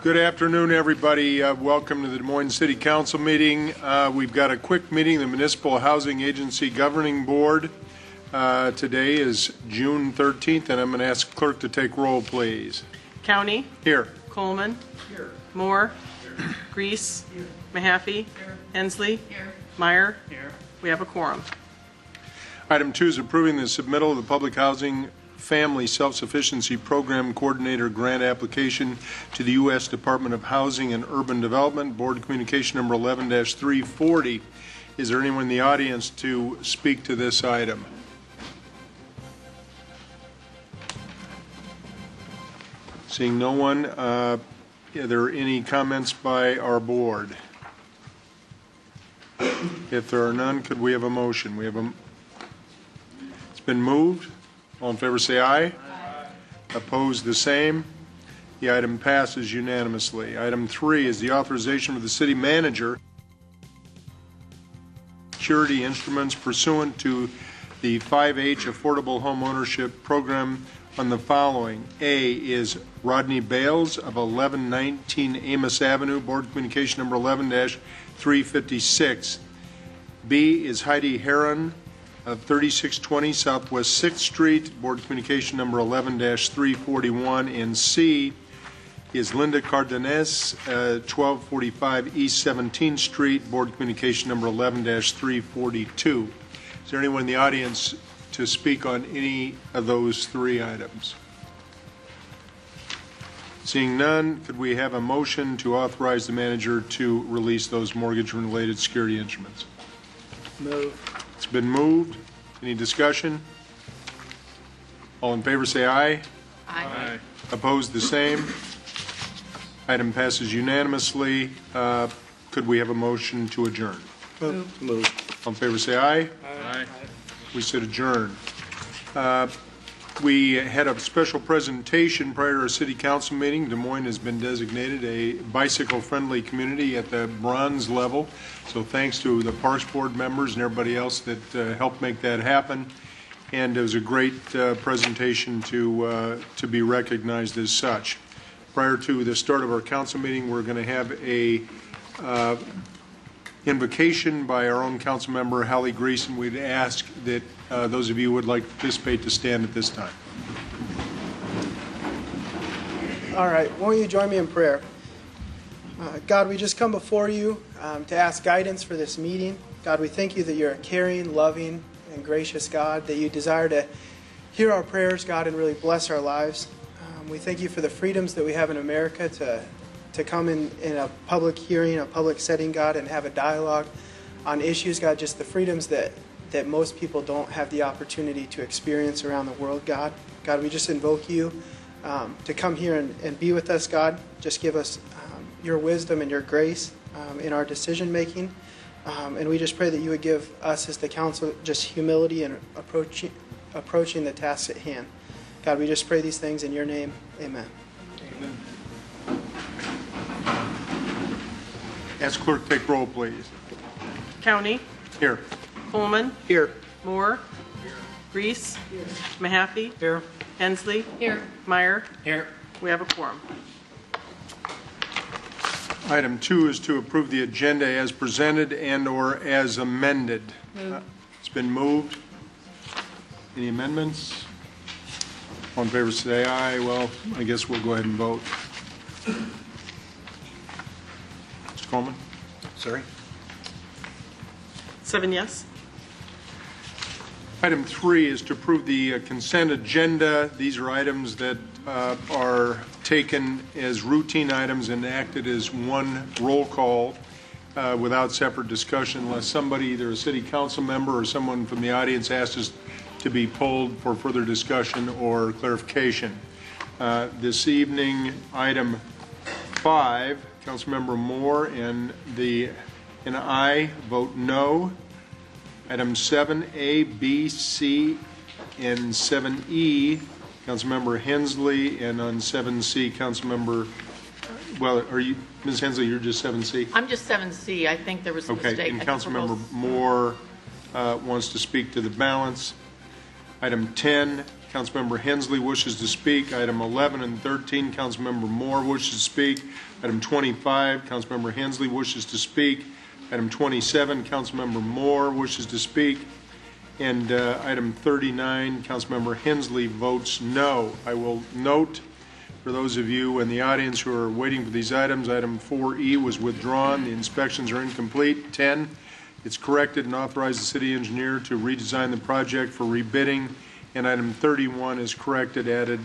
Good afternoon, everybody. Welcome to the Des Moines City Council meeting. We've got a quick meeting, the Municipal Housing Agency Governing Board. Today is June 13th, and I'm going to ask clerk to take roll, please. County. Here. Coleman. Here. Moore. Here. Grease. Here. Mahaffey. Here. Hensley. Here. Meyer. Here. We have a quorum. Item 2 is approving the submittal of the Public Housing Family Self-Sufficiency Program Coordinator Grant Application to the U.S. Department of Housing and Urban Development, Board Communication number 11-340. Is there anyone in the audience to speak to this item? Seeing no one, are there any comments by our board? If there are none, could we have a motion? It's been moved. All in favor say aye. Aye. Opposed the same. The item passes unanimously. Item 3 is the authorization of the city manager security instruments pursuant to the 5H Affordable Home Ownership Program on the following. A is Rodney Bales of 1119 Amos Avenue, Board Communication number 11-356. B is Heidi Heron of 3620 Southwest 6th Street, Board Communication number 11-341. And C is Linda Cardenas, 1245 East 17th Street, Board Communication number 11-342. Is there anyone in the audience to speak on any of those three items? Seeing none, could we have a motion to authorize the manager to release those mortgage-related security instruments? Move. It's been moved. Any discussion? All in favor say aye. Aye. Aye. Opposed the same. Item passes unanimously. Could we have a motion to adjourn? Move. All in favor say aye. Aye. We said adjourn. We had a special presentation prior to our city council meeting. Des Moines has been designated a bicycle-friendly community at the bronze level. So thanks to the Parks Board members and everybody else that helped make that happen. And it was a great presentation to be recognized as such. Prior to the start of our council meeting, we're going to have a invocation by our own council member, Hallie Grease, and we'd ask that those of you who would like to participate to stand at this time. All right, won't you join me in prayer? God, we just come before you to ask guidance for this meeting. God, we thank you that you're a caring, loving, and gracious God, that you desire to hear our prayers, God, and really bless our lives. We thank you for the freedoms that we have in America to come in a public hearing, a public setting, God, and have a dialogue on issues, God, just the freedoms that most people don't have the opportunity to experience around the world, God. God, we just invoke you to come here and be with us, God. Just give us your wisdom and your grace in our decision making. And we just pray that you would give us as the council just humility in approaching the tasks at hand. God, we just pray these things in your name. Amen. Amen. Ask clerk to take roll, please. County. Here. Coleman. Here. Moore. Here. Grease. Here. Mahaffey. Here. Hensley. Here. Meyer. Here. We have a quorum. Item 2 is to approve the agenda as presented and or as amended. It's been moved. Any amendments? All in favor say aye. Well, I guess we'll go ahead and vote. Mr. Coleman? Sorry. 7 yes. Item 3 is to approve the consent agenda. These are items that are taken as routine items and acted as one roll call without separate discussion unless somebody, either a city council member or someone from the audience, asks us to be pulled for further discussion or clarification. This evening, item 5, Councilmember Moore and I vote no. Item 7A, B, C, and 7E, Councilmember Hensley, and on 7C, Councilmember, well, are you, Ms. Hensley, you're just 7C? I'm just 7C. I think there was a mistake. Okay, and Councilmember Moore wants to speak to the balance. Item 10, Councilmember Hensley wishes to speak. Item 11 and 13, Councilmember Moore wishes to speak. Item 25, Councilmember Hensley wishes to speak. Item 27, Councilmember Moore wishes to speak. And item 39, Councilmember Hensley votes no. I will note for those of you in the audience who are waiting for these items, item 4E was withdrawn. The inspections are incomplete. 10, it's corrected and authorized the city engineer to redesign the project for rebidding. And item 31 is corrected, added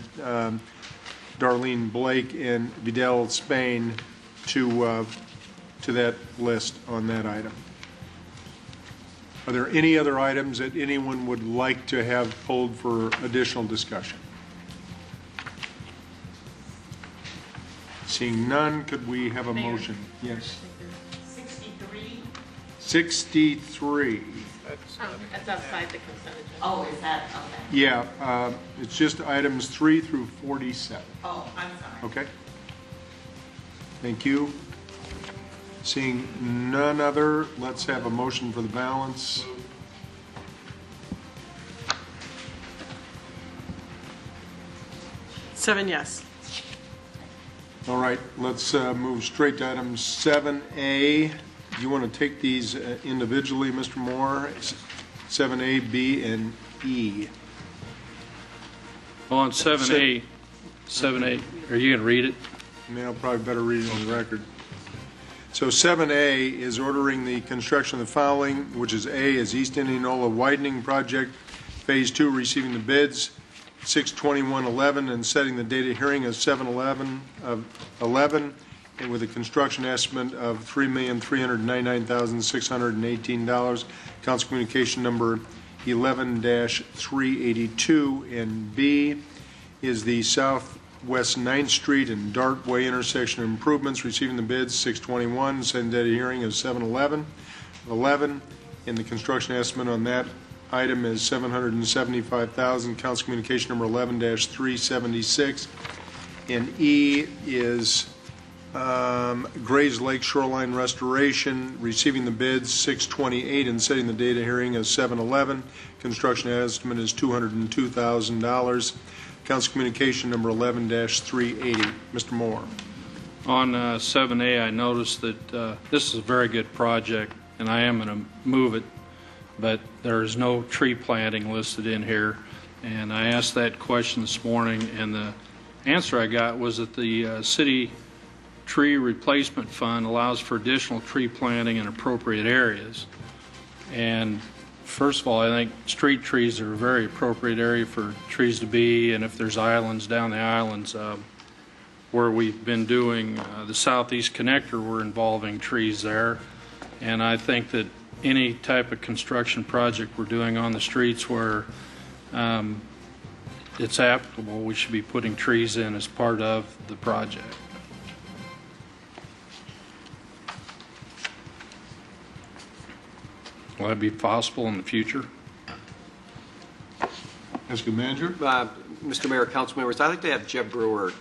Darlene Blake and Vidal Spain to that list on that item. Are there any other items that anyone would like to have pulled for additional discussion? Seeing none, could we have a motion? Yes. 63. 63. That's outside the consent agenda. Oh, is that, okay. Yeah, it's just items 3 through 47. Oh, I'm sorry. Okay. Thank you. Seeing none other, let's have a motion for the balance. Seven yes. All right, let's move straight to item 7A. Do you want to take these individually, Mr. Moore? 7A, B, and E. Well, on 7A, are you going to read it? I mean, I'll probably better read it on the record. So 7A is ordering the construction of the following, which is A is East Indianola Widening Project, Phase 2, receiving the bids, 6/21/11, and setting the date of hearing as 7/11/11, and with a construction estimate of $3,399,618. Council Communication number 11-382. And B is the Southwest 9th Street and Dartway intersection improvements, receiving the bids 6/21, setting the date of hearing as 7/11/11, and the construction estimate on that item is $775,000. Council Communication number 11-376. And E is Grays Lake Shoreline Restoration, receiving the bids 6/28 and setting the date of hearing as 7/11. Construction estimate is $202,000. Council Communication number 11-380. Mr. Moore. On 7A, I noticed that this is a very good project, and I am going to move it, but there is no tree planting listed in here. And I asked that question this morning, and the answer I got was that the city tree replacement fund allows for additional tree planting in appropriate areas. And first of all, I think street trees are a very appropriate area for trees to be, and if there's islands down the islands where we've been doing the Southeast Connector, we're involving trees there. And I think that any type of construction project we're doing on the streets where it's applicable, we should be putting trees in as part of the project. Will that be possible in the future? Ask the manager. Mr. Mayor, council members, I'd like to have Jeb Brewer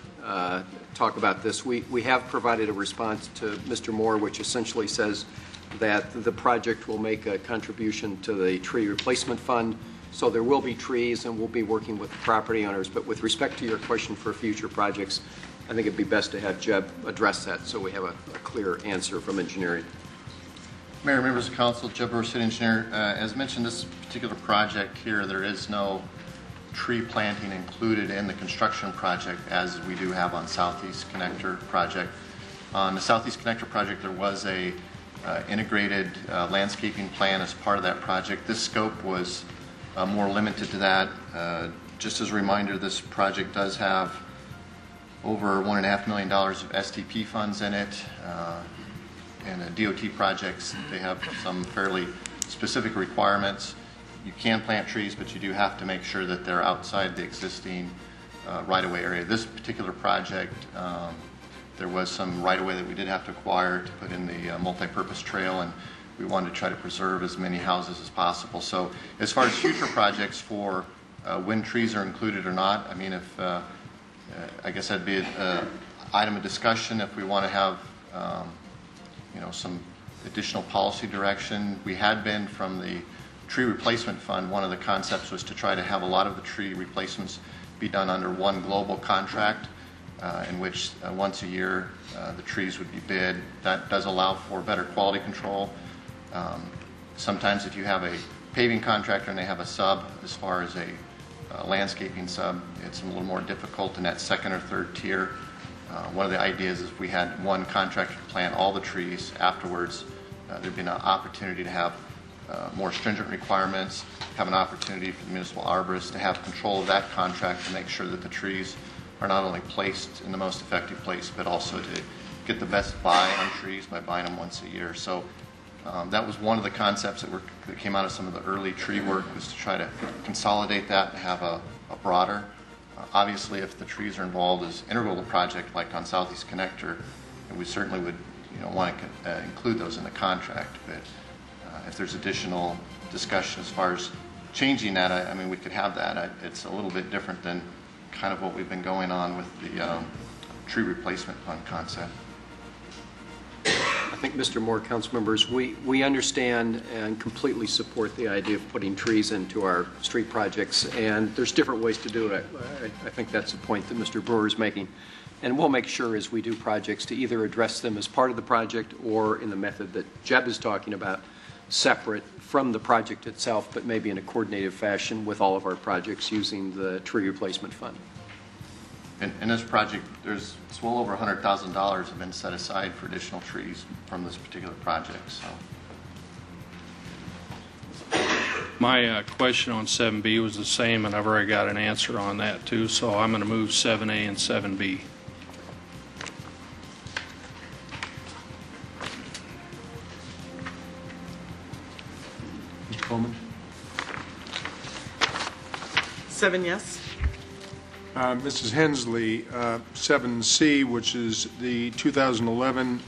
talk about this. We have provided a response to Mr. Moore, which essentially says that the project will make a contribution to the tree replacement fund. So there will be trees, and we'll be working with the property owners. But with respect to your question for future projects, I think it'd be best to have Jeb address that so we have a clear answer from engineering. Mayor, members of council, Jeb Brewer, city engineer. As mentioned, this particular project here, there is no tree planting included in the construction project as we do have on Southeast Connector project. On the Southeast Connector project, there was a integrated landscaping plan as part of that project. This scope was more limited to that. Just as a reminder, this project does have over $1.5 million of STP funds in it. And DOT projects, they have some fairly specific requirements. You can plant trees, but you do have to make sure that they're outside the existing right-of-way area. This particular project, there was some right-of-way that we did have to acquire to put in the multi-purpose trail, and we wanted to try to preserve as many houses as possible. So as far as future projects for when trees are included or not, I mean, if I guess that'd be an item of discussion if we want to have some additional policy direction. We had been from the tree replacement fund, one of the concepts was to try to have a lot of the tree replacements be done under one global contract. in which once a year the trees would be bid. That does allow for better quality control. Sometimes if you have a paving contractor and they have a sub, as far as a landscaping sub, it's a little more difficult in that second or third tier. One of the ideas is if we had one contractor plant all the trees afterwards, there'd be an opportunity to have more stringent requirements, have an opportunity for the municipal arborist to have control of that contract to make sure that the trees are not only placed in the most effective place, but also to get the best buy on trees by buying them once a year. So that was one of the concepts that came out of some of the early tree work, was to try to consolidate that and have a broader. Obviously, if the trees are involved as integral to the project, like on Southeast Connector, we certainly would want to include those in the contract. But if there's additional discussion as far as changing that, I mean, we could have that. It's a little bit different than kind of what we've been going on with the tree replacement fund concept. I think, Mr. Moore, council members, we understand and completely support the idea of putting trees into our street projects, and there's different ways to do it. I think that's the point that Mr. Brewer is making. And we'll make sure as we do projects to either address them as part of the project or in the method that Jeb is talking about, separate from the project itself, but maybe in a coordinated fashion with all of our projects using the tree replacement fund. In this project, it's well over $100,000 have been set aside for additional trees from this particular project. So, My question on 7B was the same, and I've already got an answer on that too, so I'm going to move 7A and 7B. Mr. Coleman? 7 yes. Mrs. Hensley, 7C, which is the 2011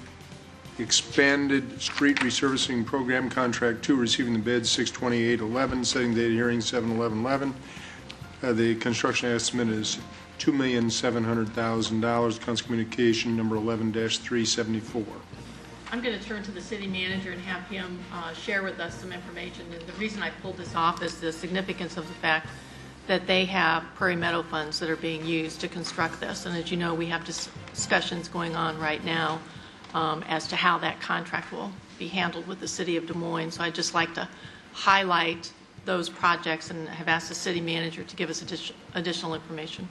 Expanded Street Resurfacing Program Contract 2, receiving the bid 6/28/11, setting date of hearing 7/11/11. The construction estimate is $2,700,000. Council Communication number 11-374. I'm going to turn to the city manager and have him share with us some information. And the reason I pulled this off is the significance of the fact that they have Prairie Meadow funds that are being used to construct this. And as you know, we have discussions going on right now as to how that contract will be handled with the city of Des Moines. So I'd just like to highlight those projects and have asked the city manager to give us additional information.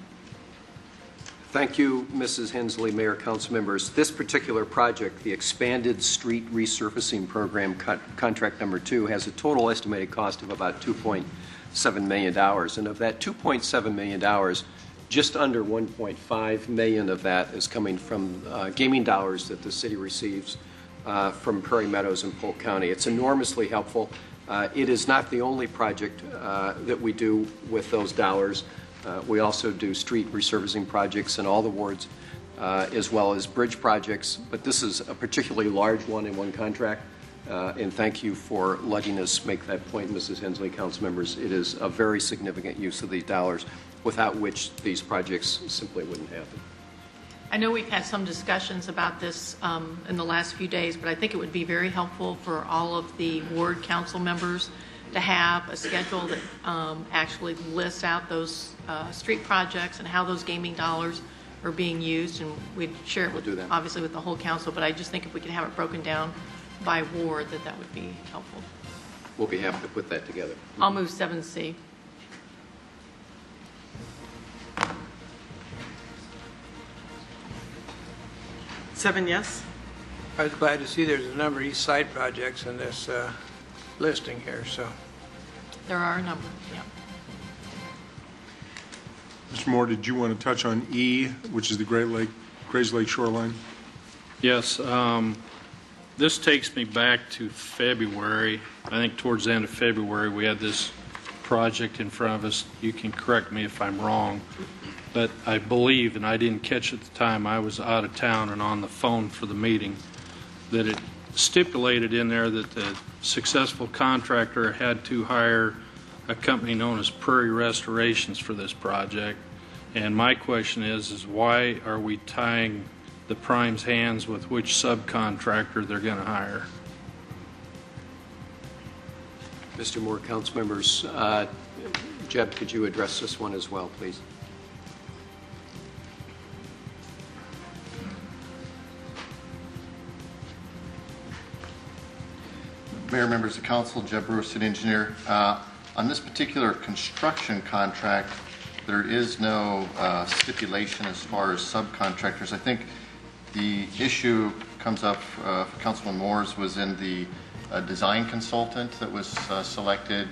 Thank you, Mrs. Hensley, Mayor, council members. This particular project, the Expanded Street Resurfacing Program Contract number 2, has a total estimated cost of about $2.7 million. And of that $2.7 million, just under $1.5 million of that is coming from gaming dollars that the city receives from Prairie Meadows and Polk County. It's enormously helpful. It is not the only project that we do with those dollars. We also do street resurfacing projects in all the wards, as well as bridge projects. But this is a particularly large one in one contract. And thank you for letting us make that point, Mrs. Hensley, council members. It is a very significant use of these dollars, without which these projects simply wouldn't happen. I know we've had some discussions about this in the last few days, but I think it would be very helpful for all of the ward council members to have a schedule that actually lists out those street projects and how those gaming dollars are being used, and we'd share it with, obviously, with the whole council, but I just think if we could have it broken down by ward, that would be helpful. We'll be happy to put that together. I'll move 7C. Seven yes. I was glad to see there's a number of east side projects in this listing here, so. There are a number, yeah. Mr. Moore, did you want to touch on E, which is the Grays Lake shoreline? Yes. This takes me back to February. I think towards the end of February we had this project in front of us. You can correct me if I'm wrong, but I believe, and I didn't catch at the time, I was out of town and on the phone for the meeting, that it stipulated in there that the successful contractor had to hire a company known as Prairie Restorations for this project. And my question is why are we tying the prime's hands with which subcontractor they're going to hire? Mr. Moore, council members, Jeb, could you address this one as well, please? Mayor, members of council, Jeb Brewer, city engineer. On this particular construction contract, there is no stipulation as far as subcontractors. I think the issue comes up for Councilman Moore's was in the design consultant that was selected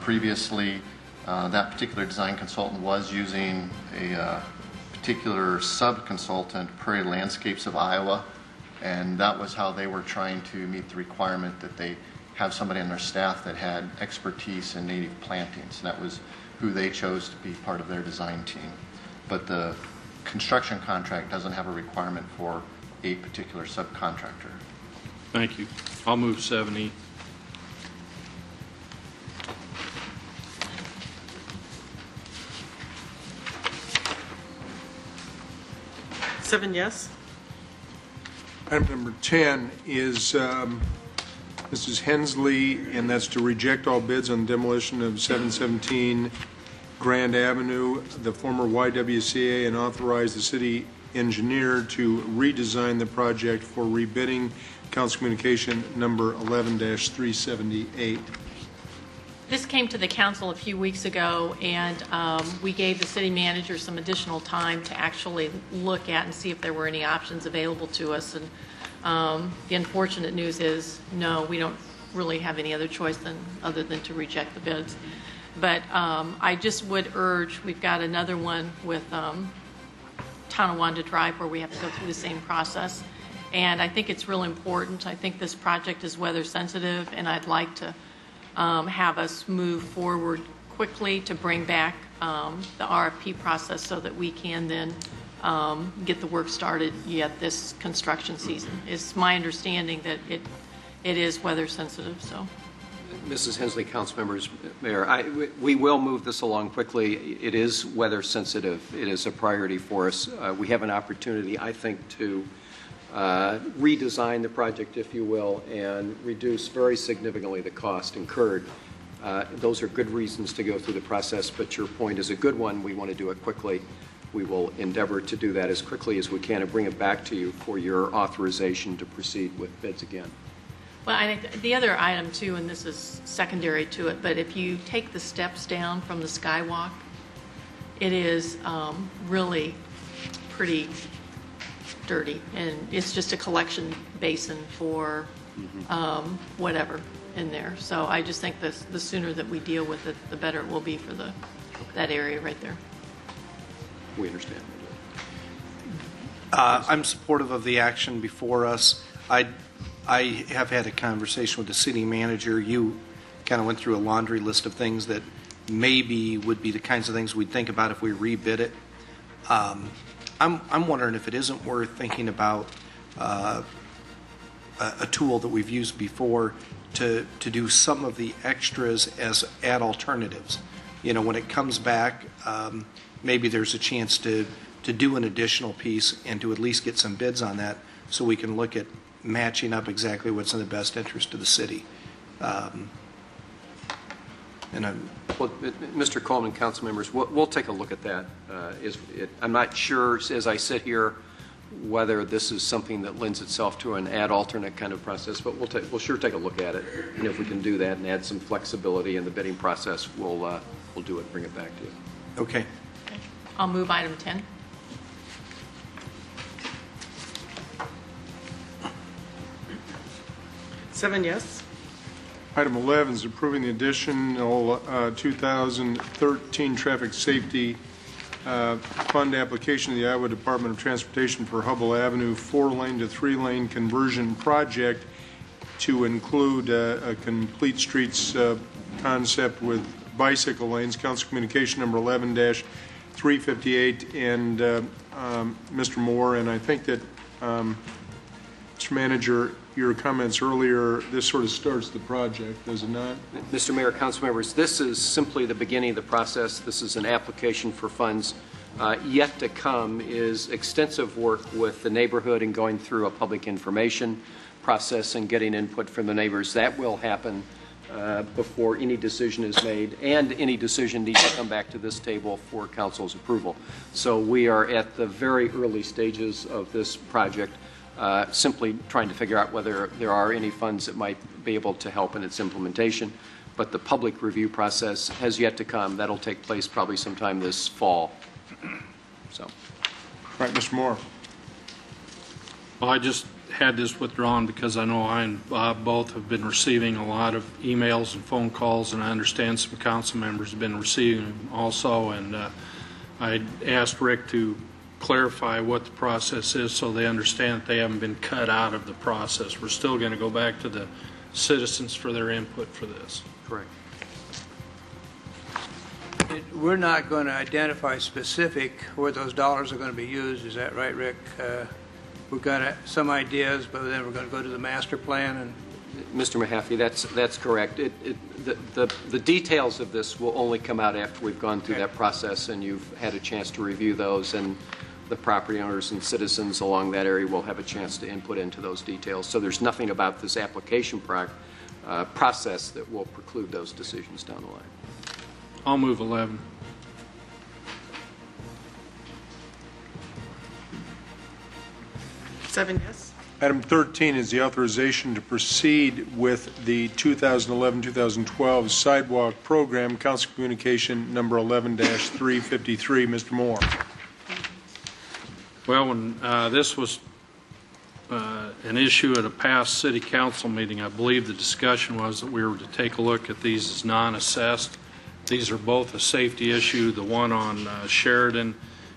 previously. That particular design consultant was using a particular sub-consultant, Prairie Landscapes of Iowa, and that was how they were trying to meet the requirement that they have somebody on their staff that had expertise in native plantings, and that was who they chose to be part of their design team. But the construction contract doesn't have a requirement for a particular subcontractor. Thank you. I'll move 7E. Seven yes. Item number 10 is Mrs. Hensley, and that's to reject all bids on demolition of 717 Grand Avenue, the former YWCA, and authorize the city engineer to redesign the project for rebidding. Council Communication number 11-378. This came to the council a few weeks ago, and we gave the city manager some additional time to actually look at and see if there were any options available to us. And the unfortunate news is, no, we don't really have any other choice other than to reject the bids. But I just would urge, we've got another one with Tonawanda Drive where we have to go through the same process. And I think it's real important. I think this project is weather sensitive, and I'd like to have us move forward quickly to bring back the RFP process so that we can then get the work started yet this construction season. It's my understanding that it is weather sensitive. So, Mrs. Hensley, council members, Mayor, we will move this along quickly. It is weather sensitive. It is a priority for us. We have an opportunity, I think, to redesign the project, if you will, and reduce very significantly the cost incurred. Those are good reasons to go through the process, but your point is a good one. We want to do it quickly. We will endeavor to do that as quickly as we can and bring it back to you for your authorization to proceed with bids again. well, the other item too, and this is secondary to it, but if you take the steps down from the skywalk, it is really pretty dirty, and it's just a collection basin for whatever in there. So I just think the sooner that we deal with it, the better it will be for that area right there. We understand. I'm supportive of the action before us. I have had a conversation with the city manager. You kind of went through a laundry list of things that maybe would be the kinds of things we'd think about if we rebid it. I'm wondering if it isn't worth thinking about a tool that we've used before to do some of the extras as add alternatives. You know, when it comes back, maybe there's a chance to do an additional piece and to at least get some bids on that so we can look at matching up exactly what's in the best interest of the city. Well, Mr. Coleman, council members, we'll take a look at that. I'm not sure, as I sit here, whether this is something that lends itself to an add alternate kind of process, but we'll sure take a look at it. And if we can do that and add some flexibility in the bidding process, we'll do it and bring it back to you. Okay. I'll move item 10. Seven yes. Item 11 is approving the additional 2013 traffic safety fund application to the Iowa Department of Transportation for Hubble Avenue 4-lane to 3-lane conversion project to include a complete streets concept with bicycle lanes. Council Communication number 11-358, and Mr. Moore, and I think that Mr. Manager, your comments earlier, this sort of starts the project, does it not? Mr. Mayor, council members, this is simply the beginning of the process. This is an application for funds. Yet to come is extensive work with the neighborhood and going through a public information process and getting input from the neighbors. That will happen before any decision is made, and any decision needs to come back to this table for council's approval. So we are at the very early stages of this project. simply trying to figure out whether there are any funds that might be able to help in its implementation. But the public review process has yet to come. That'll take place probably sometime this fall. So. All right, Mr. Moore. Well, I just had this withdrawn because I know I and Bob both have been receiving a lot of emails and phone calls, and I understand some council members have been receiving them also. And I asked Rick to clarify what the process is so they understand that they haven't been cut out of the process. We're still going to go back to the citizens for their input for this. Correct. We're not going to identify specific where those dollars are going to be used. Is that right, Rick? We've got some ideas, but then we're going to go to the master plan. And Mr. Mahaffey, that's correct. The details of this will only come out after we've gone through that process and you've had a chance to review those, and the property owners and citizens along that area will have a chance to input into those details. So there's nothing about this application process that will preclude those decisions down the line. I'll move 11. Seven yes. Item 13 is the authorization to proceed with the 2011-2012 sidewalk program, Council Communication number 11-353. Mr. Moore. Well, when this was an issue at a past city council meeting, I believe the discussion was that we were to take a look at these as non-assessed. These are both a safety issue. The one on Sheridan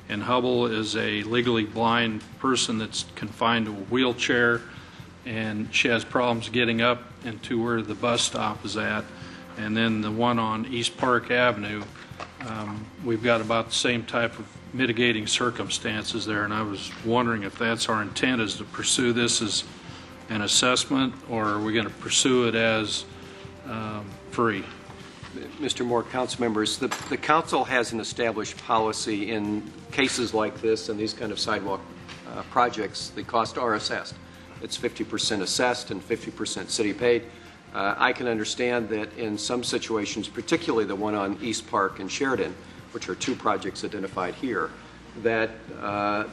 and Hubble is a legally blind person that's confined to a wheelchair, and she has problems getting up into where the bus stop is at. And then the one on East Park Avenue, we've got about the same type of mitigating circumstances there, and I was wondering if that's our intent, is to pursue this as an assessment, or are we going to pursue it as free? Mr. Moore, council members, the council has an established policy in cases like this and these kind of sidewalk projects. The costs are assessed. It's 50% assessed and 50% city paid. I can understand that in some situations, particularly the one on East Park and Sheridan, which are two projects identified here, that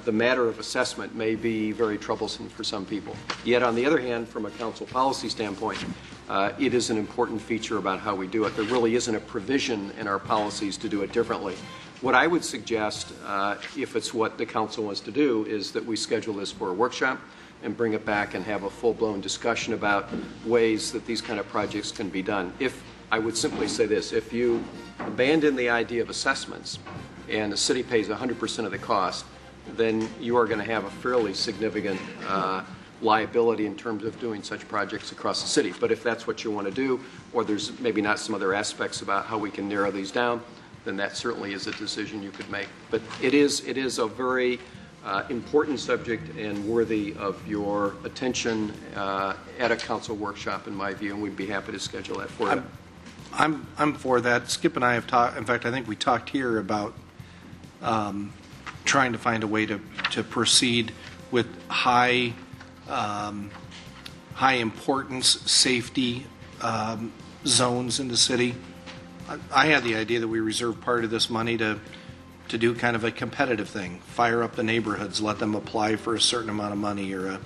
the matter of assessment may be very troublesome for some people. Yet, on the other hand, from a council policy standpoint, it is an important feature about how we do it. There really isn't a provision in our policies to do it differently. What I would suggest, if it's what the council wants to do, is that we schedule this for a workshop and bring it back and have a full-blown discussion about ways that these kind of projects can be done. I would simply say this: if you abandon the idea of assessments and the city pays 100% of the cost, then you are going to have a fairly significant liability in terms of doing such projects across the city. But if that's what you want to do, or there's maybe not some other aspects about how we can narrow these down, then that certainly is a decision you could make. But it is a very important subject and worthy of your attention at a council workshop, in my view, and we'd be happy to schedule that for you. I'm for that. Skip and I have talked. In fact, I think we talked here about trying to find a way to proceed with high importance safety zones in the city. I had the idea that we reserve part of this money to do kind of a competitive thing, fire up the neighborhoods, let them apply for a certain amount of money, or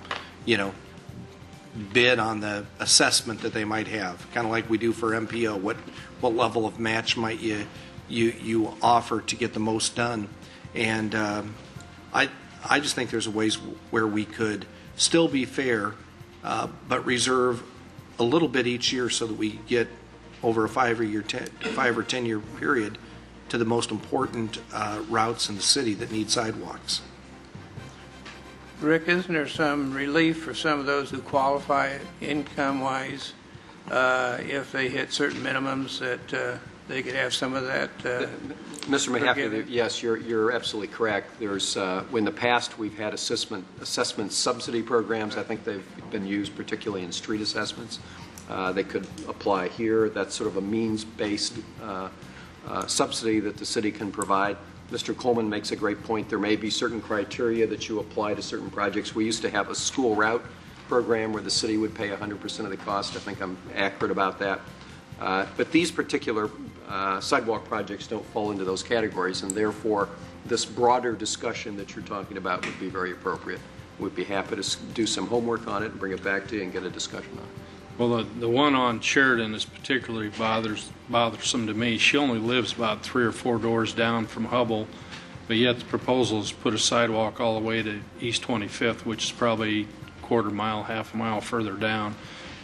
bid on the assessment that they might have, kind of like we do for MPO. What level of match might you offer to get the most done? And I just think there's ways where we could still be fair, but reserve a little bit each year so that we get over a 5 or 10 year period to the most important routes in the city that need sidewalks. Rick, isn't there some relief for some of those who qualify income-wise if they hit certain minimums that they could have some of that? Mr. Mahaffey, yes, you're absolutely correct. There's in the past we've had assessment subsidy programs. I think they've been used particularly in street assessments. They could apply here. That's sort of a means-based subsidy that the city can provide. Mr. Coleman makes a great point. There may be certain criteria that you apply to certain projects. We used to have a school route program where the city would pay 100% of the cost. I think I'm accurate about that. But these particular sidewalk projects don't fall into those categories, and therefore this broader discussion that you're talking about would be very appropriate. We'd be happy to do some homework on it and bring it back to you and get a discussion on it. Well, the one on Sheridan is particularly bothersome to me. She only lives about 3 or 4 doors down from Hubble, but yet the proposal is to put a sidewalk all the way to East 25th, which is probably quarter mile, half a mile further down.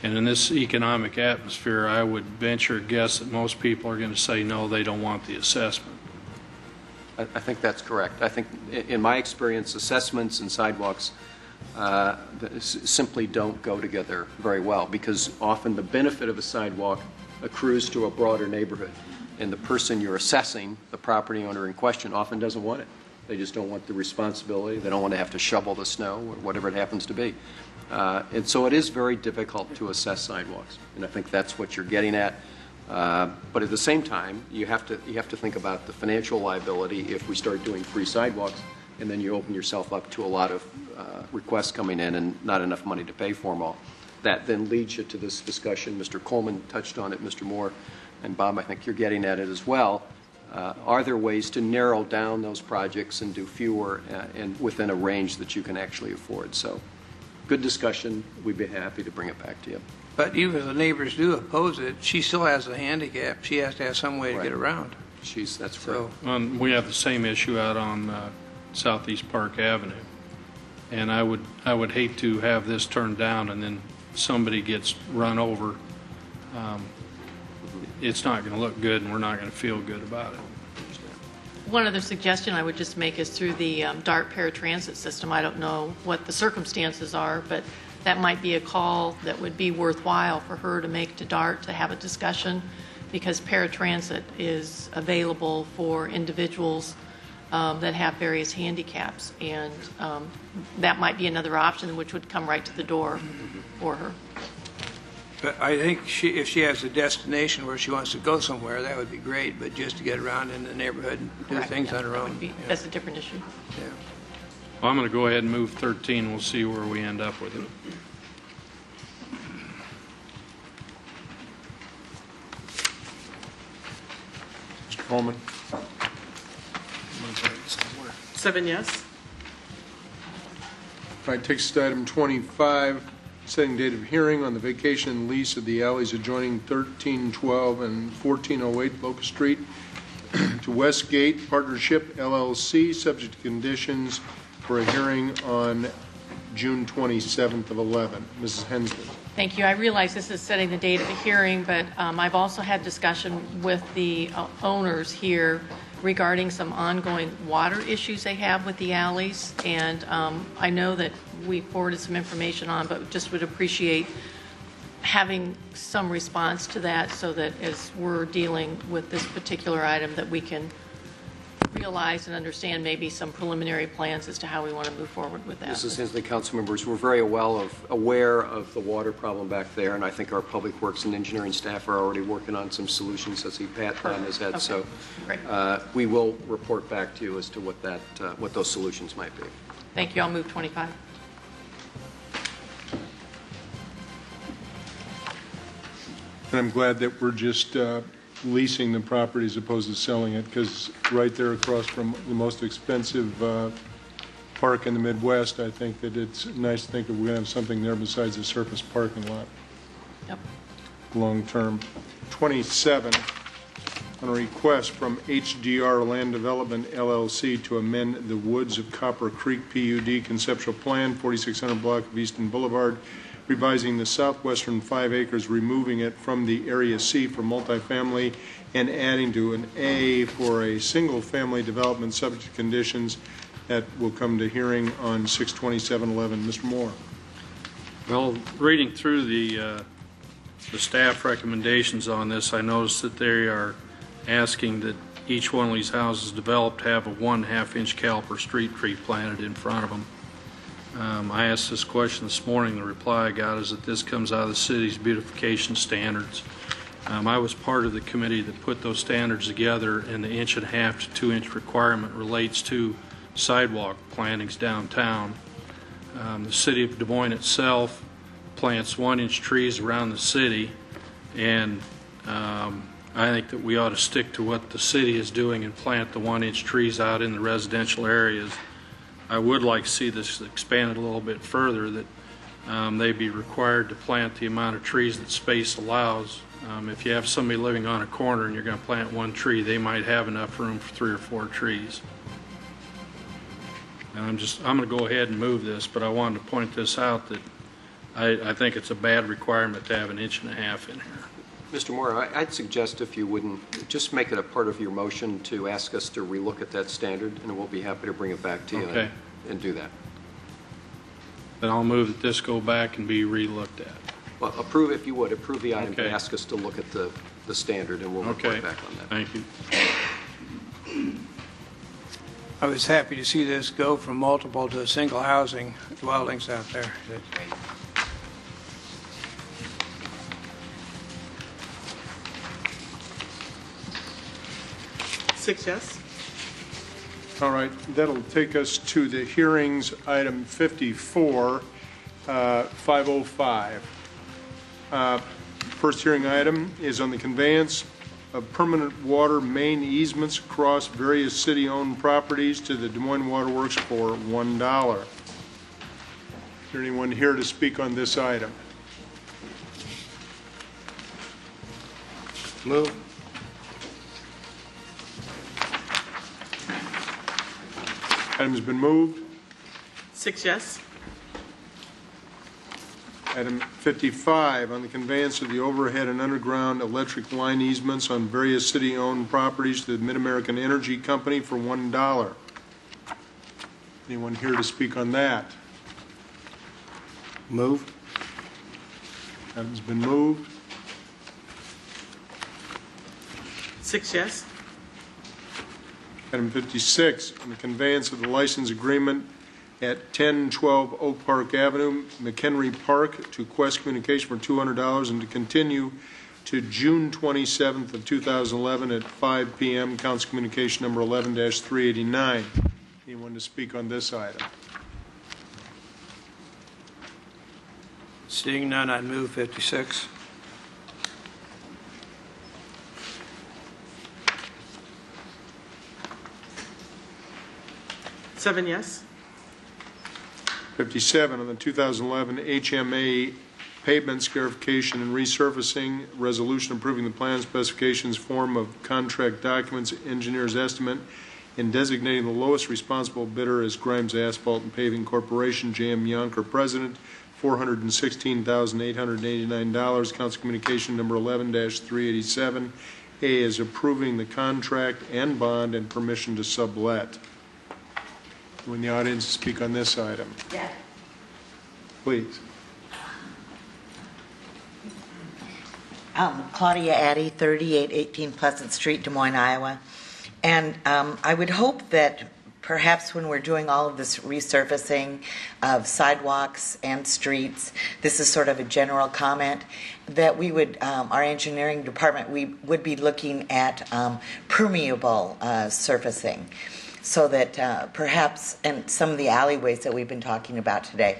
And in this economic atmosphere, I would venture a guess that most people are going to say no, they don't want the assessment. I think that's correct. I think, in my experience, assessments and sidewalks simply don't go together very well, because often the benefit of a sidewalk accrues to a broader neighborhood, and the person you're assessing, the property owner in question, often doesn't want it. They just don't want the responsibility. They don't want to have to shovel the snow or whatever it happens to be. And so it is very difficult to assess sidewalks, and I think that's what you're getting at. But at the same time, you have to think about the financial liability if we start doing free sidewalks, and then you open yourself up to a lot of requests coming in and not enough money to pay for them all. That then leads you to this discussion. Mr. Coleman touched on it, Mr. Moore, and Bob, I think you're getting at it as well. Are there ways to narrow down those projects and do fewer and within a range that you can actually afford? So, good discussion. We'd be happy to bring it back to you. But even if the neighbors do oppose it, she still has a handicap. She has to have some way to get around. That's So, correct. We have the same issue out on Southeast Park Avenue, and I would hate to have this turned down and then somebody gets run over. It's not going to look good, and we're not going to feel good about it. One other suggestion I would just make is through the DART paratransit system. I don't know what the circumstances are, but that might be a call that would be worthwhile for her to make to DART to have a discussion, because paratransit is available for individuals that have various handicaps, and that might be another option which would come right to the door for her. but I think if she has a destination where she wants to go somewhere, that would be great, but just to get around in the neighborhood and do Correct. things on her That own. would be- yeah. That's a different issue. Yeah. Well, I'm going to go ahead and move 13. We'll see where we end up with it. Mr. Coleman? 7 yes. All right, takes us to item 25, setting date of hearing on the vacation lease of the alleys adjoining 1312 and 1408 Locust Street to Westgate Partnership LLC, subject to conditions, for a hearing on June 27th of 11. Mrs. Hensley. Thank you. I realize this is setting the date of the hearing, but I've also had discussion with the owners here regarding some ongoing water issues they have with the alleys, and I know that we forwarded some information on, but just would appreciate having some response to that, so that as we're dealing with this particular item, that we can realize and understand maybe some preliminary plans as to how we want to move forward with that. Mrs. Hensley, council members, we're very aware of the water problem back there, and I think our public works and engineering staff are already working on some solutions, as Pat has had. Okay. So Great. we will report back to you as to what those solutions might be. Thank you. I'll move 25. And I'm glad that we're just leasing the property as opposed to selling it, because right there across from the most expensive park in the Midwest, I think that it's nice to think that we're going to have something there besides a surface parking lot Yep. long term. 27, on a request from HDR Land Development LLC to amend the Woods of Copper Creek PUD conceptual plan, 4600 block of Easton Boulevard, revising the southwestern 5 acres, removing it from the Area C for multifamily and adding to an A for a single-family development subject to conditions that will come to hearing on 6/27/11. Mr. Moore. Well, reading through the staff recommendations on this, I noticed that they are asking that each one of these houses developed have a 1/2 inch caliper street tree planted in front of them. I asked this question this morning. The reply I got is that this comes out of the city's beautification standards. I was part of the committee that put those standards together, and the 1.5 to 2 inch requirement relates to sidewalk plantings downtown. The city of Des Moines itself plants 1 inch trees around the city, and I think that we ought to stick to what the city is doing and plant the 1 inch trees out in the residential areas. I would like to see this expanded a little bit further, that they be required to plant the amount of trees that space allows. If you have somebody living on a corner and you're going to plant one tree, they might have enough room for 3 or 4 trees. And I'm going to go ahead and move this, but I wanted to point this out that I think it's a bad requirement to have 1.5 inches in here. Mr. Moore, I'd suggest if you wouldn't, just make it a part of your motion to ask us to relook at that standard, and we'll be happy to bring it back to you Okay. and do that. Then I'll move that this go back and be relooked at. Well, approve, if you would, approve the item, but Okay. ask us to look at the standard, and we'll Okay. report back on that. Thank you. I was happy to see this go from multiple to single housing dwellings out there. 6 yes. All right, that'll take us to the hearings, item 54, 505. First hearing item is on the conveyance of permanent water main easements across various city-owned properties to the Des Moines Water Works for $1. Is there anyone here to speak on this item? Move. Item's been moved. 6 yes. Item 55, on the conveyance of the overhead and underground electric line easements on various city-owned properties to the Mid-American Energy Company for $1. Anyone here to speak on that? Move. Item's been moved. 6 yes. Item 56, on the conveyance of the license agreement at 1012 Oak Park Avenue, McHenry Park, to Quest Communication for $200 and to continue to June 27th of 2011 at 5 p.m. Council Communication number 11-389. Anyone to speak on this item? Seeing none, I'd move 56. Seven yes. 57, on the 2011 HMA pavement scarification and resurfacing resolution approving the plan specifications form of contract documents, engineer's estimate, and designating the lowest responsible bidder as Grimes Asphalt and Paving Corporation, J.M. Yonker, President, $416,889. Council Communication number 11-387. A is approving the contract and bond and permission to sublet. When the audience speak on this item, Yeah. please. Claudia Addy, 3818 Pleasant Street, Des Moines, Iowa. And I would hope that perhaps when we're doing all of this resurfacing of sidewalks and streets, this is sort of a general comment, that we would, our engineering department, we would be looking at permeable surfacing, so that perhaps, and some of the alleyways that we've been talking about today,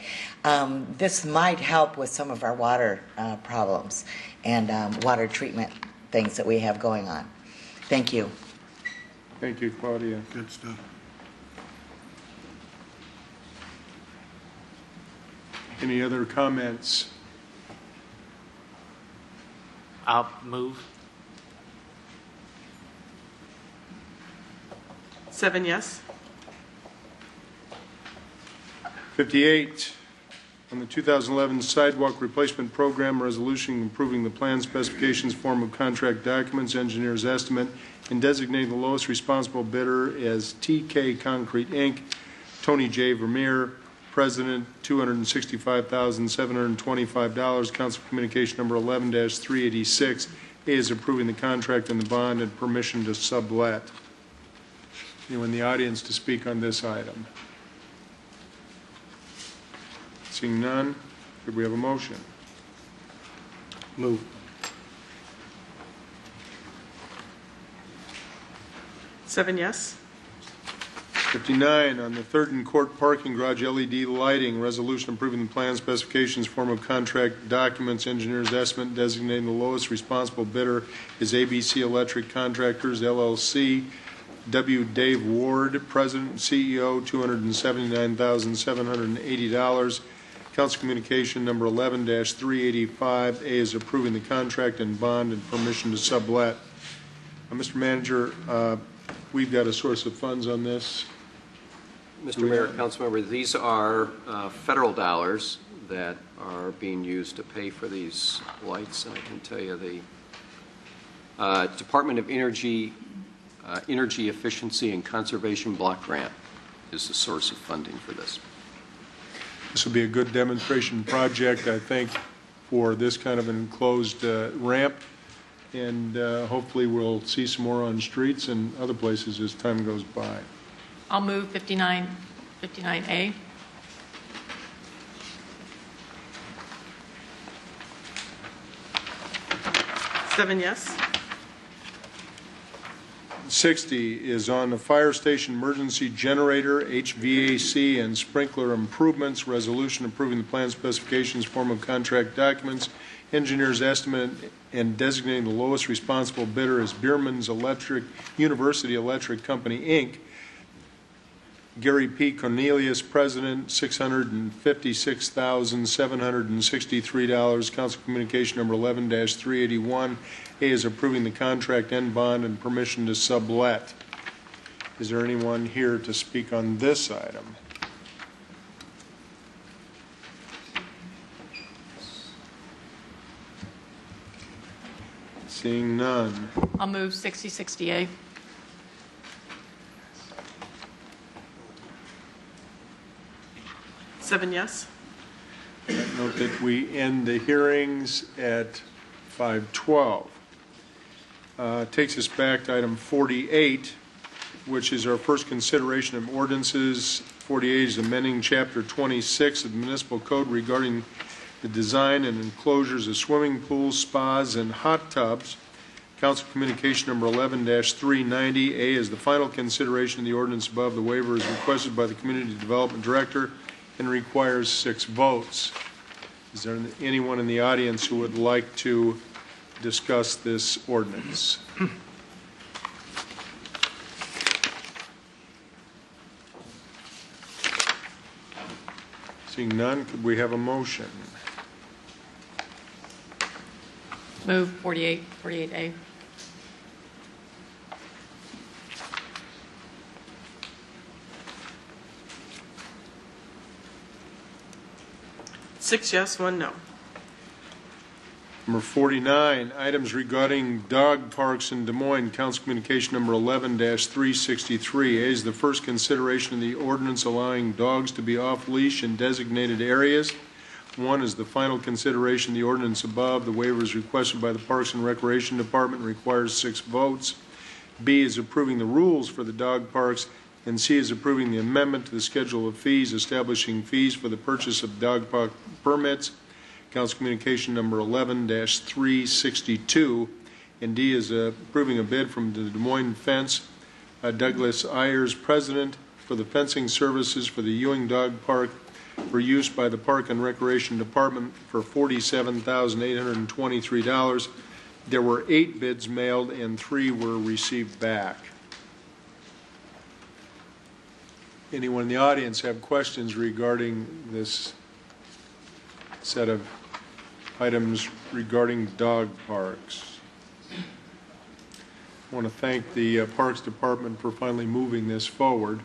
this might help with some of our water problems and water treatment things that we have going on. Thank you. Thank you, Claudia. Good stuff. Any other comments? I'll move. 7 yes. 58, on the 2011 sidewalk replacement program resolution approving the plan specifications, form of contract documents, engineer's estimate, and designating the lowest responsible bidder as TK Concrete, Inc., Tony J. Vermeer, President, $265,725. Council Communication number 11-386. A is approving the contract and the bond and permission to sublet. Anyone in the audience to speak on this item? Seeing none, could we have a motion? Move. Seven yes. 59, on the Third and Court parking garage LED lighting, resolution approving the plan specifications, form of contract documents, engineer's estimate, designating the lowest responsible bidder is ABC Electric Contractors, LLC, W. Dave Ward, President and CEO, $279,780. Council Communication number 11-385. A is approving the contract and bond and permission to sublet. Mr. Manager, we've got a source of funds on this. Mr. Mayor, Councilmember, these are federal dollars that are being used to pay for these lights. And I can tell you the Department of Energy Efficiency and Conservation Block Grant is the source of funding for this. This will be a good demonstration project, I think, for this kind of enclosed ramp, and hopefully we'll see some more on streets and other places as time goes by. I'll move 59A. Seven yes. 60 is on the fire station emergency generator, HVAC, and sprinkler improvements. Resolution approving the plan specifications, form of contract documents, engineer's estimate, and designating the lowest responsible bidder as Bierman's University Electric Company, Inc. Gary P. Cornelius, President, $656,763. Council Communication number 11-381. A is approving the contract and bond and permission to sublet. Is there anyone here to speak on this item? Seeing none. I'll move 6060A. Seven yes. Note that we end the hearings at 5:12. Takes us back to item 48, which is our first consideration of ordinances. 48 is amending Chapter 26 of the Municipal Code regarding the design and enclosures of swimming pools, spas, and hot tubs. Council Communication number 11-390. A is the final consideration of the ordinance above. The waiver is requested by the Community Development Director and requires 6 votes. Is there anyone in the audience who would like to discuss this ordinance? Seeing none, could we have a motion? Move 48A. Six yes, one no. Number 49, items regarding dog parks in Des Moines. Council Communication number 11-363. A is the first consideration of the ordinance allowing dogs to be off-leash in designated areas. 1 is the final consideration of the ordinance above. The waiver is requested by the Parks and Recreation Department and requires 6 votes. B is approving the rules for the dog parks, and C is approving the amendment to the schedule of fees, establishing fees for the purchase of dog park permits. Council Communication number 11-362. And D is approving a bid from the Des Moines Fence, Douglas Ayers, President, for the fencing services for the Ewing Dog Park for use by the Park and Recreation Department for $47,823. There were 8 bids mailed and 3 were received back. Anyone in the audience have questions regarding this set of items regarding dog parks? I want to thank the Parks Department for finally moving this forward.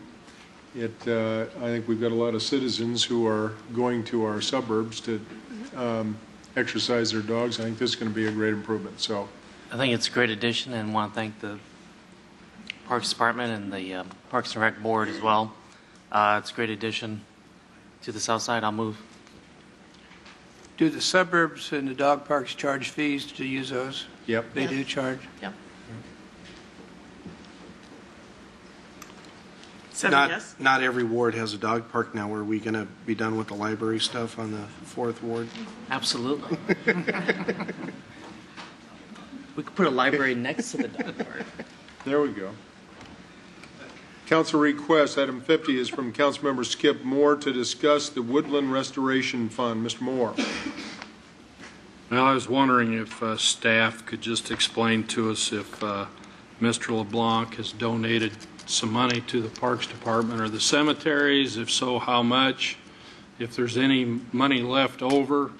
I think we've got a lot of citizens who are going to our suburbs to exercise their dogs. I think this is going to be a great improvement. So, I think it's a great addition, and want to thank the Parks Department and the Parks and Rec Board as well. It's a great addition to the south side. I'll move. Do the suburbs and the dog parks charge fees to use those? Yep. They do charge? Yep. Seven yes. Not every ward has a dog park now. Are we going to be done with the library stuff on the 4th ward? Absolutely. We could put a library next to the dog park. there we go. Council request, item 50 is from Councilmember Skip Moore to discuss the Woodland Restoration Fund. Mr. Moore. Well, I was wondering if staff could just explain to us if Mr. LeBlanc has donated some money to the Parks Department or the cemeteries? If so, how much? If there's any money left over,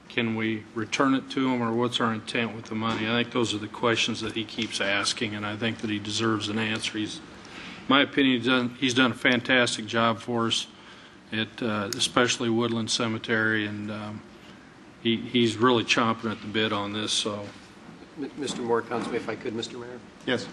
can we return it to him, or what's our intent with the money? I think those are the questions that he keeps asking, and I think that he deserves an answer. In my opinion, he's done a fantastic job for us at especially Woodland Cemetery, and he's really chomping at the bit on this. So, Mr. Moore, Councilman, if I could, Mr. Mayor. Yes.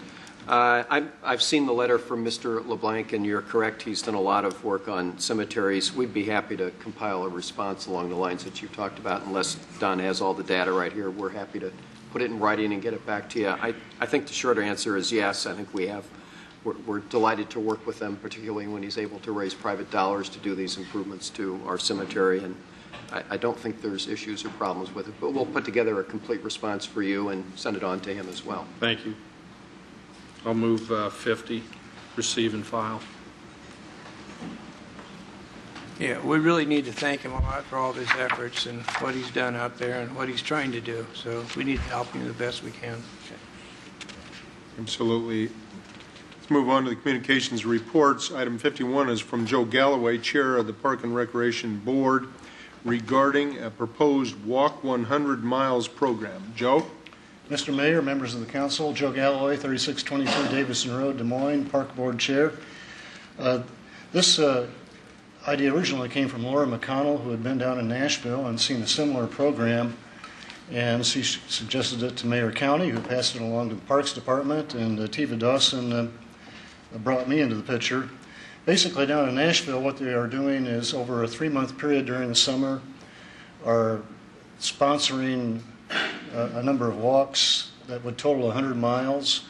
I've seen the letter from Mr. LeBlanc, and you're correct. He's done a lot of work on cemeteries. We'd be happy to compile a response along the lines that you've talked about. Unless Don has all the data right here, we're happy to put it in writing and get it back to you. I think the shorter answer is yes. I think we have. We're delighted to work with them, particularly when he's able to raise private dollars to do these improvements to our cemetery. And I don't think there's issues or problems with it. But we'll put together a complete response for you and send it on to him as well. thank you. I'll move 50, receive and file. Yeah, we really need to thank him a lot for all of his efforts and what he's done out there and what he's trying to do. So we need to help him the best we can. Absolutely. Let's move on to the communications reports. Item 51 is from Joe Galloway, Chair of the Park and Recreation Board, regarding a proposed Walk 100 Miles program. Joe? Mr. Mayor, members of the council, Joe Galloway, 3622 Davison Road, Des Moines, Park Board Chair. This idea originally came from Laura McConnell, who had been down in Nashville and seen a similar program, and she suggested it to Mayor County, who passed it along to the Parks Department, and Tiva Dawson brought me into the picture. Basically, down in Nashville, what they are doing is over a 3-month period during the summer are sponsoring a number of walks that would total 100 miles,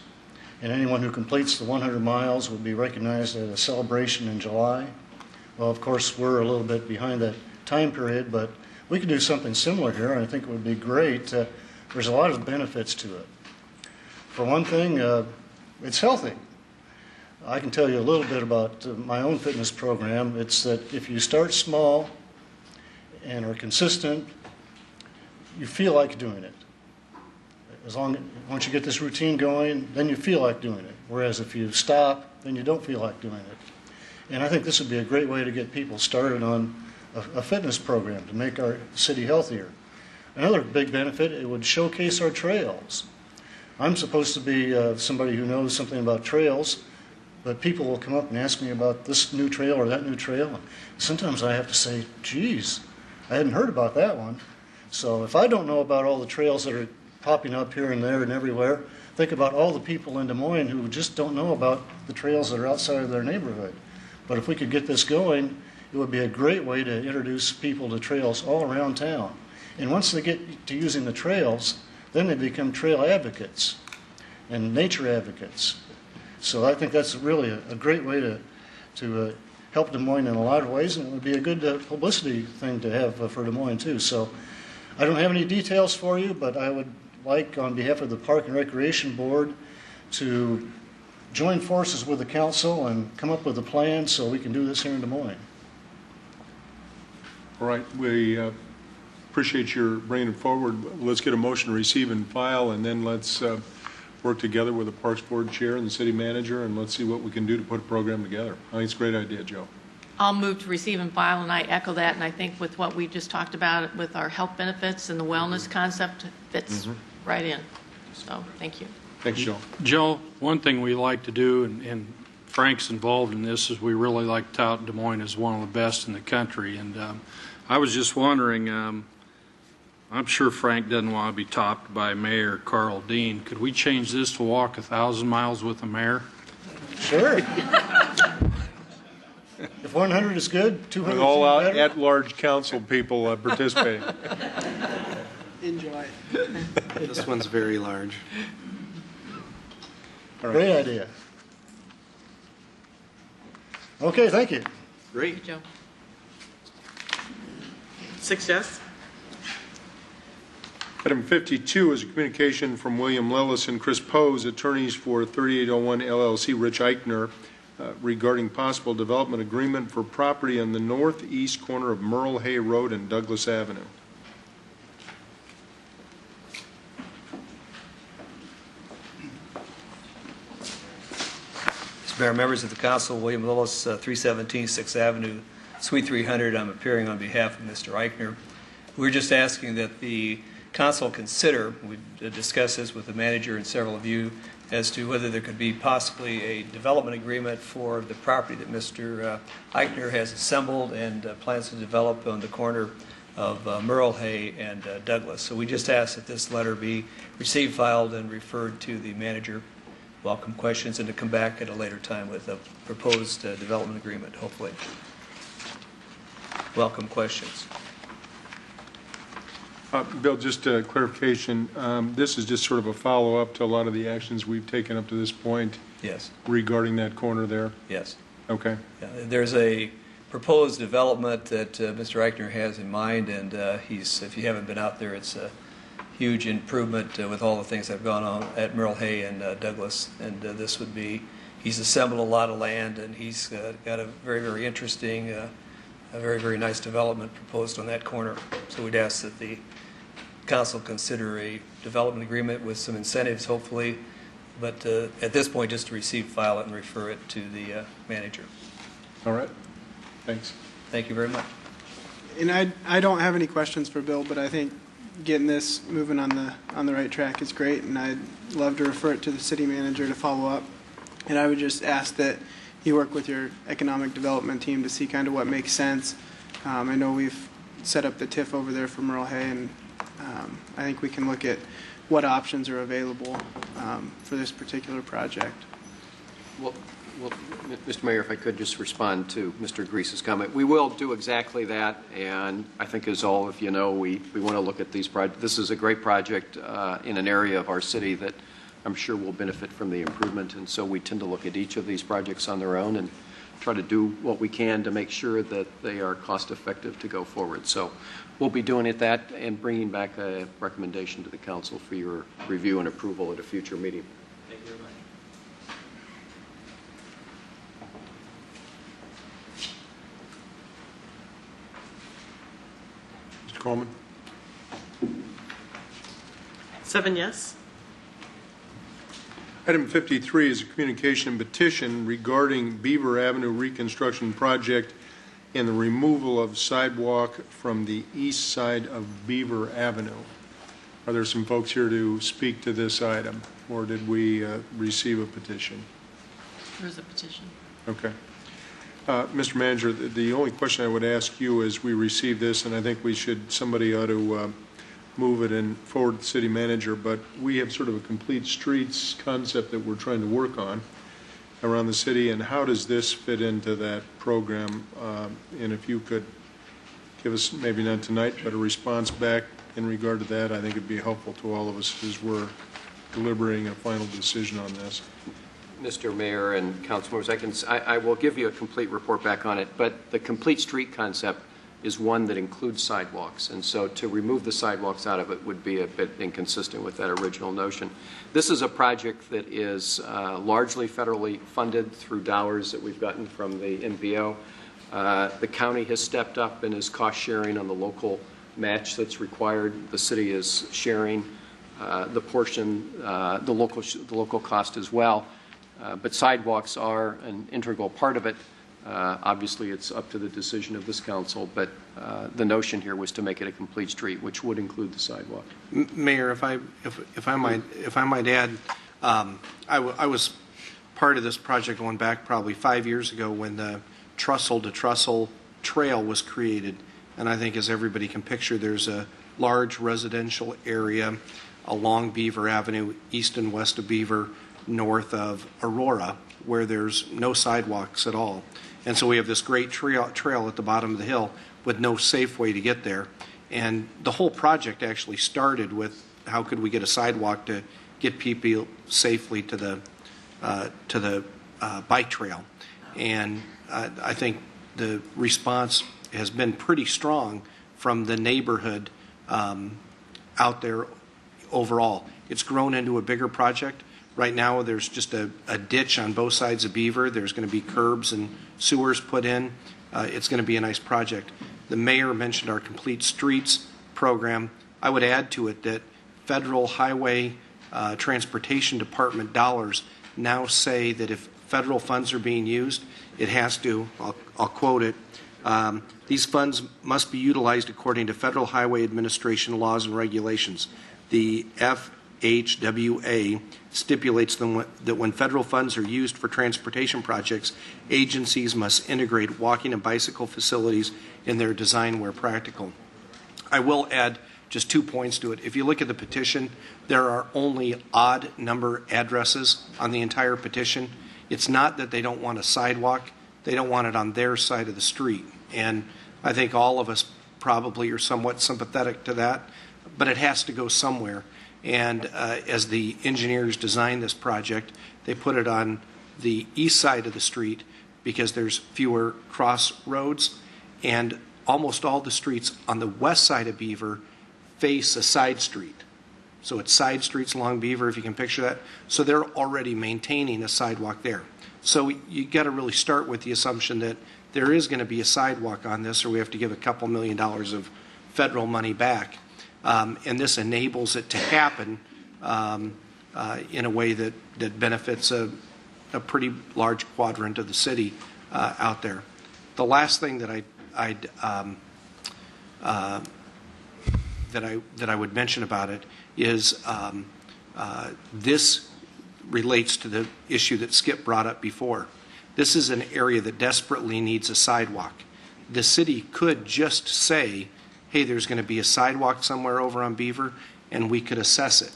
and anyone who completes the 100 miles would be recognized at a celebration in July. Well, of course, we're a little bit behind that time period, but we could do something similar here, and I think it would be great. There's a lot of benefits to it. For one thing, it's healthy. I can tell you a little bit about my own fitness program. It's that if you start small and are consistent, you feel like doing it. Once you get this routine going, then you feel like doing it. Whereas if you stop, then you don't feel like doing it. And I think this would be a great way to get people started on a fitness program to make our city healthier. Another big benefit, it would showcase our trails. I'm supposed to be somebody who knows something about trails, but people will come up and ask me about this new trail or that new trail. And sometimes I have to say, geez, I hadn't heard about that one. So if I don't know about all the trails that are popping up here and there and everywhere, think about all the people in Des Moines who just don't know about the trails that are outside of their neighborhood. But if we could get this going, it would be a great way to introduce people to trails all around town. And once they get to using the trails, then they become trail advocates and nature advocates. So I think that's really a great way to help Des Moines in a lot of ways, and it would be a good publicity thing to have for Des Moines too. So I don't have any details for you, but I would like, on behalf of the Park and Recreation Board, to join forces with the council and come up with a plan so we can do this here in Des Moines. All right, we appreciate your bringing it forward. Let's get a motion to receive and file, and then let's work together with the Parks Board Chair and the City Manager, and let's see what we can do to put a program together. I think it's a great idea, Joe. I'll move to receive and file, and I echo that, and I think with what we just talked about with our health benefits and the wellness concept fits right in. So, thank you. Thanks, Joe. Joe, one thing we like to do, and Frank's involved in this, is we really like to tout Des Moines as one of the best in the country. And I was just wondering, I'm sure Frank doesn't want to be topped by Mayor Carl Dean. Could we change this to walk 1,000 miles with the mayor? Sure. If 100 is good, 200 With all is better. at-large council people participating. Enjoy. This one's very large. All right. Great idea. Okay, thank you. Great. Thank you, Joe. 6 yes. Item 52 is a communication from William Lillis and Chris Pose, attorneys for 3801 LLC Rich Eichner, regarding possible development agreement for property on the northeast corner of Merle Hay Road and Douglas Avenue. Mayor, members of the council, William Lillis, 317 6th Avenue, Suite 300. I'm appearing on behalf of Mr. Eichner. We're just asking that the council consider, we've discussed this with the manager and several of you, as to whether there could be possibly a development agreement for the property that Mr. Eichner has assembled and plans to develop on the corner of Merle Hay and Douglas. So we just ask that this letter be received, filed, and referred to the manager. Welcome questions, and to come back at a later time with a proposed development agreement, hopefully. Welcome questions. Bill, just a clarification. This is just sort of a follow-up to a lot of the actions we've taken up to this point. Yes. Regarding that corner there? Yes. Okay. Yeah, there's a proposed development that Mr. Eichner has in mind, and if you haven't been out there, it's a huge improvement with all the things that have gone on at Merle Hay and Douglas. And this would be, he's assembled a lot of land, and he's got a very, very interesting, a very, very nice development proposed on that corner. So we'd ask that the council consider a development agreement with some incentives, hopefully, but at this point, just to receive, file it, and refer it to the manager. All right. Thanks. Thank you very much. And I don't have any questions for Bill, but I think getting this moving on the right track is great, and I'd love to refer it to the city manager to follow up. And I would just ask that you work with your economic development team to see kind of what makes sense. I know we've set up the TIF over there for Merle Hay, and I think we can look at what options are available for this particular project. Well, Mr. Mayor, if I could just respond to Mr. Grease's comment. We will do exactly that, and I think as all of you know, we want to look at these projects. This is a great project in an area of our city that I'm sure will benefit from the improvement, and so we tend to look at each of these projects on their own and try to do what we can to make sure that they are cost effective to go forward. So we'll be doing that and bringing back a recommendation to the council for your review and approval at a future meeting. Thank you very much. Mr. Coleman? 7 yes. Item 53 is a communication petition regarding Beaver Avenue reconstruction project and the removal of sidewalk from the east side of Beaver Avenue. Are there some folks here to speak to this item, or did we receive a petition? There's a petition. Okay. Mr. Manager, the only question I would ask you is, we received this, and I think somebody ought to move it and forward to the city manager, but we have sort of a complete streets concept that we're trying to work on around the city, and how does this fit into that program? And if you could give us, maybe not tonight, but a response back in regard to that, I think it'd be helpful to all of us as we're deliberating a final decision on this. Mr. Mayor and council members, I will give you a complete report back on it, but the complete street concept is one that includes sidewalks, and so to remove the sidewalks out of it would be a bit inconsistent with that original notion. This is a project that is largely federally funded through dollars that we've gotten from the NPO. The county has stepped up and is cost sharing on the local match that's required. The city is sharing the portion, the local cost as well. But sidewalks are an integral part of it. Obviously, it's up to the decision of this council, but the notion here was to make it a complete street, which would include the sidewalk. Mayor, if I might add, I was part of this project going back probably 5 years ago when the Trussell to Trussell Trail was created, and I think, as everybody can picture, there's a large residential area along Beaver Avenue, east and west of Beaver, north of Aurora, where there's no sidewalks at all. And so we have this great trail at the bottom of the hill with no safe way to get there. And the whole project actually started with, how could we get a sidewalk to get people safely to the bike trail. And I think the response has been pretty strong from the neighborhood out there overall. It's grown into a bigger project. Right now, there's just a ditch on both sides of Beaver. There's going to be curbs and sewers put in. It's going to be a nice project. The mayor mentioned our Complete Streets program. I would add to it that Federal Highway Transportation Department dollars now say that if federal funds are being used, it has to, I'll quote it, these funds must be utilized according to Federal Highway Administration laws and regulations. The FHWA stipulates that when federal funds are used for transportation projects, agencies must integrate walking and bicycle facilities in their design where practical. I will add just 2 points to it. If you look at the petition, there are only odd number addresses on the entire petition. It's not that they don't want a sidewalk, they don't want it on their side of the street. And I think all of us probably are somewhat sympathetic to that, but it has to go somewhere. And as the engineers designed this project, they put it on the east side of the street because there's fewer crossroads, and almost all the streets on the west side of Beaver face a side street. So it's side streets along Beaver, if you can picture that. So they're already maintaining a sidewalk there. So you got to really start with the assumption that there is going to be a sidewalk on this, or we have to give a couple $1 million of federal money back. And this enables it to happen in a way that benefits a pretty large quadrant of the city out there. The last thing that I would mention about it is this relates to the issue that Skip brought up before. This is an area that desperately needs a sidewalk. The city could just say, hey, there's going to be a sidewalk somewhere over on Beaver, and we could assess it.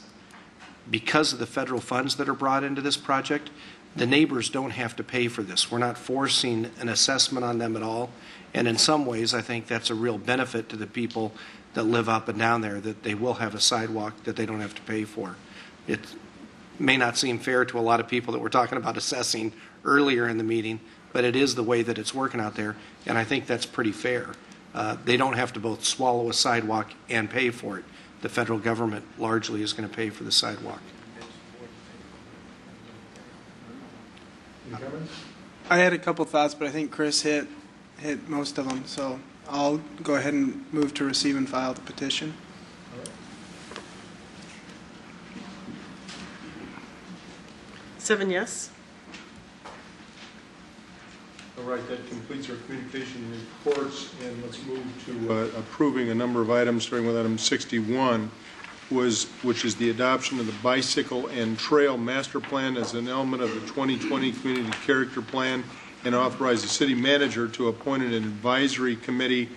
Because of the federal funds that are brought into this project, the neighbors don't have to pay for this. We're not forcing an assessment on them at all. And in some ways, I think that's a real benefit to the people that live up and down there, that they will have a sidewalk that they don't have to pay for. It may not seem fair to a lot of people that we're talking about assessing earlier in the meeting, but it is the way that it's working out there, and I think that's pretty fair. They don't have to both swallow a sidewalk and pay for it. The federal government largely is going to pay for the sidewalk. Any comments? I had a couple thoughts, but I think Chris hit most of them. So I'll go ahead and move to receive and file the petition. 7 yes. All right, that completes our communication reports, and let's move to approving a number of items, starting with item 61, which is the adoption of the Bicycle and Trail Master Plan as an element of the 2020 Community Character Plan, and authorize the city manager to appoint an advisory committee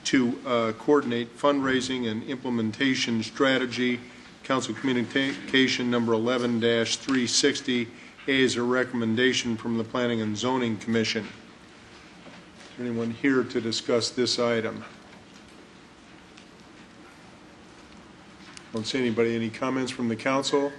to coordinate fundraising and implementation strategy. Council Communication number 11-360. A is a recommendation from the Planning and Zoning Commission. Is there anyone here to discuss this item? Don't see anybody. Any comments from the council?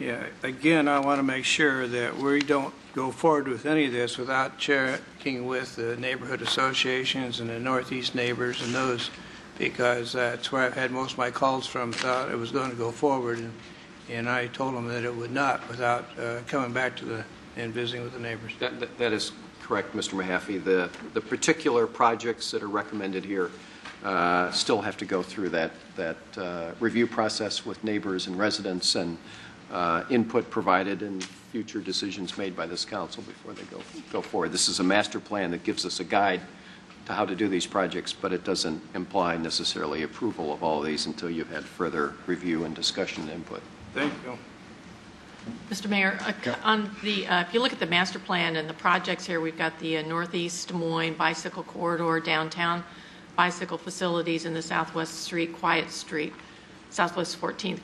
Yeah, again, I want to make sure that we don't go forward with any of this without checking with the neighborhood associations and the Northeast neighbors and those, because that's where I've had most of my calls from, thought it was going to go forward, and I told them that it would not without coming back to and visiting with the neighbors. That is correct, Mr. Mahaffey. The particular projects that are recommended here still have to go through that review process with neighbors and residents, and input provided and future decisions made by this council before they go forward. This is a master plan that gives us a guide to how to do these projects, but it doesn't imply necessarily approval of all of these until you've had further review and discussion and input. Thank you. Mr. Mayor, on the if you look at the master plan and the projects here, we've got the Northeast Des Moines bicycle corridor, downtown bicycle facilities in the Southwest Street, Quiet Street, Southwest 14th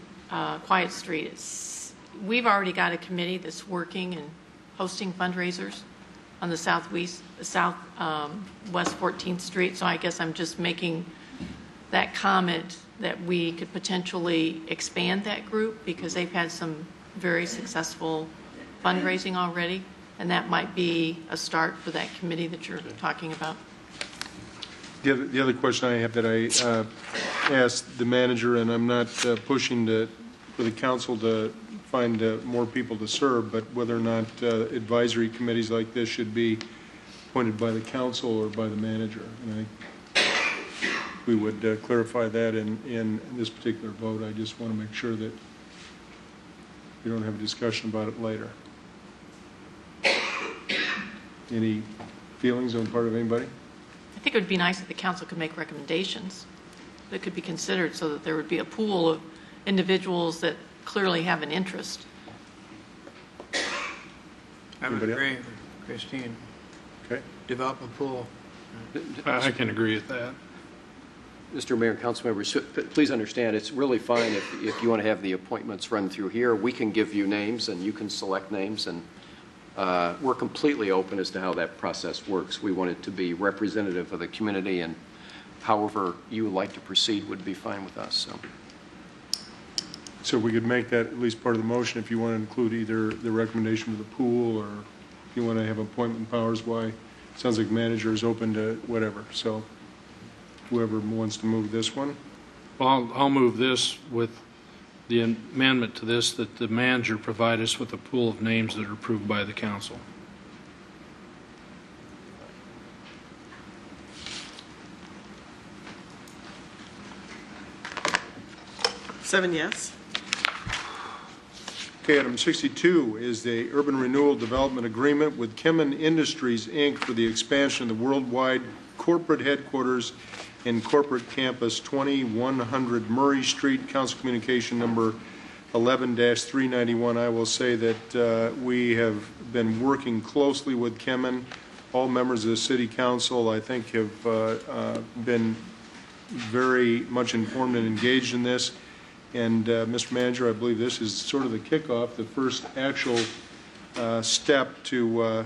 Quiet Street. We've already got a committee that's working and hosting fundraisers on the Southwest 14th Street. So I guess I'm just making that comment that we could potentially expand that group, because they've had some very successful fundraising already, and that might be a start for that committee that you're talking about. The other question I have that I asked the manager, and I'm not pushing for the council to find more people to serve, but whether or not advisory committees like this should be appointed by the council or by the manager. And I think we would clarify that in this particular vote. I just want to make sure that we don't have a discussion about it later. Any feelings on the part of anybody? I think it would be nice if the council could make recommendations that could be considered so that there would be a pool of individuals that clearly have an interest. I would Anybody agree with Christine. Okay. Develop a pool. I can agree with that. Mr. Mayor and council members, please understand, it's really fine if you want to have the appointments run through here. We can give you names and you can select names, and we're completely open as to how that process works. We want it to be representative of the community, and however you would like to proceed would be fine with us. So we could make that at least part of the motion if you want to include either the recommendation of the pool, or if you want to have appointment powers. Why? Sounds like manager is open to whatever. So whoever wants to move this one. Well, I'll move this with the amendment to this, that the manager provide us with a pool of names that are approved by the council. Seven yes. Okay, item 62 is the Urban Renewal Development Agreement with Kemin Industries, Inc. for the expansion of the worldwide corporate headquarters and corporate campus, 2100 Murray Street, Council Communication number 11-391. I will say that we have been working closely with Kemin. All members of the City Council, I think, have been very much informed and engaged in this. And Mr. Manager, I believe this is sort of the kickoff, the first actual step to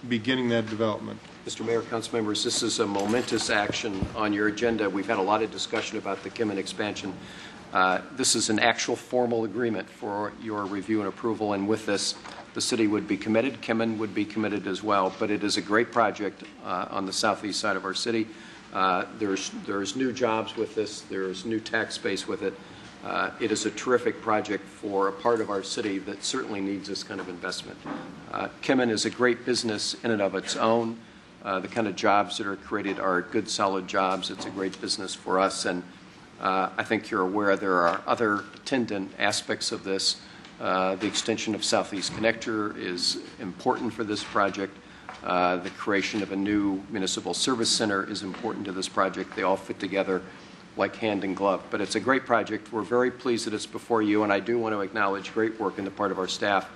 beginning that development. Mr. Mayor, council members, this is a momentous action on your agenda. We've had a lot of discussion about the Kemin expansion. This is an actual formal agreement for your review and approval, and with this, the city would be committed. Kemin would be committed as well, but it is a great project on the southeast side of our city. There's new jobs with this. There's new tax base with it. It is a terrific project for a part of our city that certainly needs this kind of investment. Kemin is a great business in and of its own. The kind of jobs that are created are good, solid jobs. It's a great business for us, and I think you're aware there are other attendant aspects of this. The extension of Southeast Connector is important for this project. The creation of a new municipal service center is important to this project. They all fit together like hand in glove. But it's a great project. We're very pleased that it's before you, and I do want to acknowledge great work on the part of our staff,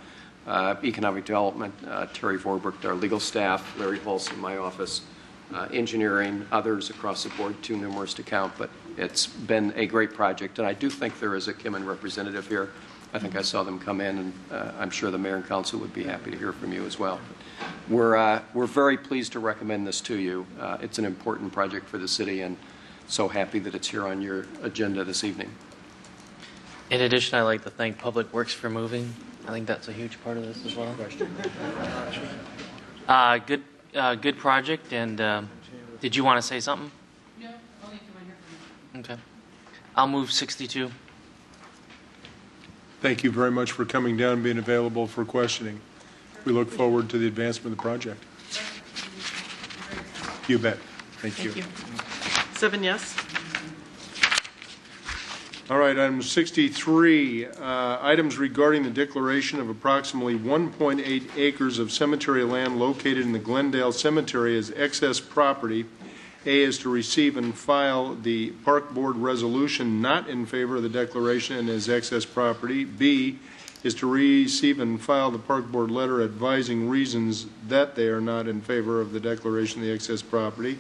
economic development, Terry Vorbrick, our legal staff, Larry Hulse in my office, engineering, others across the board, too numerous to count. But it's been a great project, and I do think there is a Kemin representative here. I think I saw them come in, and I'm sure the mayor and council would be happy to hear from you as well. We're very pleased to recommend this to you. It's an important project for the city, and so happy that it's here on your agenda this evening. In addition, I'd like to thank Public Works for moving. I think that's a huge part of this as well. Good project, and did you want to say something? No, only if you want to hear from me. Okay. I'll move 62. Thank you very much for coming down and being available for questioning. We look forward to the advancement of the project. You bet. Thank you. Seven yes. All right, item 63, items regarding the declaration of approximately 1.8 acres of cemetery land located in the Glendale Cemetery as excess property. A is to receive and file the Park Board resolution not in favor of the declaration as excess property. B is to receive and file the Park Board letter advising reasons that they are not in favor of the declaration of the excess property.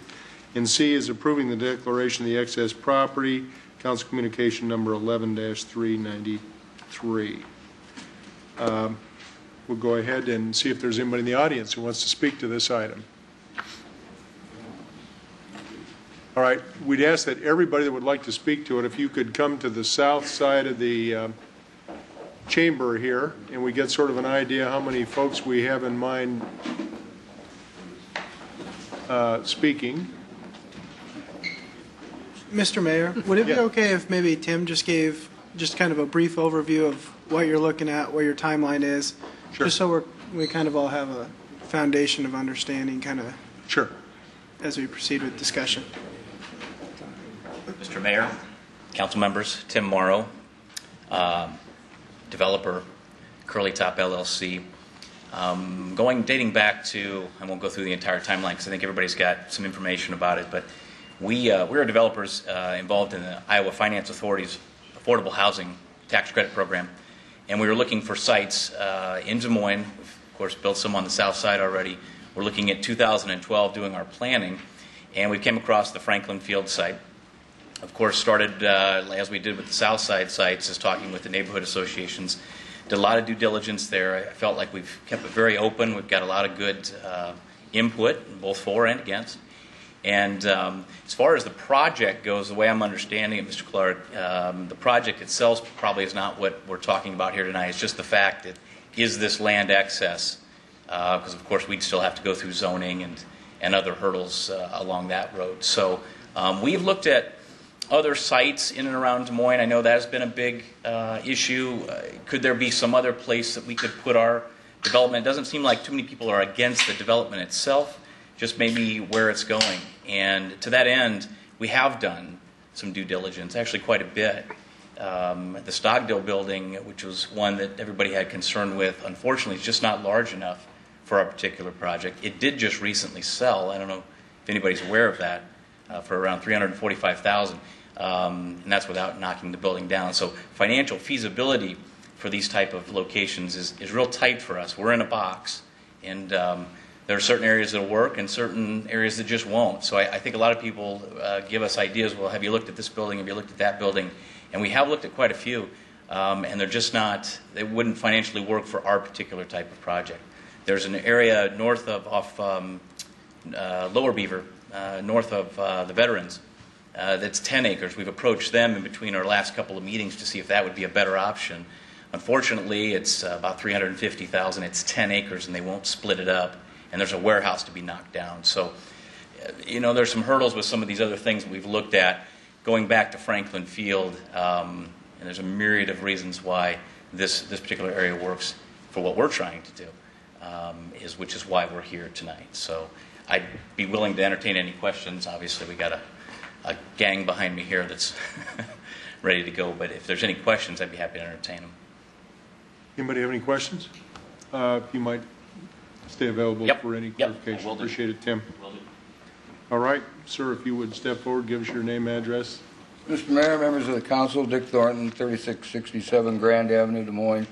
And C is approving the declaration of the excess property, Council Communication number 11-393. We'll go ahead and see if there's anybody in the audience who wants to speak to this item. All right, we'd ask that everybody that would like to speak to it, if you could come to the south side of the chamber here, and we get sort of an idea how many folks we have in mind speaking. Mr. Mayor, would it be okay if maybe Tim just gave just kind of a brief overview of what you're looking at, what your timeline is? Sure. Just so we kind of all have a foundation of understanding kind of Sure. as we proceed with discussion. Mr. Mayor, council members, Tim Morrow, developer, Curly Top LLC. Dating back to, I won't go through the entire timeline because I think everybody's got some information about it, but we're developers involved in the Iowa Finance Authority's Affordable Housing Tax Credit Program, and we were looking for sites in Des Moines. We've, of course, built some on the south side already. We're looking at 2012 doing our planning, and we came across the Franklin Field site. Of course, started, as we did with the south side sites, is talking with the neighborhood associations. Did a lot of due diligence there. I felt like we've kept it very open. We've got a lot of good input, both for and against. And as far as the project goes, the way I'm understanding it, Mr. Clark, the project itself probably is not what we're talking about here tonight. It's just the fact that is this land access? Because, of course, we'd still have to go through zoning and other hurdles along that road. So we've looked at other sites in and around Des Moines. I know that has been a big issue. Could there be some other place that we could put our development? It doesn't seem like too many people are against the development itself, just maybe where it's going. And to that end, we have done some due diligence, actually quite a bit. The Stockdale building, which was one that everybody had concern with, unfortunately, is just not large enough for our particular project. It did just recently sell. I don't know if anybody's aware of that, for around $345,000, and that's without knocking the building down. So financial feasibility for these type of locations is real tight for us. We're in a box, and there are certain areas that will work and certain areas that just won't. So I think a lot of people give us ideas. Well, have you looked at this building? Have you looked at that building? And we have looked at quite a few, and they're just not, they wouldn't financially work for our particular type of project. There's an area north of, off Lower Beaver, north of the Veterans, that's 10 acres. We've approached them in between our last couple of meetings to see if that would be a better option. Unfortunately, it's about $350,000. It's 10 acres, and they won't split it up, and there's a warehouse to be knocked down. So, there's some hurdles with some of these other things that we've looked at. Going back to Franklin Field, and there's a myriad of reasons why this particular area works for what we're trying to do, which is why we're here tonight. So I'd be willing to entertain any questions. Obviously, we got a gang behind me here that's ready to go, but if there's any questions, I'd be happy to entertain them. Anybody have any questions? If you might stay available for any clarification. Appreciate it, Tim. Will do. All right, sir, if you would step forward, give us your name, address. Mr. Mayor, members of the council, Dick Thornton, 3667 Grand Avenue, Des Moines.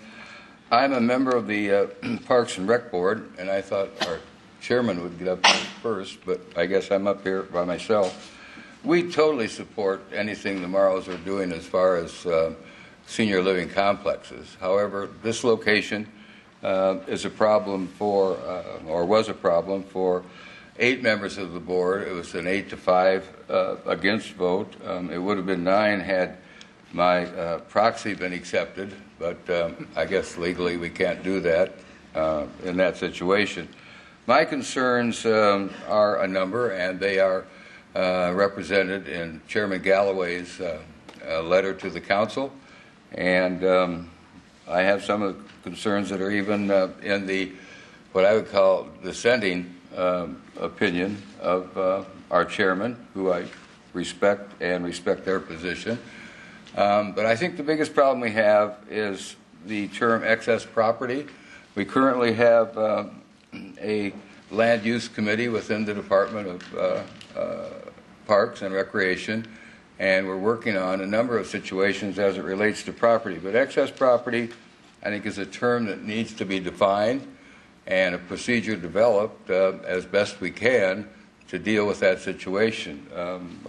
I'm a member of the Parks and Rec Board, and I thought our chairman would get up first, but I guess I'm up here by myself. We totally support anything the Morrows are doing as far as senior living complexes. However, this location is a problem for, or was a problem for, 8 members of the board. It was an 8-5 against vote. It would have been 9 had my proxy been accepted, but I guess legally we can't do that in that situation. My concerns are a number, and they are represented in Chairman Galloway's letter to the council, and I have some of the concerns that are even in the what I would call dissenting opinion of our chairman, who I respect and respect their position. But I think the biggest problem we have is the term excess property. We currently have a land use committee within the Department of Parks and Recreation, and we're working on a number of situations as it relates to property. But excess property, I think, is a term that needs to be defined and a procedure developed as best we can to deal with that situation.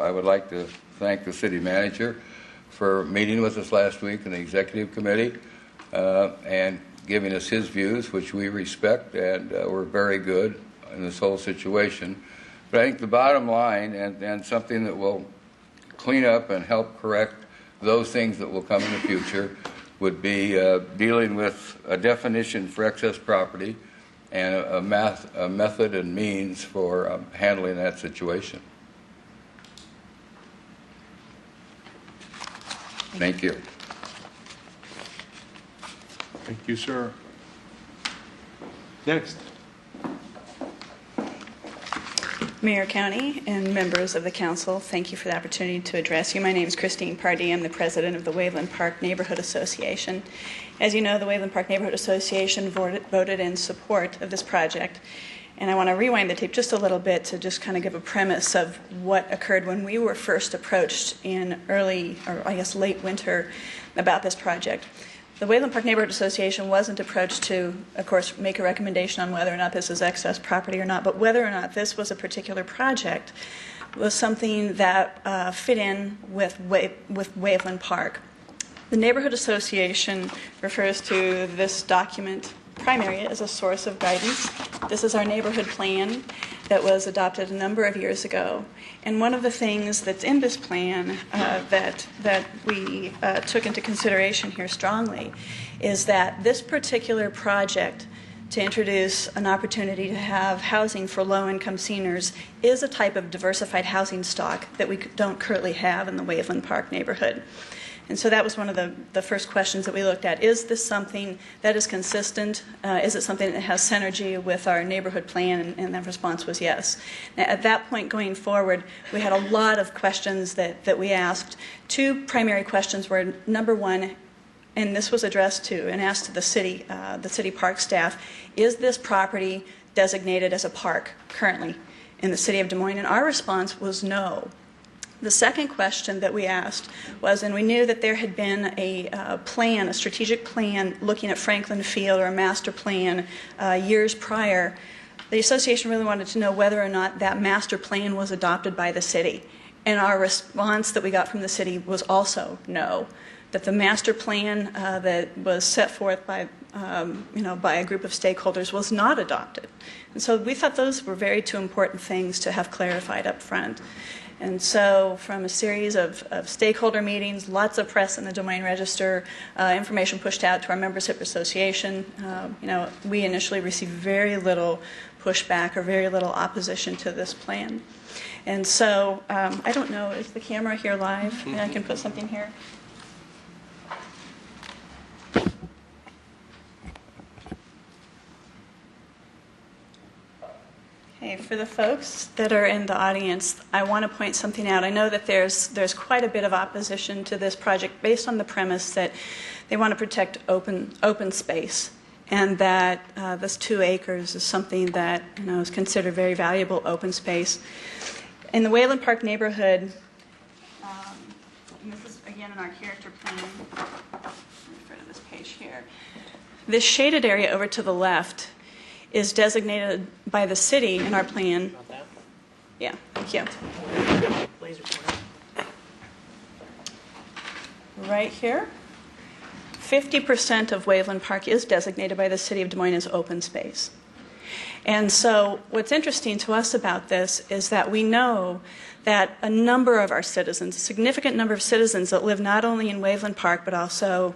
I would like to thank the city manager for meeting with us last week in the executive committee and giving us his views, which we respect, and we're very good in this whole situation. But I think the bottom line, and something that will clean up and help correct those things that will come in the future, would be dealing with a definition for excess property and a method and means for handling that situation. Thank you. Thank you, sir. Next. Mayor County and members of the council, thank you for the opportunity to address you. My name is Christine Pardee. I'm the president of the Waveland Park Neighborhood Association. As you know, the Waveland Park Neighborhood Association voted in support of this project. And I want to rewind the tape just a little bit to just kind of give a premise of what occurred when we were first approached in late winter about this project. The Waveland Park Neighborhood Association wasn't approached to, of course, make a recommendation on whether or not this is excess property or not, but whether or not this was a particular project was something that fit in with Waveland Park. The Neighborhood Association refers to this document primarily as a source of guidance. This is our neighborhood plan that was adopted a number of years ago. And one of the things that's in this plan that we took into consideration here strongly is that this particular project to introduce an opportunity to have housing for low-income seniors is a type of diversified housing stock that we don't currently have in the Waveland Park neighborhood. And so that was one of the first questions that we looked at. Is this something that is consistent? Is it something that has synergy with our neighborhood plan? And the response was yes. Now, at that point going forward, we had a lot of questions that we asked. Two primary questions were, number one, and this was addressed to and asked to the city park staff, is this property designated as a park currently in the city of Des Moines? And our response was no. The second question that we asked was, and we knew that there had been a strategic plan looking at Franklin Field or a master plan years prior. The association really wanted to know whether or not that master plan was adopted by the city. And our response that we got from the city was also no, that the master plan that was set forth by a group of stakeholders was not adopted. And so we thought those were two important things to have clarified up front. And so from a series of stakeholder meetings, lots of press in the Des Moines Register, information pushed out to our membership association, we initially received very little pushback or very little opposition to this plan. And so I don't know, is the camera here live? I can put something here. Okay, for the folks that are in the audience, I want to point something out. I know that there's quite a bit of opposition to this project based on the premise that they want to protect open space, and that this 2 acres is something that is considered very valuable open space. In the Waveland Park neighborhood, and this is again in our character plan. Refer to this page here. This shaded area over to the left is designated by the city in our plan. Yeah, thank you. Right here, 50% of Waveland Park is designated by the city of Des Moines as open space. And so what's interesting to us about this is that we know that a number of our citizens, a significant number of citizens that live not only in Waveland Park but also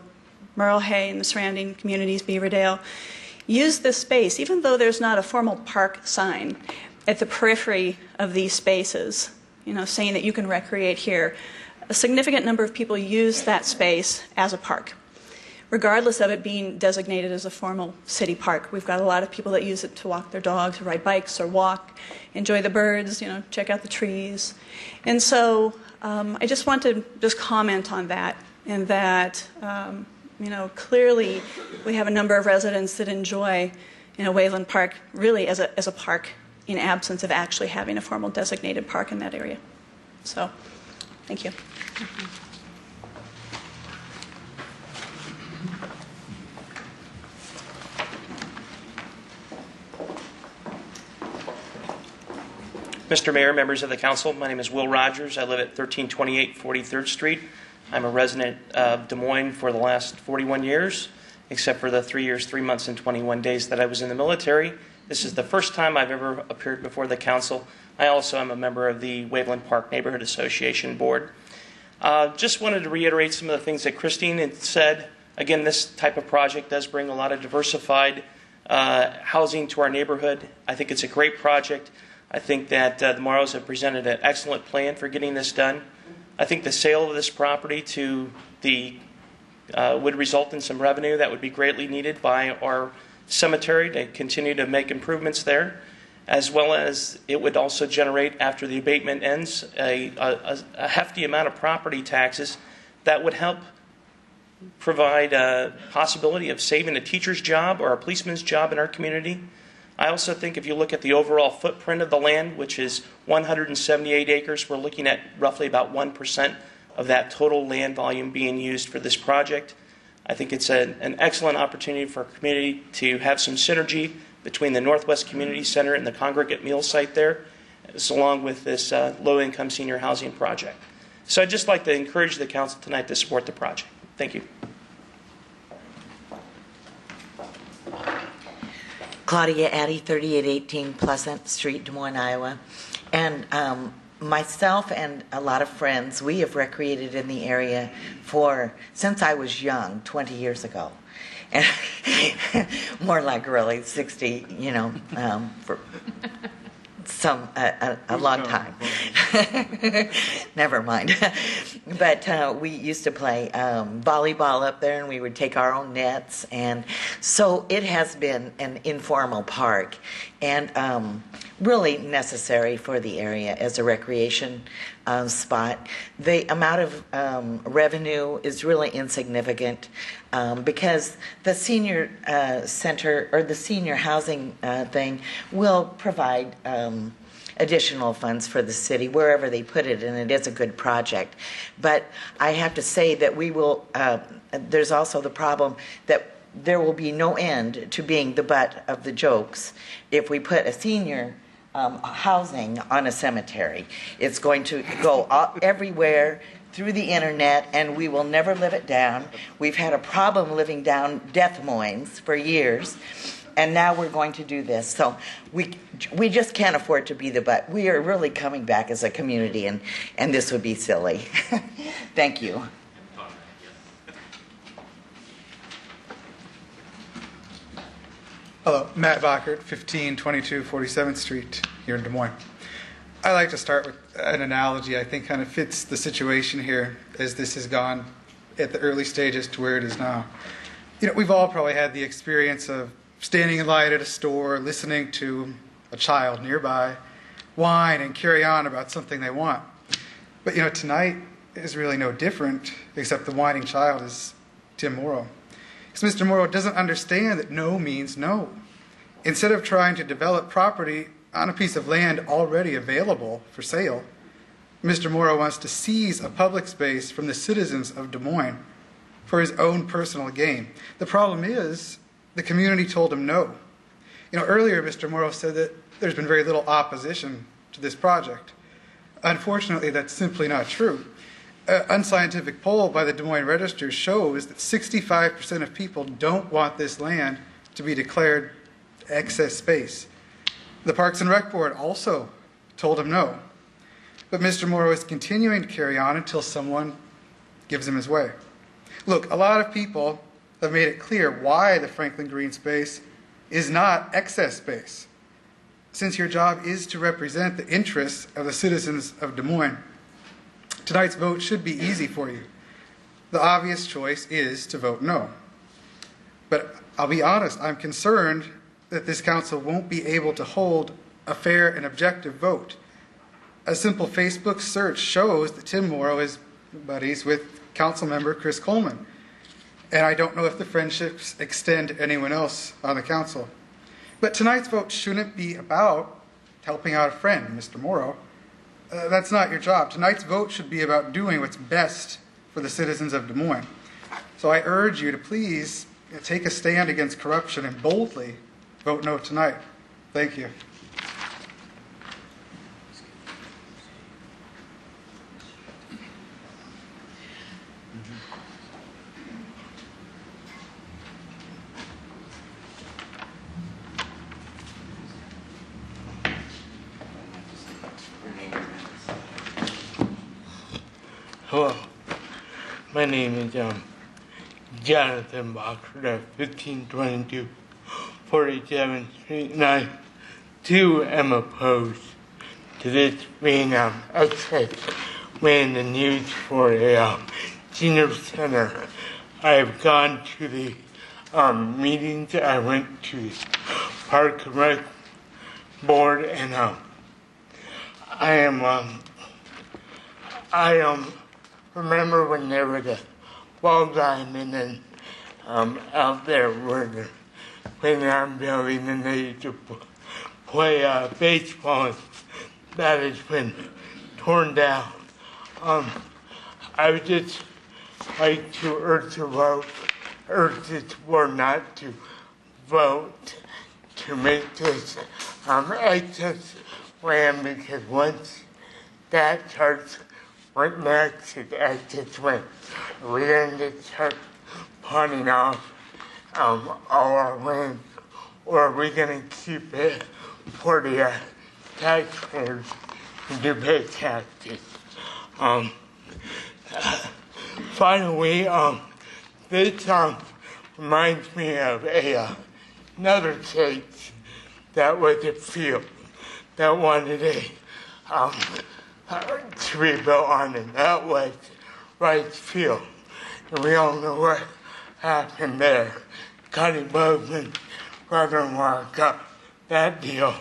Merle Hay and the surrounding communities, Beaverdale, use this space, even though there's not a formal park sign at the periphery of these spaces, saying that you can recreate here. A significant number of people use that space as a park, regardless of it being designated as a formal city park. We've got a lot of people that use it to walk their dogs, or ride bikes, or walk, enjoy the birds, check out the trees. And so I just want to comment on that, and that clearly we have a number of residents that enjoy Waveland Park really as a park in absence of actually having a formal designated park in that area. So, thank you. Mr. Mayor, members of the council, my name is Will Rogers. I live at 1328 43rd Street. I'm a resident of Des Moines for the last 41 years, except for the 3 years, 3 months, and 21 days that I was in the military. This is the first time I've ever appeared before the council. I also am a member of the Waveland Park Neighborhood Association Board. Just wanted to reiterate some of the things that Christine had said. Again, this type of project does bring a lot of diversified housing to our neighborhood. I think it's a great project. I think that the Morrows have presented an excellent plan for getting this done. I think the sale of this property to would result in some revenue that would be greatly needed by our cemetery to continue to make improvements there. as well as it would also generate, after the abatement ends, a hefty amount of property taxes that would help provide a possibility of saving a teacher's job or a policeman's job in our community. I also think if you look at the overall footprint of the land, which is 178 acres, we're looking at roughly about 1% of that total land volume being used for this project. I think it's an excellent opportunity for our community to have some synergy between the Northwest Community Center and the congregate meal site there, along with this low-income senior housing project. So I'd just like to encourage the council tonight to support the project. Thank you. Claudia Addy, 3818 Pleasant Street, Des Moines, Iowa. And myself and a lot of friends, we have recreated in the area since I was young, 20 years ago. And more like really 60, for a long time. Never mind. But we used to play volleyball up there, and we would take our own nets. And so it has been an informal park and really necessary for the area as a recreation spot. The amount of revenue is really insignificant because the senior center or the senior housing thing will provide additional funds for the city wherever they put it, and it is a good project. But I have to say that we will, there's also the problem that there will be no end to being the butt of the jokes if we put a senior housing on a cemetery. It's going to go everywhere through the internet, and we will never live it down. We've had a problem living down Des Moines for years, and now we're going to do this. So we just can't afford to be the butt. We are really coming back as a community, and this would be silly. Thank you. Hello, Matt Bockert, 1522 47th Street here in Des Moines. I like to start with an analogy I think kind of fits the situation here as this has gone at the early stages to where it is now. We've all probably had the experience of standing in line at a store, listening to a child nearby whine and carry on about something they want. But tonight is really no different, except the whining child is Tim Morrow. Because Mr. Morrow doesn't understand that no means no. Instead of trying to develop property on a piece of land already available for sale, Mr. Morrow wants to seize a public space from the citizens of Des Moines for his own personal gain. The problem is the community told him no. Earlier Mr. Morrow said that there's been very little opposition to this project. Unfortunately, that's simply not true. An unscientific poll by the Des Moines Register shows that 65% of people don't want this land to be declared excess space. The Parks and Rec Board also told him no. But Mr. Morrow is continuing to carry on until someone gives him his way. Look, a lot of people have made it clear why the Franklin Green space is not excess space. Since your job is to represent the interests of the citizens of Des Moines, tonight's vote should be easy for you. The obvious choice is to vote no. But I'll be honest, I'm concerned that this council won't be able to hold a fair and objective vote. A simple Facebook search shows that Tim Morrow is buddies with council member Chris Coleman. And I don't know if the friendships extend to anyone else on the council. But tonight's vote shouldn't be about helping out a friend, Mr. Morrow. That's not your job. Tonight's vote should be about doing what's best for the citizens of Des Moines. So I urge you to please take a stand against corruption and boldly vote no tonight. Thank you. Hello, my name is Jonathan Bockert of 1522 47th Street, and I too am opposed to this being excess land and used for a senior center. I have gone to the meetings. I went to the Park and Rec board, and I remember when there was a ball diamond and out there where the playground building, and they used to play baseball. That has been torn down. I would just like to urge this board not to vote to make this access land, because once that starts, what next is access land. We then just start pawning off all our land, or are we going to keep it for the taxpayers to pay taxes? Finally, this reminds me of another case that was a field that wanted to be built on, and that was Rice Field. And we all know what happened there. Connie Bozeman's brother-in-law got that deal.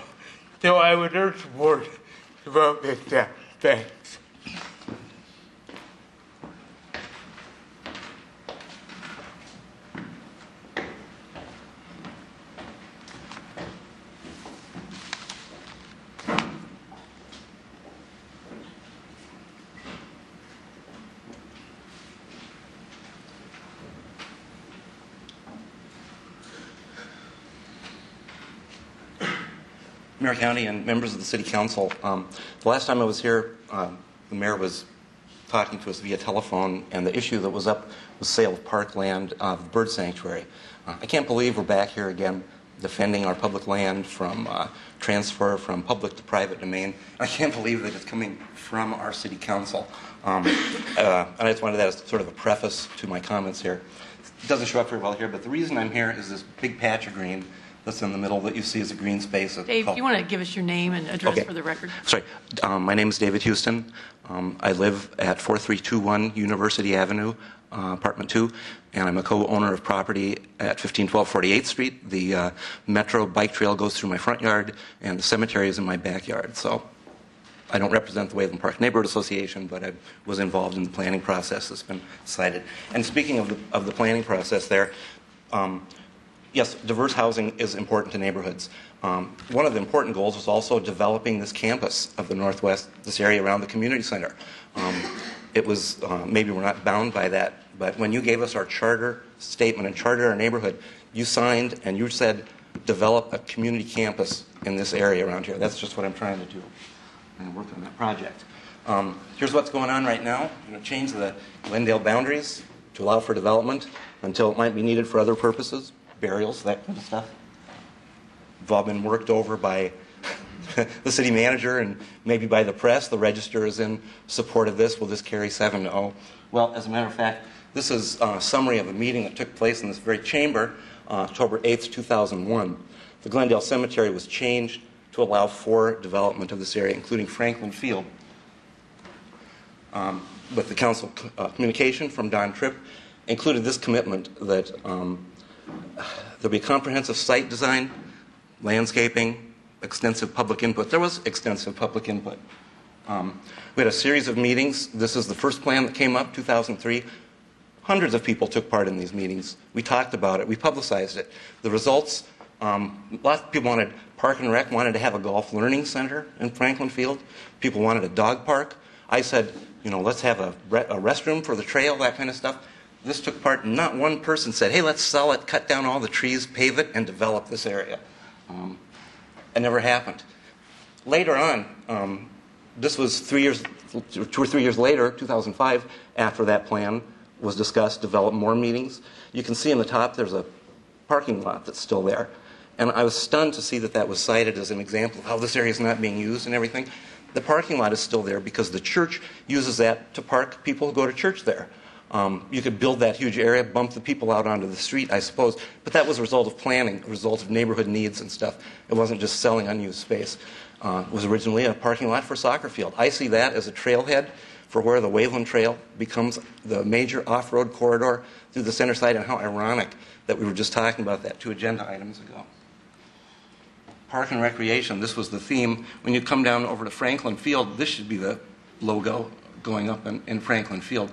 So I would urge the board to vote this down. Thanks. Mayor County and members of the City Council, the last time I was here, the mayor was talking to us via telephone, and the issue that was up was sale of parkland of the bird sanctuary. I can't believe we're back here again defending our public land from transfer from public to private domain. I can't believe that it's coming from our City Council. And I just wanted that as sort of a preface to my comments here. It doesn't show up very well here, but the reason I'm here is this big patch of green that's in the middle that you see as a green space. Dave, do you want to give us your name and address for the record? Sorry. My name is David Houston. I live at 4321 University Avenue, Apartment 2, and I'm a co-owner of property at 1512 48th Street. The Metro bike trail goes through my front yard, and the cemetery is in my backyard. So I don't represent the Wayland Park Neighborhood Association, but I was involved in the planning process that's been cited. And speaking of the planning process there, yes, diverse housing is important to neighborhoods. One of the important goals was also developing this campus of the Northwest, this area around the community center. It was, maybe we're not bound by that, but when you gave us our charter statement and chartered our neighborhood, you signed and you said, develop a community campus in this area around here. That's just what I'm trying to do. I'm working on that project. Here's what's going on right now. I'm going to change the Glendale boundaries to allow for development until it might be needed for other purposes. Burials, that kind of stuff. Have all been worked over by the city manager and maybe by the press. The register is in support of this. Will this carry 7-0? Well, as a matter of fact, this is a summary of a meeting that took place in this very chamber October 8th, 2001. The Glendale Cemetery was changed to allow for development of this area, including Franklin Field. With the council communication from Don Tripp, included this commitment that there'll be comprehensive site design, landscaping, extensive public input. There was extensive public input. We had a series of meetings. This is the first plan that came up, 2003. Hundreds of people took part in these meetings. We talked about it. We publicized it. The results, lots of people wanted, Park and Rec wanted to have a golf learning center in Franklin Field. People wanted a dog park. I said, let's have a restroom for the trail, that kind of stuff. This took part, and not one person said, hey, let's sell it, cut down all the trees, pave it, and develop this area. It never happened. Later on, this was 2 or 3 years later, 2005, after that plan was discussed, developed more meetings. You can see in the top there's a parking lot that's still there. And I was stunned to see that that was cited as an example of how this area is not being used and everything. The parking lot is still there because the church uses that to park people who go to church there. You could build that huge area, bump the people out onto the street, I suppose, but that was a result of planning, a result of neighborhood needs and stuff. It wasn't just selling unused space. It was originally a parking lot for a soccer field. I see that as a trailhead for where the Wayland Trail becomes the major off-road corridor through the center side, and how ironic that we were just talking about that 2 agenda items ago. Park and Recreation, this was the theme. When you come down over to Franklin Field, this should be the logo going up in Franklin Field.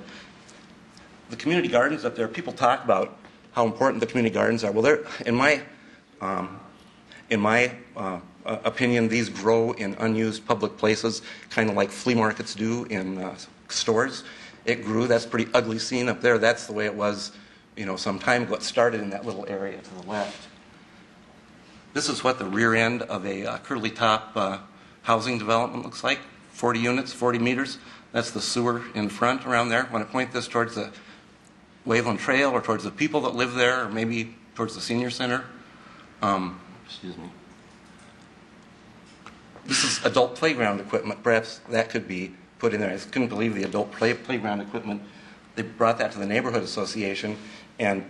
The community gardens up there, people talk about how important the community gardens are. Well, they're, in my opinion, these grow in unused public places, kind of like flea markets do in stores. It grew. That's a pretty ugly scene up there. That's the way it was, some time ago. It started in that little area to the left. This is what the rear end of a curly top housing development looks like. 40 units, 40 meters. That's the sewer in front around there. When I point this towards the Waveland Trail or towards the people that live there, or maybe towards the senior center. Excuse me. This is adult playground equipment. Perhaps that could be put in there. I just couldn't believe the adult playground equipment. They brought that to the neighborhood association, and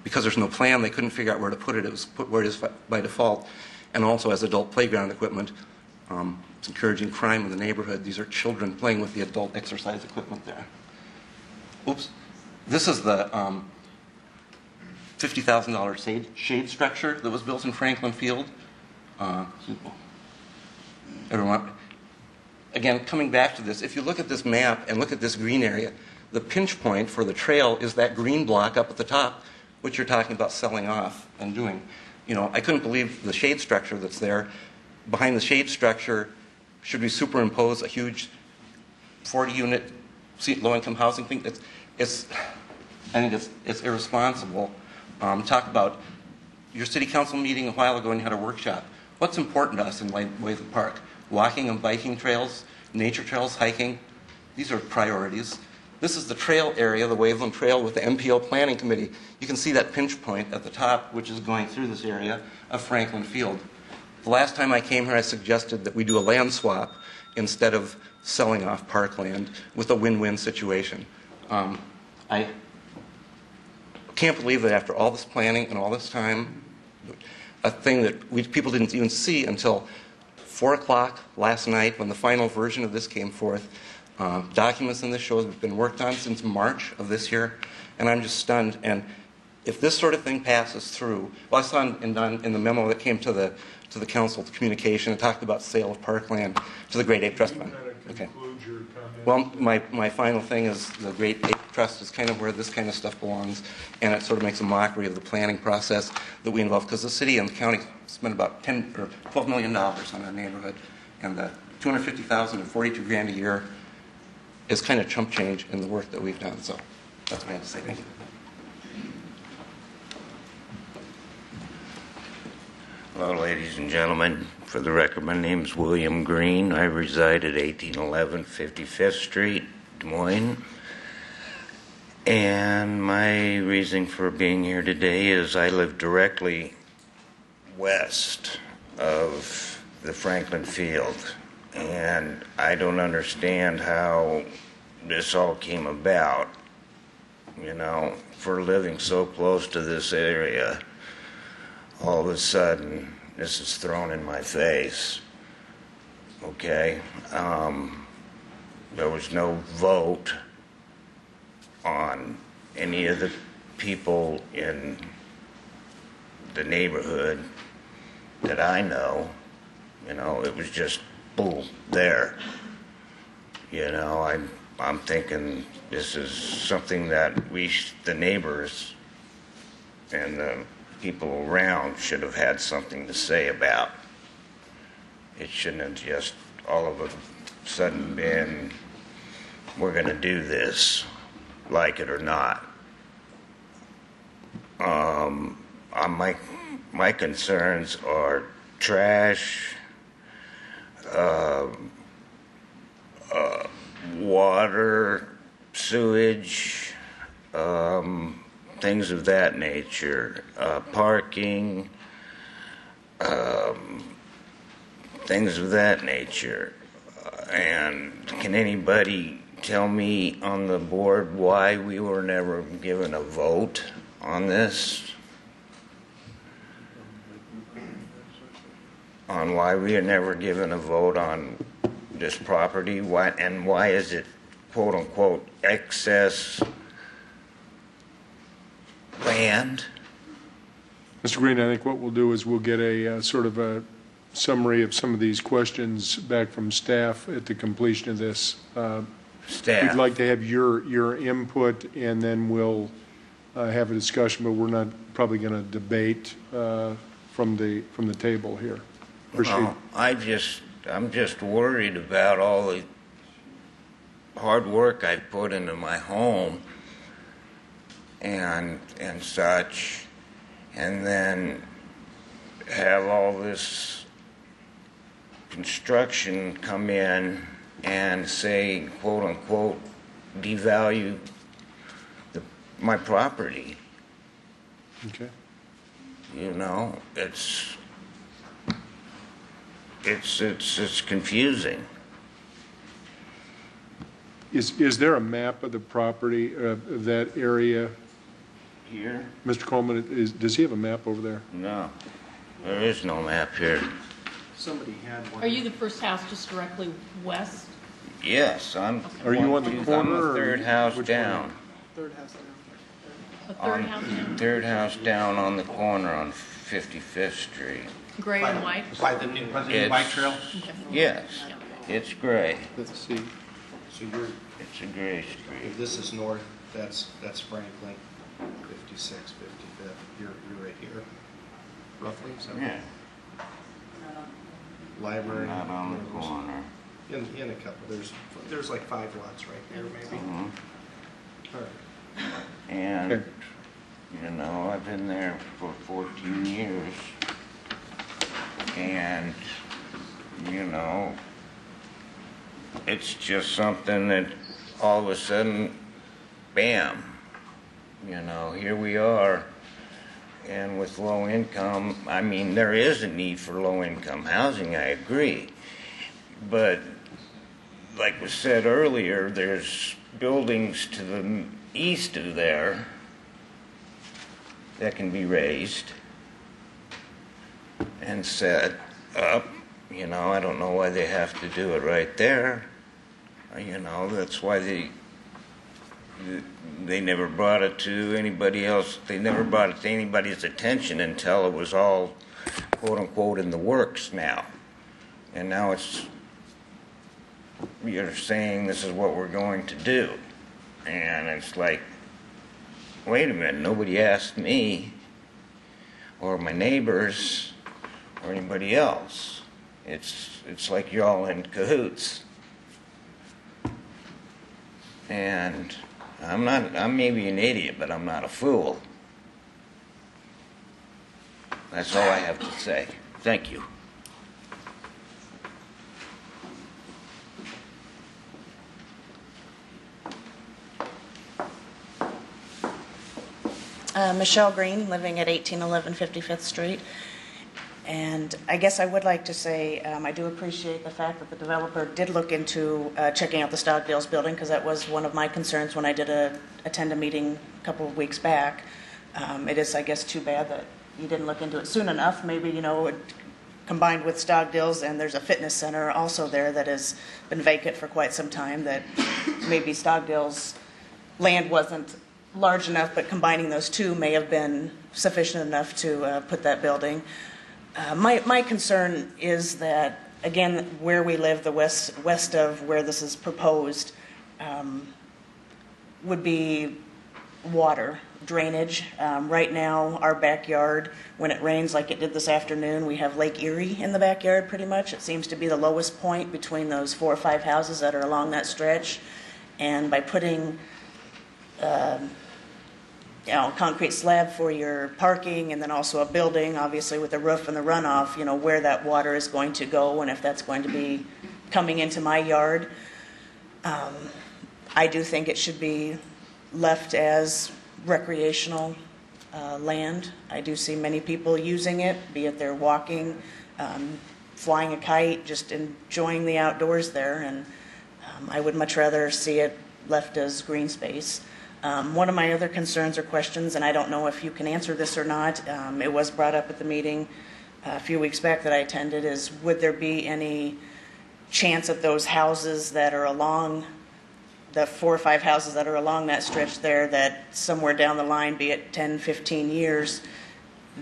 because there's no plan, they couldn't figure out where to put it. It was put where it is by default. And also as adult playground equipment, it's encouraging crime in the neighborhood. These are children playing with the adult exercise equipment there. Oops. This is the $50,000 shade structure that was built in Franklin Field. Everyone, again, coming back to this, if you look at this map and look at this green area, the pinch point for the trail is that green block up at the top, which you're talking about selling off and doing. I couldn't believe the shade structure that's there. Behind the shade structure, should we superimpose a huge 40-unit low-income housing thing? I think it's irresponsible. Talk about your city council meeting a while ago and you had a workshop. What's important to us in Waveland Park? Walking and biking trails, nature trails, hiking. These are priorities. This is the trail area, the Waveland Trail with the MPO Planning Committee. You can see that pinch point at the top, which is going through this area of Franklin Field. The last time I came here, I suggested that we do a land swap instead of selling off parkland with a win-win situation. I can't believe that after all this planning and all this time, a thing that people didn't even see until 4 o'clock last night when the final version of this came forth. Documents in this show have been worked on since March of this year, and I'm just stunned. And if this sort of thing passes through, well, I saw in the memo that came to the council, the communication, it talked about sale of parkland to the Great Ape Trust Fund. Okay. Well, my final thing is the Great Ape Trust is kind of where this kind of stuff belongs, and it sort of makes a mockery of the planning process that we involve, because the city and the county spent about $12 million on our neighborhood, and the $250,000 and $42,000 a year is kind of chump change in the work that we've done. So that's what I have to say. Thank you. Hello, ladies and gentlemen. For the record, my name is William Green. I reside at 1811 55th Street, Des Moines. And my reason for being here today is I live directly west of the Franklin Field. And I don't understand how this all came about. For living so close to this area, all of a sudden, this is thrown in my face. Okay? There was no vote on any of the people in the neighborhood that I know. It was just boom, there. I'm thinking this is something that the neighbors and the people around should have had something to say about. It shouldn't have just all of a sudden been, we're going to do this, like it or not. My concerns are trash, water, sewage, things of that nature, parking, things of that nature. And can anybody tell me on the board why we were never given a vote on this? On why we are never given a vote on this property? Why is it, quote unquote, excess land? Mr. Green, I think what we'll do is we'll get a sort of a summary of some of these questions back from staff at the completion of this. Staff. We'd like to have your input, and then we'll have a discussion, but we're not probably going to debate from the table here. Appreciate Well, I'm just worried about all the hard work I've put into my home and such, and then have all this construction come in and say, quote unquote, devalue my property. Okay. You know, it's confusing. Is there a map of the property, of that area? Here? Mr. Coleman, does he have a map over there? No, there is no map here. Somebody had one. Are you the first house just directly west? Yes, I'm. Are you on the corner? I'm the or third house which down. one? Third house down. The third house down? Third house down on the corner on 55th Street. Gray and white? By the new bike trail? Yes, it's gray. Let's see. So you're, It's a gray street. if this is north, that's Franklin, 56, 55th. You're right here, roughly. Is that right? Yeah, Library. not on the corner. In a couple. There's like 5 lots right there, maybe. Mhm. All right. And, Okay. you know, I've been there for 14 years. And, you know, it's just something that all of a sudden, bam, you know, here we are. And with low income, I mean, there is a need for low income housing, I agree. But like was said earlier, there's buildings to the east of there that can be raised and set up. You know, I don't know why they have to do it right there. You know, that's why they never brought it to anybody else. They never brought it to anybody's attention until it was all, quote unquote, in the works now. And now you're saying this is what we're going to do. And it's like, wait a minute, nobody asked me or my neighbors or anybody else. It's like you're all in cahoots. And I'm maybe an idiot, but I'm not a fool. That's all I have to say. Thank you. Michelle Green, living at 1811 55th Street. And I guess I would like to say I do appreciate the fact that the developer did look into checking out the Stockdale's building, because that was one of my concerns when I did attend a meeting a couple of weeks back. It is, I guess, too bad that you didn't look into it soon enough. Maybe, you know, combined with Stockdale's, and there's a fitness center also there that has been vacant for quite some time, that maybe Stockdale's land wasn't large enough, but combining those two may have been sufficient enough to put that building. My concern is that, again, where we live, the west of where this is proposed, would be water, drainage. Right now, our backyard, when it rains like it did this afternoon, we have Lake Erie in the backyard pretty much. It seems to be the lowest point between those 4 or 5 houses that are along that stretch. And by putting concrete slab for your parking, and then also a building, obviously with the roof and the runoff, you know, where that water is going to go and if that's going to be coming into my yard. I do think it should be left as recreational land. I do see many people using it, be it they're walking, flying a kite, just enjoying the outdoors there, and I would much rather see it left as green space. One of my other concerns or questions, and I don't know if you can answer this or not, it was brought up at the meeting a few weeks back that I attended, is would there be any chance that those houses that are along, the 4 or 5 houses that are along that stretch there, that somewhere down the line, be it 10, 15 years,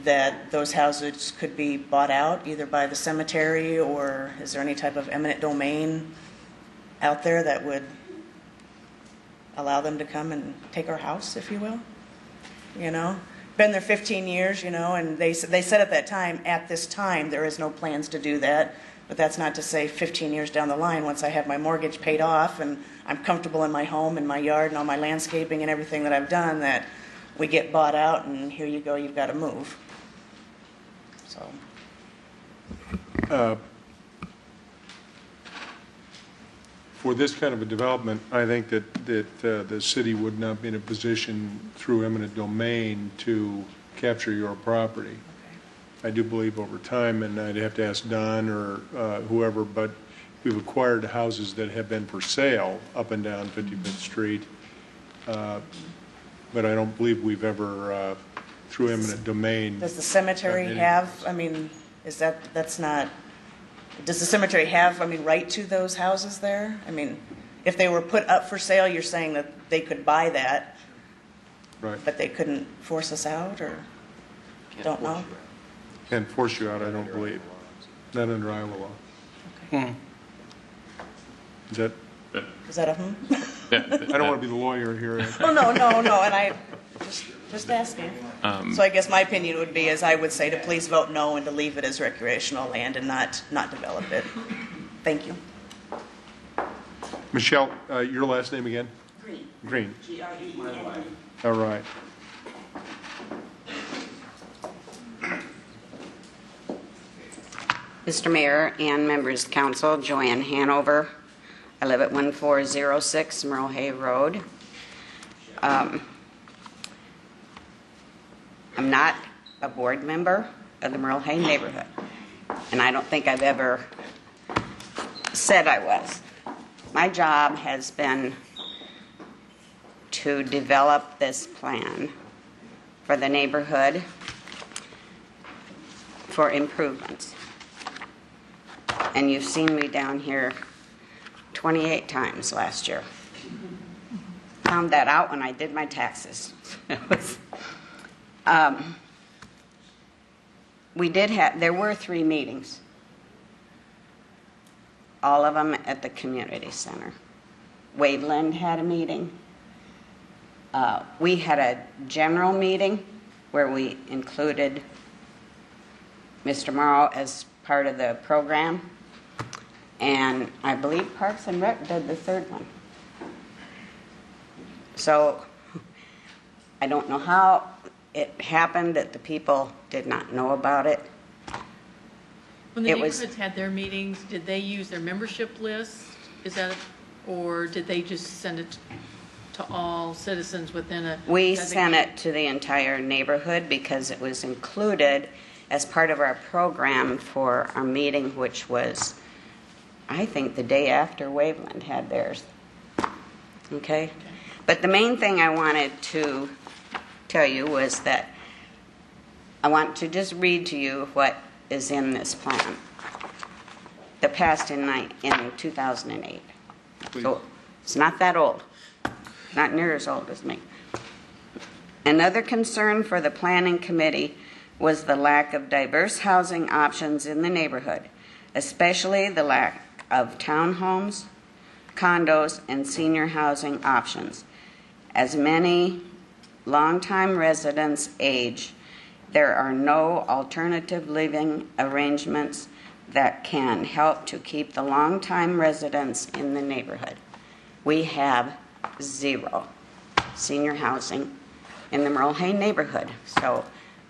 that those houses could be bought out either by the cemetery, or is there any type of eminent domain out there that would allow them to come and take our house, if you will? You know, been there 15 years, you know, and they said at that time, at this time, there is no plans to do that. But that's not to say 15 years down the line, once I have my mortgage paid off and I'm comfortable in my home and my yard and all my landscaping and everything that I've done, that we get bought out and here you go, you've got to move. So. For this kind of a development, I think that the city would not be in a position through eminent domain to capture your property. I do believe over time, and I'd have to ask Don or whoever, but we've acquired houses that have been for sale up and down 55th Street, but I don't believe we've ever, through eminent domain. Does the cemetery have, I mean, that's not, does the cemetery have, I mean, right to those houses there? I mean, if they were put up for sale, you're saying that they could buy that, right? But they couldn't force us out, or don't know? Can't force you out, I don't believe. Not under Iowa law. Okay. Is that? Is that a I don't want to be the lawyer here. Oh, no, and I just asking. So I guess my opinion would be, is I would say to please vote no and to leave it as recreational land and not develop it. Thank you. Michelle, your last name again? Green. Green. Green. All right. Mr. Mayor and members of the council, Joanne Hanover. I live at 1406 Merle Hay Road. I'm not a board member of the Merle Hay neighborhood, and I don't think I've ever said I was. My job has been to develop this plan for the neighborhood for improvements. And you've seen me down here 28 times last year. Found that out when I did my taxes. There were 3 meetings, all of them at the community center. Waveland had a meeting. We had a general meeting where we included Mr. Morrow as part of the program. And I believe Parks and Rec did the 3rd one. So I don't know how it happened that the people did not know about it. When the neighborhoods had their meetings, did they use their membership list? Or did they just send it to all citizens within a... We sent it to the entire neighborhood because it was included as part of our program for our meeting, which was, I think, the day after Waveland had theirs. Okay? But the main thing I wanted to tell you was that I want to just read to you what is in this plan that passed in 2008. Please. So it's not that old, not near as old as me. Another concern for the planning committee was the lack of diverse housing options in the neighborhood, especially the lack of townhomes, condos, and senior housing options. As many longtime residents age, there are no alternative living arrangements that can help to keep the longtime residents in the neighborhood. We have 0 senior housing in the Merle Hay neighborhood. So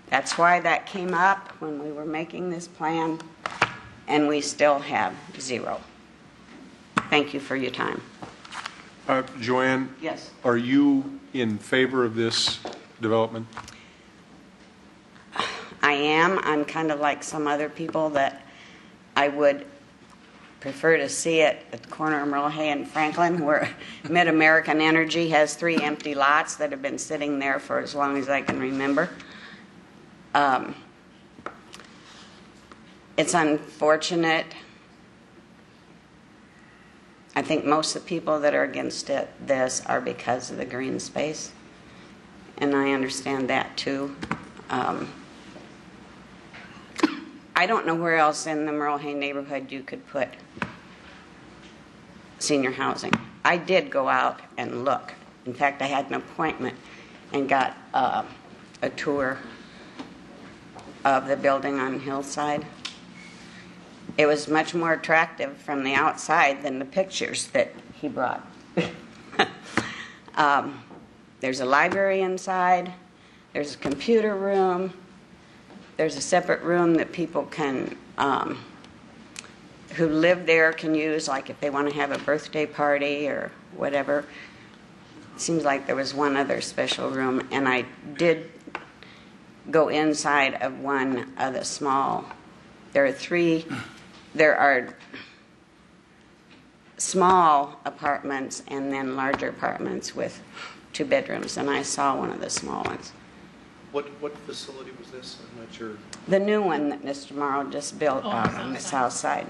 that's why that came up when we were making this plan, and we still have 0. Thank you for your time. Joanne? Yes. Are you in favor of this development? I am. I'm kind of like some other people that I would prefer to see it at the corner of Merle Hay and Franklin, where Mid-American Energy has 3 empty lots that have been sitting there for as long as I can remember. It's unfortunate. I think most of the people that are against this are because of the green space, and I understand that too. I don't know where else in the Merle Hay neighborhood you could put senior housing. I did go out and look. In fact, I had an appointment and got a tour of the building on Hillside. It was much more attractive from the outside than the pictures that he brought. There's a library inside. There's a computer room. There's a separate room that people can, who live there can use, like if they want to have a birthday party or whatever. Seems like there was one other special room, and I did go inside of one of the small. There are small apartments and then larger apartments with 2 bedrooms, and I saw one of the small ones. What facility was this? I'm not sure. The new one that Mr. Morrow just built out on the south side.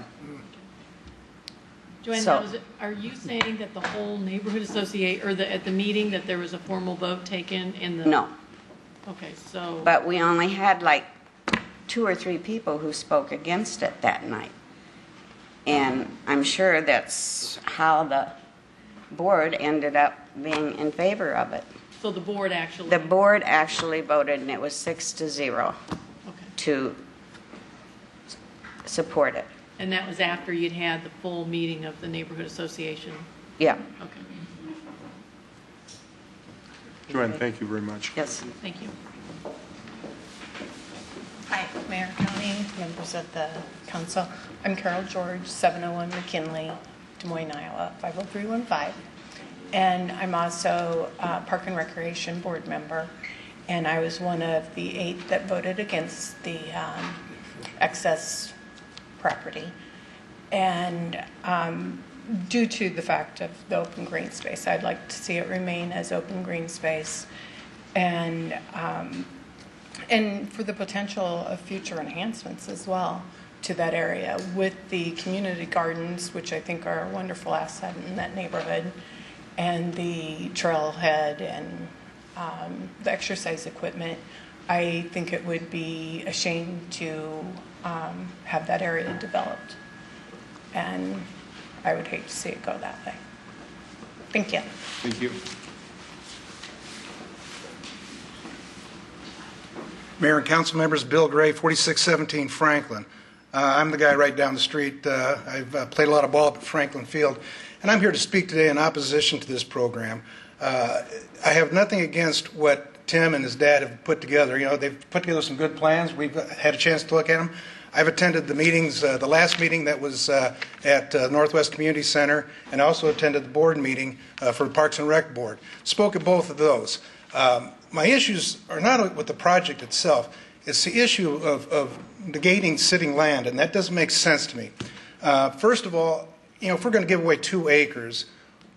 Joanne, So- are you saying that the whole neighborhood associate, or at the meeting, that there was a formal vote taken in the? No. Okay, so. But we only had like 2 or 3 people who spoke against it that night. And I'm sure that's how the board ended up being in favor of it. So the board actually. The board actually voted, and it was 6-0 to support it. And that was after you'd had the full meeting of the neighborhood association? Yeah. Okay. Joanne, thank you very much. Yes. Thank you. Hi, Mayor, County, members of the council. I'm Carol George, 701 McKinley, Des Moines, Iowa, 50315. And I'm also a Park and Recreation Board member. And I was one of the 8 that voted against the excess property. And due to the fact of the open green space, I'd like to see it remain as open green space. And for the potential of future enhancements as well to that area with the community gardens, which I think are a wonderful asset in that neighborhood, and the trailhead and the exercise equipment. I think it would be a shame to have that area developed. And I would hate to see it go that way. Thank you. Thank you. Mayor and council members, Bill Gray, 4617 Franklin. I'm the guy right down the street. I've played a lot of ball up at Franklin Field, and I'm here to speak today in opposition to this program. I have nothing against what Tim and his dad have put together. You know, they've put together some good plans. We've had a chance to look at them. I've attended the meetings, the last meeting that was at Northwest Community Center, and also attended the board meeting for the Parks and Rec Board. Spoke at both of those. My issues are not with the project itself. It's the issue of negating sitting land, and that doesn't make sense to me. First of all, you know, if we're going to give away 2 acres,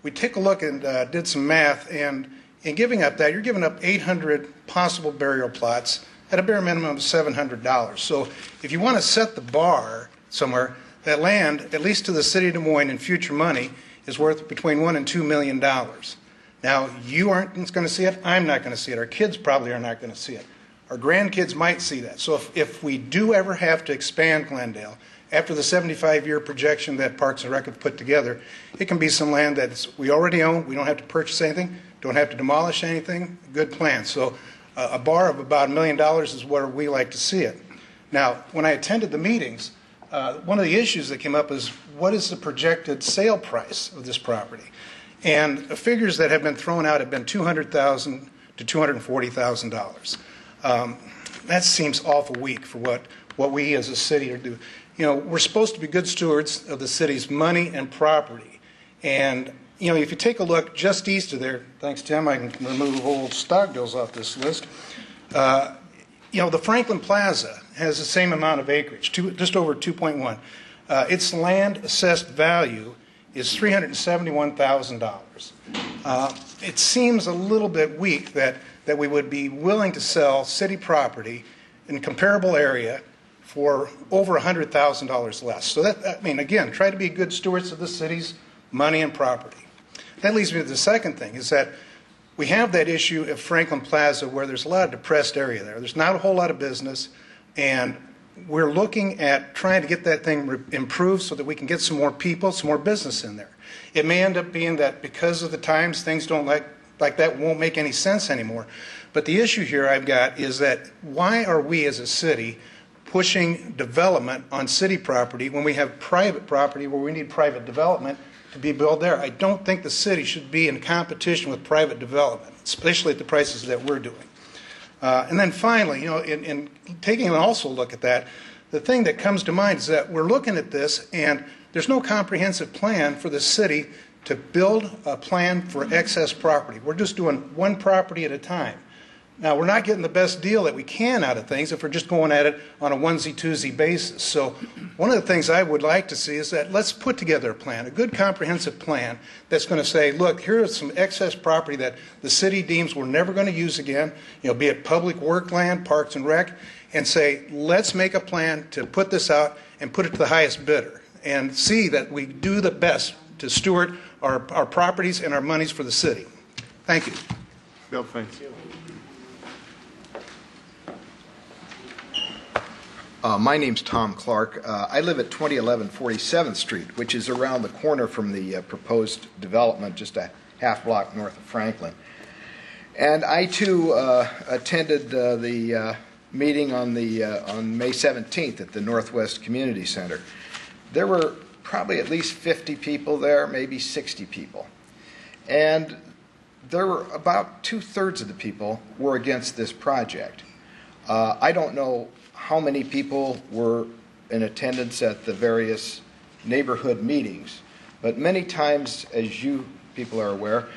we take a look and did some math, and in giving up that, you're giving up 800 possible burial plots at a bare minimum of $700. So if you want to set the bar somewhere, that land, at least to the city of Des Moines in future money, is worth between $1 and $2 million. Now, you aren't going to see it. I'm not going to see it. Our kids probably are not going to see it. Our grandkids might see that. So if we do ever have to expand Glendale, after the 75-year projection that Parks and Rec have put together, it can be some land that we already own. We don't have to purchase anything, don't have to demolish anything. Good plan. So a bar of about $1 million is where we like to see it. Now, when I attended the meetings, one of the issues that came up is what is the projected sale price of this property? And the figures that have been thrown out have been $200,000 to $240,000. That seems awful weak for what we as a city are doing. You know, we're supposed to be good stewards of the city's money and property. And, you know, if you take a look just east of there, thanks, Tim, I can remove old Stockdale's off this list. You know, the Franklin Plaza has the same amount of acreage, just over 2.1. Its land assessed value is $371,000. It seems a little bit weak that we would be willing to sell city property in a comparable area for over $100,000 less. So that, I mean, again, try to be good stewards of the city's money and property. That leads me to the second thing, is that we have that issue at Franklin Plaza where there's a lot of depressed area there. There's not a whole lot of business, and we're looking at trying to get that thing improved so that we can get some more people, some more business in there. It may end up being that because of the times, things don't like that won't make any sense anymore. But the issue here I've got is that why are we as a city pushing development on city property when we have private property where we need private development to be built there? I don't think the city should be in competition with private development, especially at the prices that we're doing. And then finally, in taking also a look at that, the thing that comes to mind is that we're looking at this and there's no comprehensive plan for the city to build a plan for excess property. We're just doing one property at a time. Now, we're not getting the best deal that we can out of things if we're just going at it on a onesie-twosie basis. So one of the things I would like to see is that let's put together a plan, a good comprehensive plan that's going to say, look, here is some excess property that the city deems we're never going to use again, be it public work land, parks and rec, and say, let's make a plan to put this out and put it to the highest bidder and see that we do the best to steward our properties and our monies for the city. Thank you. Bill, thanks. My name's Tom Clark. I live at 2011 47th Street, which is around the corner from the proposed development, just a half block north of Franklin. And I, too, attended the meeting on May 17th at the Northwest Community Center. There were probably at least 50 people there, maybe 60 people. And there were about 2/3 of the people were against this project. I don't know how many people were in attendance at the various neighborhood meetings, but many times, as you people are aware,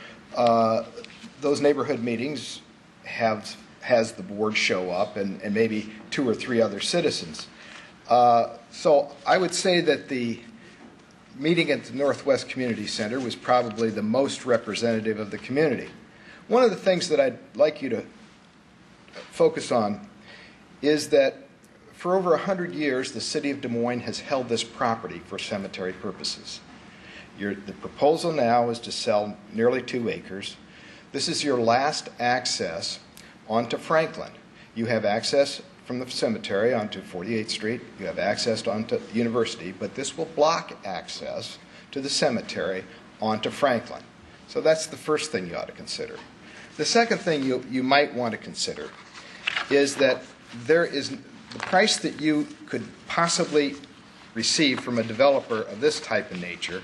those neighborhood meetings has the board show up and maybe 2 or 3 other citizens. So I would say that the meeting at the Northwest Community Center was probably the most representative of the community. One of the things that I'd like you to focus on is that for over 100 years, the city of Des Moines has held this property for cemetery purposes. The proposal now is to sell nearly 2 acres. This is your last access onto Franklin. You have access from the cemetery onto 48th Street. You have access onto the university, but this will block access to the cemetery onto Franklin. So that's the first thing you ought to consider. The second thing you might want to consider is that there is the price that you could possibly receive from a developer of this type of nature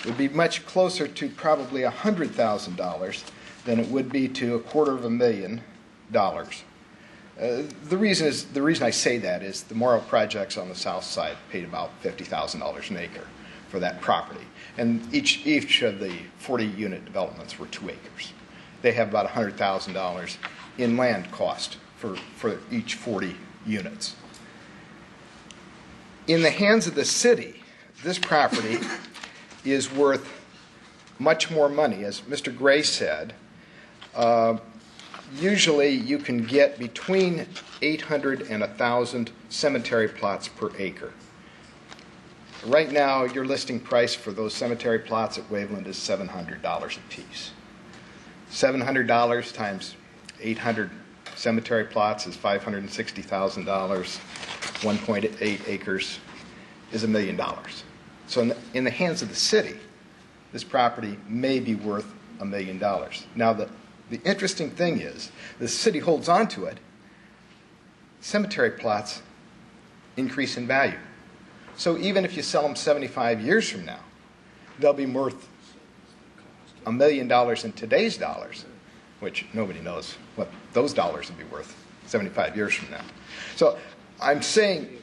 would be much closer to probably $100,000 than it would be to $250,000. The reason I say that is the Morrow projects on the south side paid about $50,000 an acre for that property, and each of the 40-unit developments were 2 acres. They have about $100,000 in land cost for each 40 units. In the hands of the city, this property is worth much more money. As Mr. Gray said, usually you can get between 800 and 1,000 cemetery plots per acre. Right now, your listing price for those cemetery plots at Waveland is $700 a piece. $700 times 800 cemetery plots is $560,000. 1.8 acres is $1 million. So in the hands of the city, this property may be worth $1 million. Now, the interesting thing is, the city holds on to it. Cemetery plots increase in value. So even if you sell them 75 years from now, they'll be worth $1 million in today's dollars, which nobody knows what those dollars will be worth 75 years from now. So I'm saying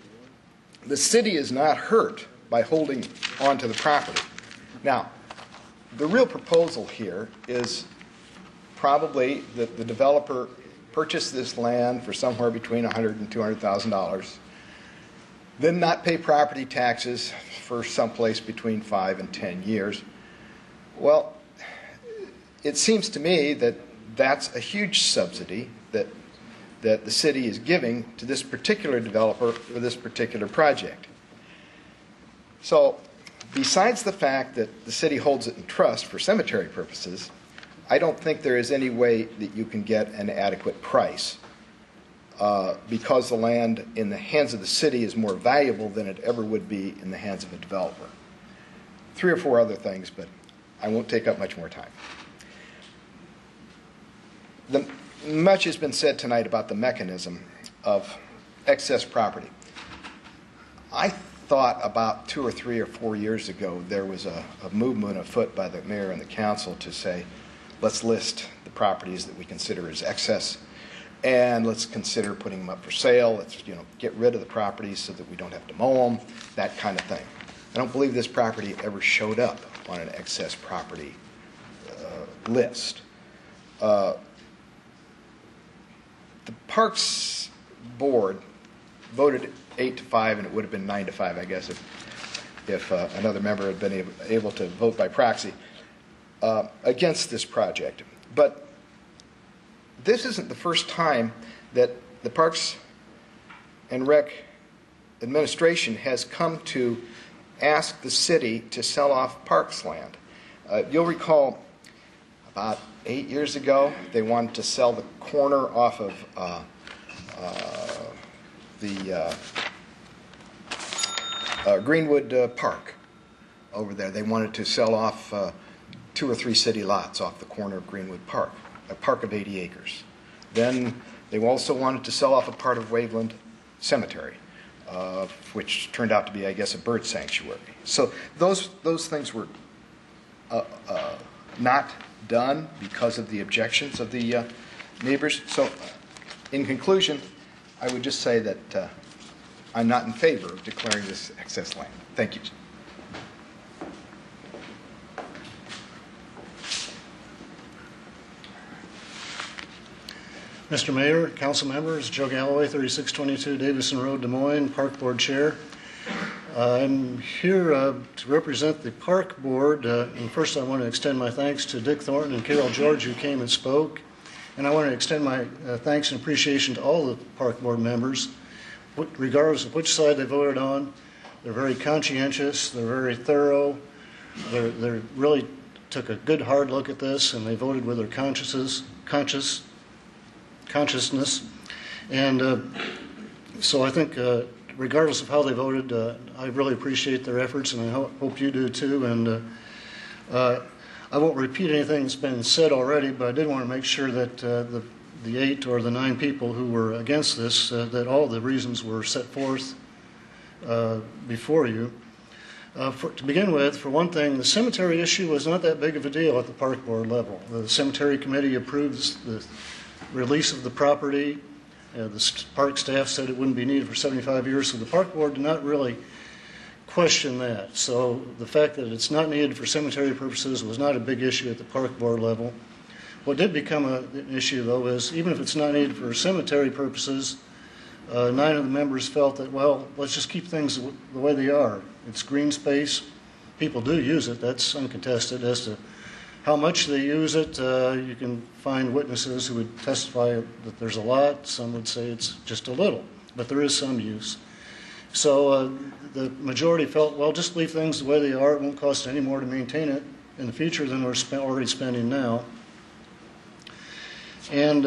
the city is not hurt by holding on to the property. Now, the real proposal here is probably that the developer purchase this land for somewhere between $100,000 and $200,000, then not pay property taxes for someplace between 5 and 10 years. Well, it seems to me that that's a huge subsidy that the city is giving to this particular developer for this particular project. So, besides the fact that the city holds it in trust for cemetery purposes, I don't think there is any way that you can get an adequate price because the land in the hands of the city is more valuable than it ever would be in the hands of a developer. 3 or 4 other things, but I won't take up much more time. Much has been said tonight about the mechanism of excess property. I thought about 2 or 3 or 4 years ago there was a movement afoot by the mayor and the council to say, let's list the properties that we consider as excess, and let's consider putting them up for sale. Let's get rid of the properties so that we don't have to mow them, that kind of thing. I don't believe this property ever showed up on an excess property list. The Parks Board voted 8-5, and it would have been 9-5, I guess, if another member had been able to vote by proxy against this project. But this isn't the first time that the Parks and Rec administration has come to ask the city to sell off parks land. You'll recall about 8 years ago, they wanted to sell the corner off of the Greenwood Park over there. They wanted to sell off 2 or 3 city lots off the corner of Greenwood Park, a park of 80 acres. Then they also wanted to sell off a part of Waveland Cemetery, which turned out to be, I guess, a bird sanctuary. So those things were not done because of the objections of the neighbors. So in conclusion, I would just say that I'm not in favor of declaring this excess land. Thank you. Mr. Mayor, council members, Joe Galloway, 3622 Davison Road, Des Moines, Park Board Chair. I'm here to represent the Park Board, and first I want to extend my thanks to Dick Thornton and Carol George who came and spoke, and I want to extend my thanks and appreciation to all the Park Board members, regardless of which side they voted on. They're very conscientious, they're very thorough, they really took a good hard look at this, and they voted with their consciousness. And so I think regardless of how they voted, I really appreciate their efforts, and I hope you do too. And I won't repeat anything that's been said already, but I did want to make sure that the 8 or the 9 people who were against this, that all the reasons were set forth before you. To begin with, for one thing, the cemetery issue was not that big of a deal at the Park Board level. The cemetery committee approves the release of the property. The park staff said it wouldn't be needed for 75 years, so the Park Board did not really question that. So the fact that it's not needed for cemetery purposes was not a big issue at the Park Board level. What did become an issue, though, is even if it's not needed for cemetery purposes, 9 of the members felt that, well, let's just keep things the way they are. It's green space. People do use it. That's uncontested. As to how much they use it, you can find witnesses who would testify that there's a lot. Some would say it's just a little, but there is some use. So the majority felt, well, just leave things the way they are. It won't cost any more to maintain it in the future than we're already spending now. And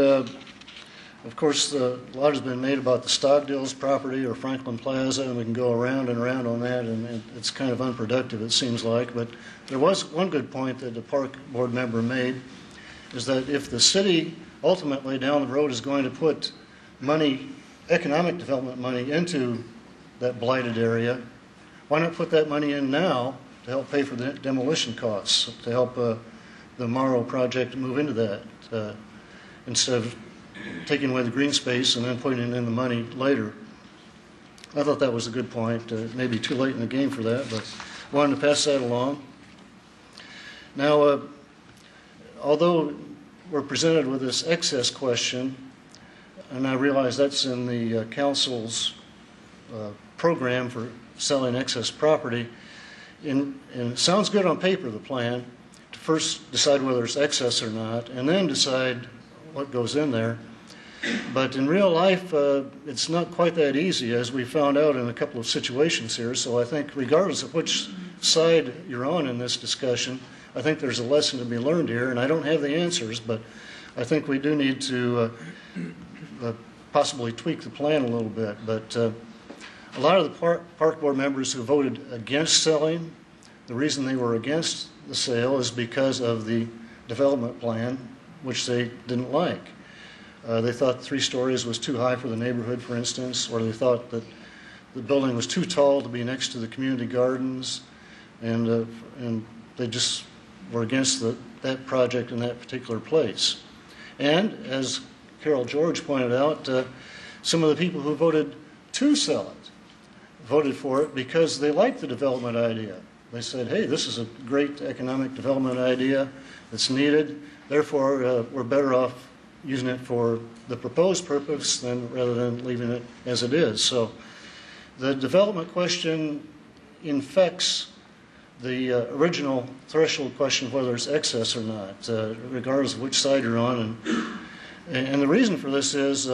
of course, a lot has been made about the Stogdale's property or Franklin Plaza, and we can go around and around on that, and it's kind of unproductive, it seems like. But there was one good point that the Park Board member made, is that if the city ultimately down the road is going to put money, economic development money, into that blighted area, why not put that money in now to help pay for the demolition costs, to help the Morrow project move into that, instead of taking away the green space and then putting in the money later. I thought that was a good point. Maybe too late in the game for that, but wanted to pass that along. Now, although we're presented with this excess question, and I realize that's in the council's program for selling excess property, and it sounds good on paper, the plan, to first decide whether it's excess or not, and then decide what goes in there. But in real life, it's not quite that easy, as we found out in a couple of situations here. So I think regardless of which side you're on in this discussion, I think there's a lesson to be learned here, and I don't have the answers, but I think we do need to possibly tweak the plan a little bit. But a lot of the park board members who voted against selling, the reason they were against the sale is because of the development plan, which they didn't like. They thought 3 stories was too high for the neighborhood, for instance, or they thought that the building was too tall to be next to the community gardens, and they just were against that project in that particular place. And as Carol George pointed out, some of the people who voted to sell it voted for it because they liked the development idea. They said, hey, this is a great economic development idea that's needed, therefore we're better off using it for the proposed purpose rather than leaving it as it is. So the development question infects the original threshold question whether it's excess or not, regardless of which side you're on. And the reason for this is,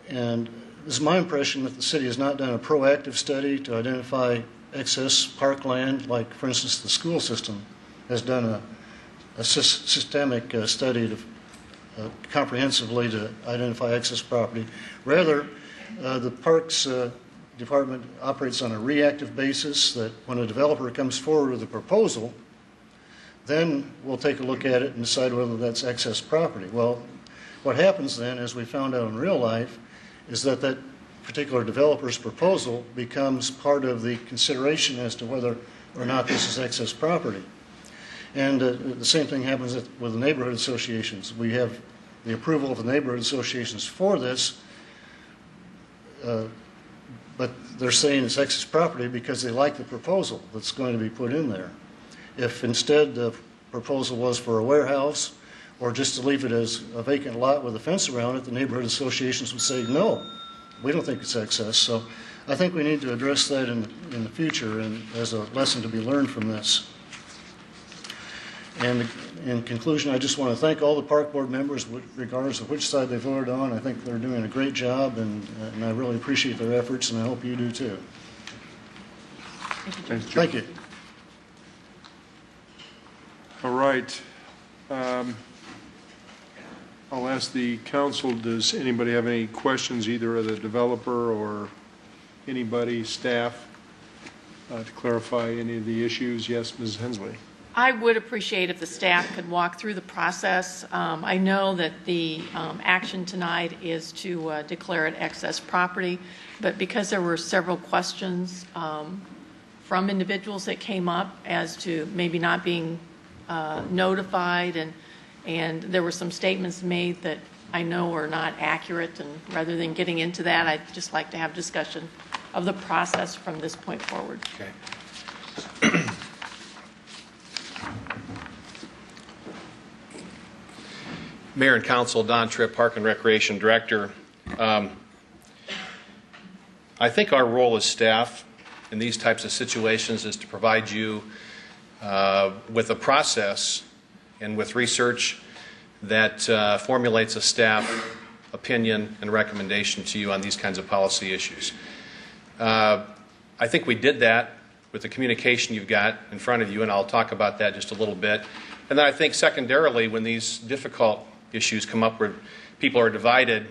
and this is my impression, that the city has not done a proactive study to identify excess parkland, like, for instance, the school system has done a systemic study comprehensively to identify excess property. Rather, the Parks Department operates on a reactive basis, that when a developer comes forward with a proposal, then we'll take a look at it and decide whether that's excess property. Well, what happens then, as we found out in real life, is that that particular developer's proposal becomes part of the consideration as to whether or not this is excess property. And the same thing happens with the neighborhood associations. We have the approval of the neighborhood associations for this, but they're saying it's excess property because they like the proposal that's going to be put in there. If instead the proposal was for a warehouse or just to leave it as a vacant lot with a fence around it, the neighborhood associations would say, no, we don't think it's excess. So I think we need to address that in the future, and as a lesson to be learned from this. And in conclusion, I just want to thank all the park board members, regardless of which side they voted on. I think they're doing a great job, and I really appreciate their efforts, and I hope you do too. Thank you. All right. I'll ask the council, does anybody have any questions, either of the developer or anybody, staff, to clarify any of the issues? Yes, Ms. Hensley. I would appreciate if the staff could walk through the process. I know that the action tonight is to declare it excess property, but because there were several questions from individuals that came up as to maybe not being notified, and there were some statements made that I know are not accurate, and rather than getting into that, I'd just like to have discussion of the process from this point forward. Okay. Mayor and Council, Don Tripp, Park and Recreation Director. I think our role as staff in these types of situations is to provide you with a process and with research that formulates a staff opinion and recommendation to you on these kinds of policy issues. I think we did that with the communication you've got in front of you, and I'll talk about that just a little bit. And then I think secondarily, when these difficult issues come up where people are divided,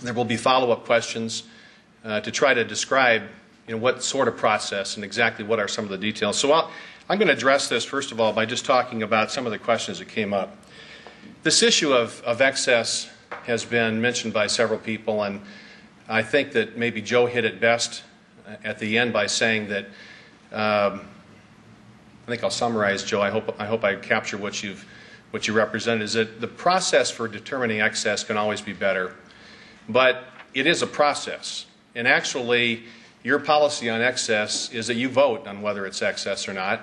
there will be follow-up questions to try to describe, what sort of process and exactly what are some of the details. So I'm going to address this, first of all, by just talking about some of the questions that came up. This issue of excess has been mentioned by several people, and I think that maybe Joe hit it best at the end by saying that, I think I'll summarize, Joe. I hope I capture what you represent, is that the process for determining excess can always be better, but it is a process. And actually, your policy on excess is that you vote on whether it's excess or not.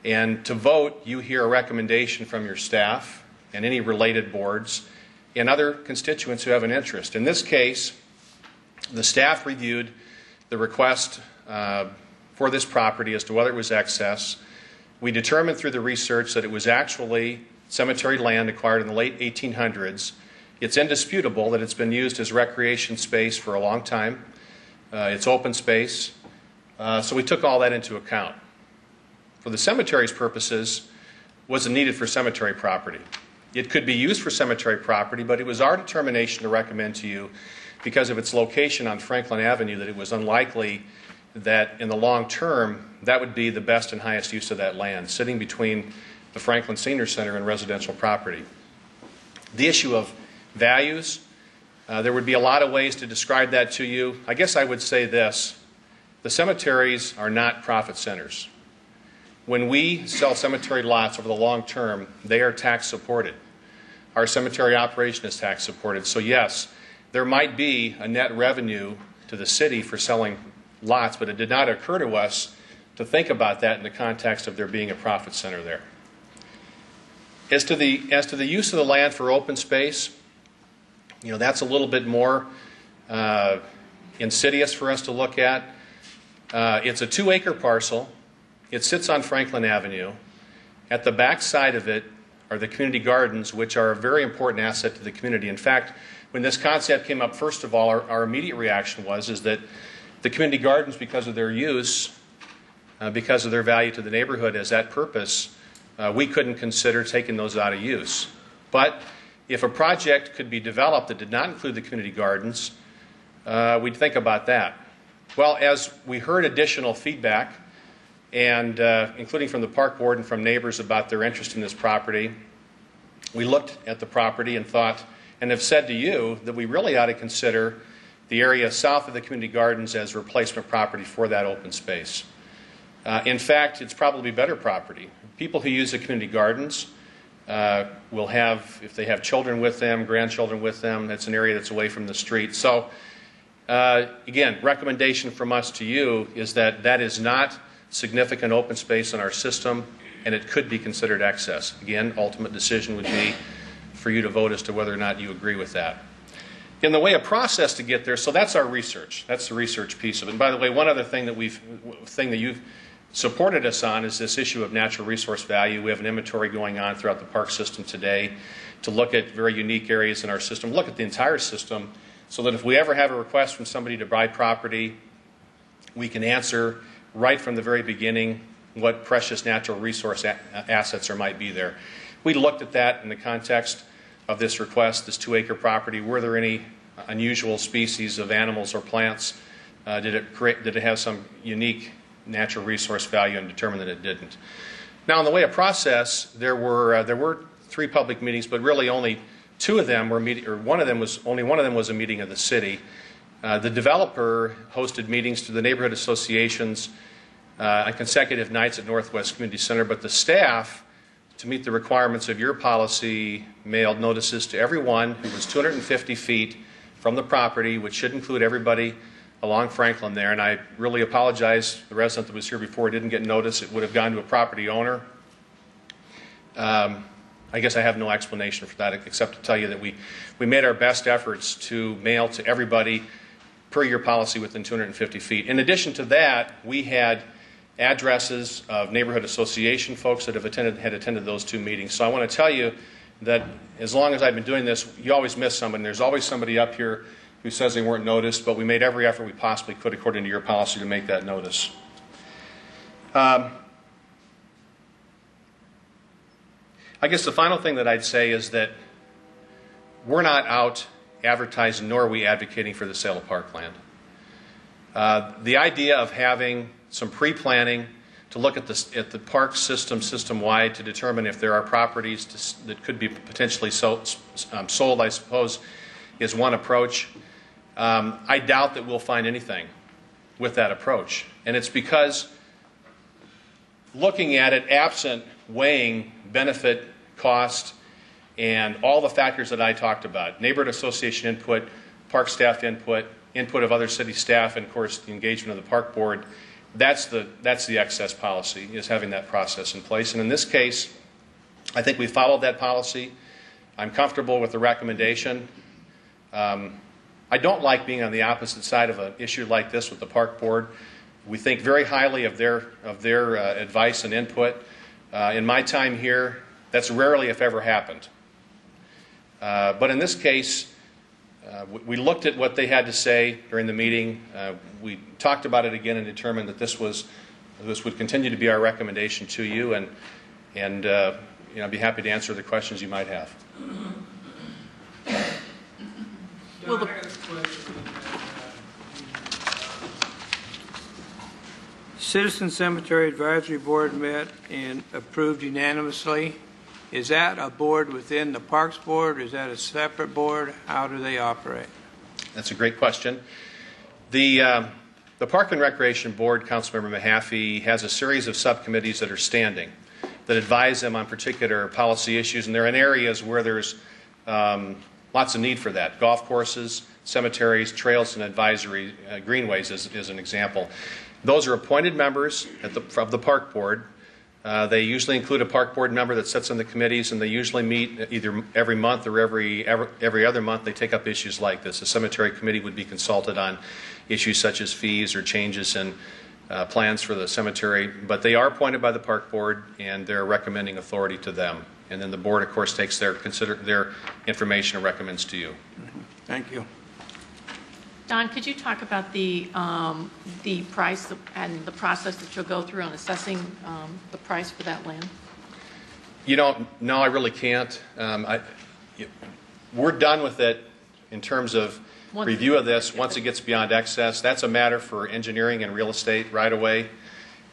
And to vote, you hear a recommendation from your staff and any related boards and other constituents who have an interest. In this case, the staff reviewed the request for this property as to whether it was excess. We determined through the research that it was actually cemetery land acquired in the late 1800s. It's indisputable that it's been used as recreation space for a long time. It's open space. So we took all that into account. For the cemetery's purposes, was it needed for cemetery property? It could be used for cemetery property, but it was our determination to recommend to you, because of its location on Franklin Avenue, that it was unlikely that in the long term that would be the best and highest use of that land, sitting between the Franklin Senior Center and residential property. The issue of values, there would be a lot of ways to describe that to you. I guess I would say this: the cemeteries are not profit centers. When we sell cemetery lots over the long term, they are tax supported. Our cemetery operation is tax supported. So yes, there might be a net revenue to the city for selling lots, but it did not occur to us to think about that in the context of there being a profit center there. As to the use of the land for open space, that's a little bit more insidious for us to look at. It's a 2-acre parcel. It sits on Franklin Avenue. At the back side of it are the community gardens, which are a very important asset to the community. In fact, when this concept came up, first of all, our immediate reaction was that the community gardens, because of their use, because of their value to the neighborhood as that purpose, we couldn't consider taking those out of use. But if a project could be developed that did not include the community gardens, we'd think about that. Well, as we heard additional feedback, and including from the park board and from neighbors about their interest in this property, we looked at the property and thought, and have said to you, that we really ought to consider the area south of the community gardens as replacement property for that open space. In fact, it's probably better property. People who use the community gardens will have, if they have children with them, grandchildren with them, it's an area that's away from the street. So, again, recommendation from us to you is that that is not significant open space in our system, and it could be considered excess. Again, ultimate decision would be for you to vote as to whether or not you agree with that. In the way of process to get there, so that's our research. That's the research piece of it. And by the way, one other thing that you've supported us on is this issue of natural resource value. We have an inventory going on throughout the park system today to look at very unique areas in our system, look at the entire system, so that if we ever have a request from somebody to buy property, we can answer right from the very beginning what precious natural resource assets there might be there. We looked at that in the context of this request, this 2-acre property. Were there any unusual species of animals or plants? Did it have some unique natural resource value, and determined that it didn't? Now, in the way of process, there were 3 public meetings, but really only 2 of them were only one of them was a meeting of the city. The developer hosted meetings to the neighborhood associations on consecutive nights at Northwest Community Center, but the staff, to meet the requirements of your policy, mailed notices to everyone who was 250 feet from the property, which should include everybody along Franklin there. And I really apologize, the resident that was here before didn't get notice. It would have gone to a property owner. I guess I have no explanation for that except to tell you that we made our best efforts to mail to everybody per your policy within 250 feet. In addition to that, we had addresses of neighborhood association folks that had attended those 2 meetings. So I want to tell you that as long as I've been doing this, you always miss somebody. There's always somebody up here who says they weren't noticed, but we made every effort we possibly could according to your policy to make that notice. I guess the final thing that I'd say is that we're not out advertising, nor are we advocating for the sale of parkland. The idea of having some pre-planning to look at the park system-wide to determine if there are properties that could be potentially sold, I suppose, is one approach. I doubt that we'll find anything with that approach. And it's because looking at it absent weighing benefit, cost, and all the factors that I talked about, neighborhood association input, park staff input of other city staff, and of course the engagement of the park board, that's the excess policy, is having that process in place. And in this case, I think we followed that policy. I'm comfortable with the recommendation. I don't like being on the opposite side of an issue like this with the park board. We think very highly of their advice and input. In my time here, that's rarely, if ever, happened. But in this case, we looked at what they had to say during the meeting. We talked about it again and determined that this would continue to be our recommendation to you. And I'd be happy to answer the questions you might have. Well, the- Citizen Cemetery Advisory Board met and approved unanimously. Is that a board within the Parks Board? Is that a separate board? How do they operate? That's a great question. The Park and Recreation Board, Councilmember Mahaffey, has a series of subcommittees that are standing that advise them on particular policy issues, and they're in areas where there's lots of need for that. Golf courses, cemeteries, trails, and advisory greenways is an example. Those are appointed members of the Park Board. They usually include a Park Board member that sits on the committees, and they usually meet either every month or every other month. They take up issues like this. The Cemetery Committee would be consulted on issues such as fees or changes in plans for the cemetery. But they are appointed by the Park Board, and they're recommending authority to them. And then the board, of course, takes their information and recommends to you. Thank you. Don, could you talk about the price and the process that you'll go through on assessing the price for that land? No, I really can't. We're done with it in terms of review of this. Once it gets beyond excess, that's a matter for engineering and real estate right away.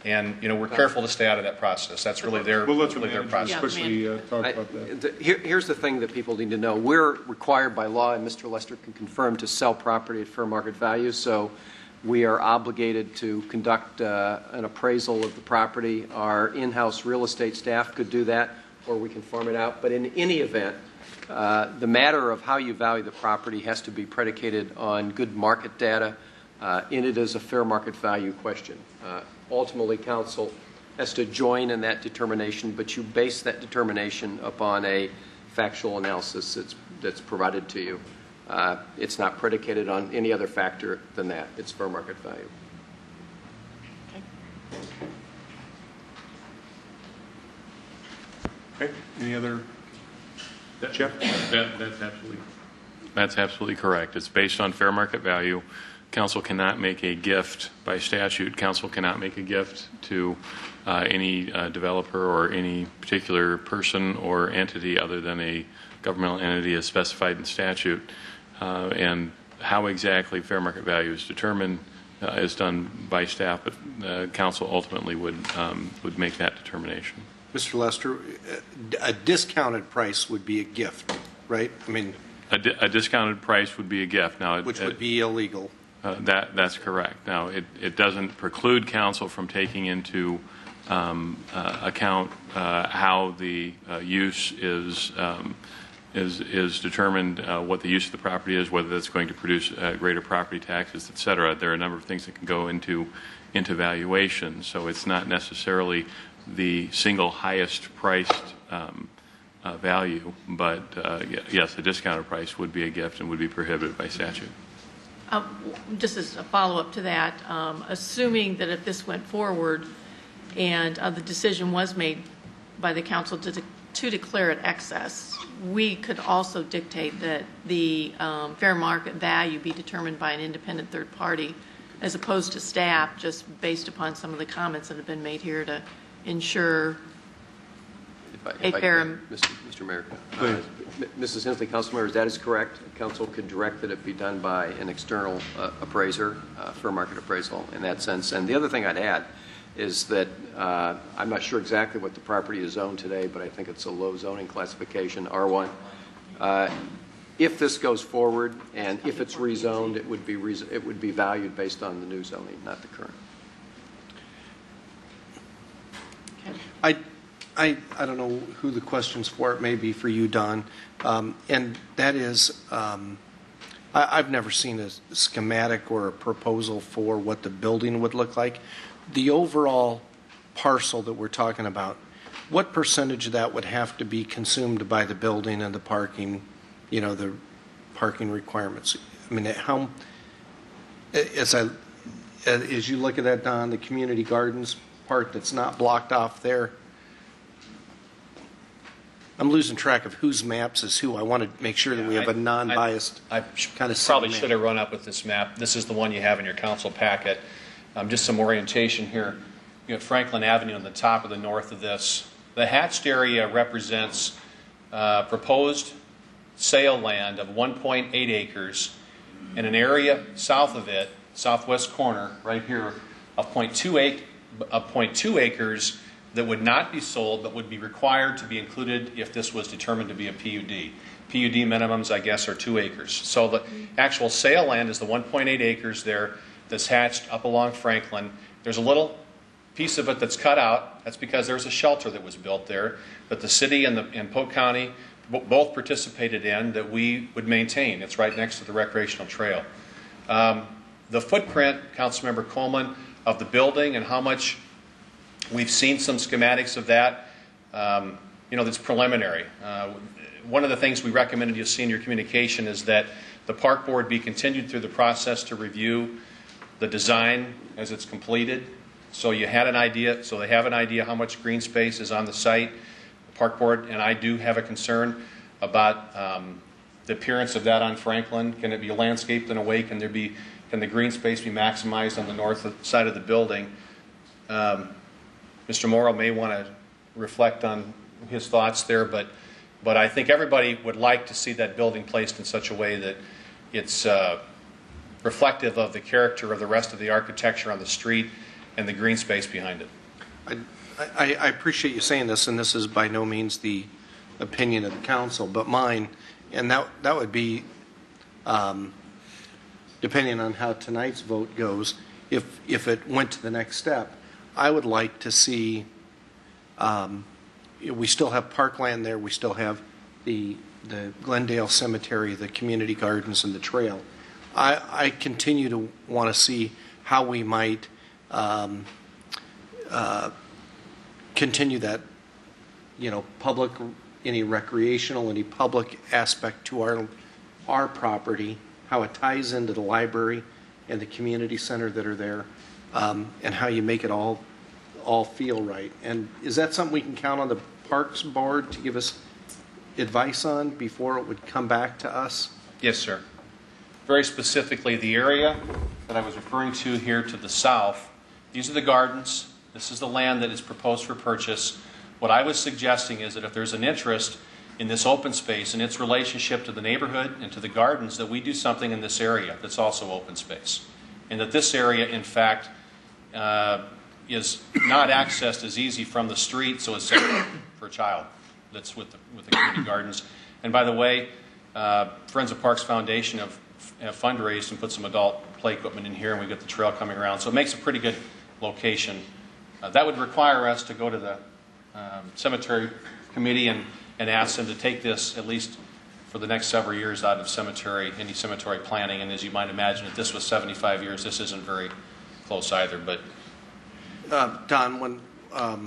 And we're careful to stay out of that process. That's really their process. Quickly talk about that. Here's the thing that people need to know. We're required by law, and Mr. Lester can confirm, to sell property at fair market value. So we are obligated to conduct an appraisal of the property. Our in-house real estate staff could do that, or we can farm it out. But in any event, the matter of how you value the property has to be predicated on good market data, and it is a fair market value question. Ultimately, council has to join in that determination, but you base that determination upon a factual analysis that's provided to you. It's not predicated on any other factor than that. It's fair market value. Okay. Any other? Jeff? That's absolutely correct. It's based on fair market value. Council cannot make a gift by statute. Council cannot make a gift to any developer or any particular person or entity other than a governmental entity as specified in statute. And how exactly fair market value is determined is done by staff, but council ultimately would make that determination. Mr. Lester, a discounted price would be a gift, right? I mean, a discounted price would be a gift. Now, which would be illegal. That's correct. Now, it doesn't preclude council from taking into account how the use is determined, what the use of the property is, whether that's going to produce greater property taxes, et cetera. There are a number of things that can go into valuation. So it's not necessarily the single highest priced value, but yes, the discounted price would be a gift and would be prohibited by statute. Just as a follow-up to that, assuming that if this went forward and the decision was made by the council to declare it excess, we could also dictate that the fair market value be determined by an independent third party as opposed to staff, just based upon some of the comments that have been made here to ensure a fair... Mr. Mayor. Mrs. Hensley, council members, that is correct. Council could direct that it be done by an external appraiser, fair market appraisal in that sense. And the other thing I'd add is that I'm not sure exactly what the property is zoned today, but I think it's a low zoning classification, R1. If this goes forward and if it's rezoned, it would be valued based on the new zoning, not the current. I don't know who the question's for. It may be for you, Don. And that is, I've never seen a schematic or a proposal for what the building would look like. The overall parcel that we're talking about, what percentage of that would have to be consumed by the building and the parking, the parking requirements? I mean, how, as you look at that, Don, the community gardens part that's not blocked off there, I'm losing track of whose maps is who. I want to make sure that we have a non-biased kind of probably should have run up with this map. This is the one you have in your council packet. Just some orientation here. You have Franklin Avenue on the top of the north of this. The hatched area represents proposed sale land of 1.8 acres and an area south of it, southwest corner, right here, of 0.2 acres that would not be sold but would be required to be included if this was determined to be a PUD. PUD minimums, I guess, are 2 acres. So the actual sale land is the 1.8 acres there that's hatched up along Franklin. There's a little piece of it that's cut out. That's because there's a shelter that was built there that the city and Polk County both participated in that we would maintain. It's right next to the recreational trail. The footprint, Councilmember Coleman, of the building and how much we've seen some schematics of that, that's preliminary. One of the things we recommended you see in your communication is that the park board be continued through the process to review the design as it's completed. So you had an idea, so they have an idea how much green space is on the site. The park board and I do have a concern about the appearance of that on Franklin. Can it be landscaped in a way? Can the green space be maximized on the north side of the building? Mr. Morrow may want to reflect on his thoughts there, but I think everybody would like to see that building placed in such a way that it's reflective of the character of the rest of the architecture on the street and the green space behind it. I appreciate you saying this, and this is by no means the opinion of the council, but mine, and that would be, depending on how tonight's vote goes, if it went to the next step, I would like to see, we still have parkland there, we still have the Glendale Cemetery, the community gardens, and the trail. I continue to want to see how we might continue that, public, any recreational, any public aspect to our property, how it ties into the library and the community center that are there, and how you make it all feel right. And is that something we can count on the Parks Board to give us advice on before it would come back to us? Yes, sir. Very specifically, the area that I was referring to here to the south, these are the gardens. This is the land that is proposed for purchase. What I was suggesting is that if there's an interest in this open space and its relationship to the neighborhood and to the gardens, that we do something in this area that's also open space. And that this area, in fact, is not accessed as easy from the street, so it's safe for a child that's with the community gardens. And by the way, Friends of Parks Foundation have fundraised and put some adult play equipment in here, and we get the trail coming around. So it makes a pretty good location. That would require us to go to the cemetery committee and ask them to take this, at least for the next several years, out of any cemetery planning. And as you might imagine, if this was 75 years, this isn't very close either. But Don, when a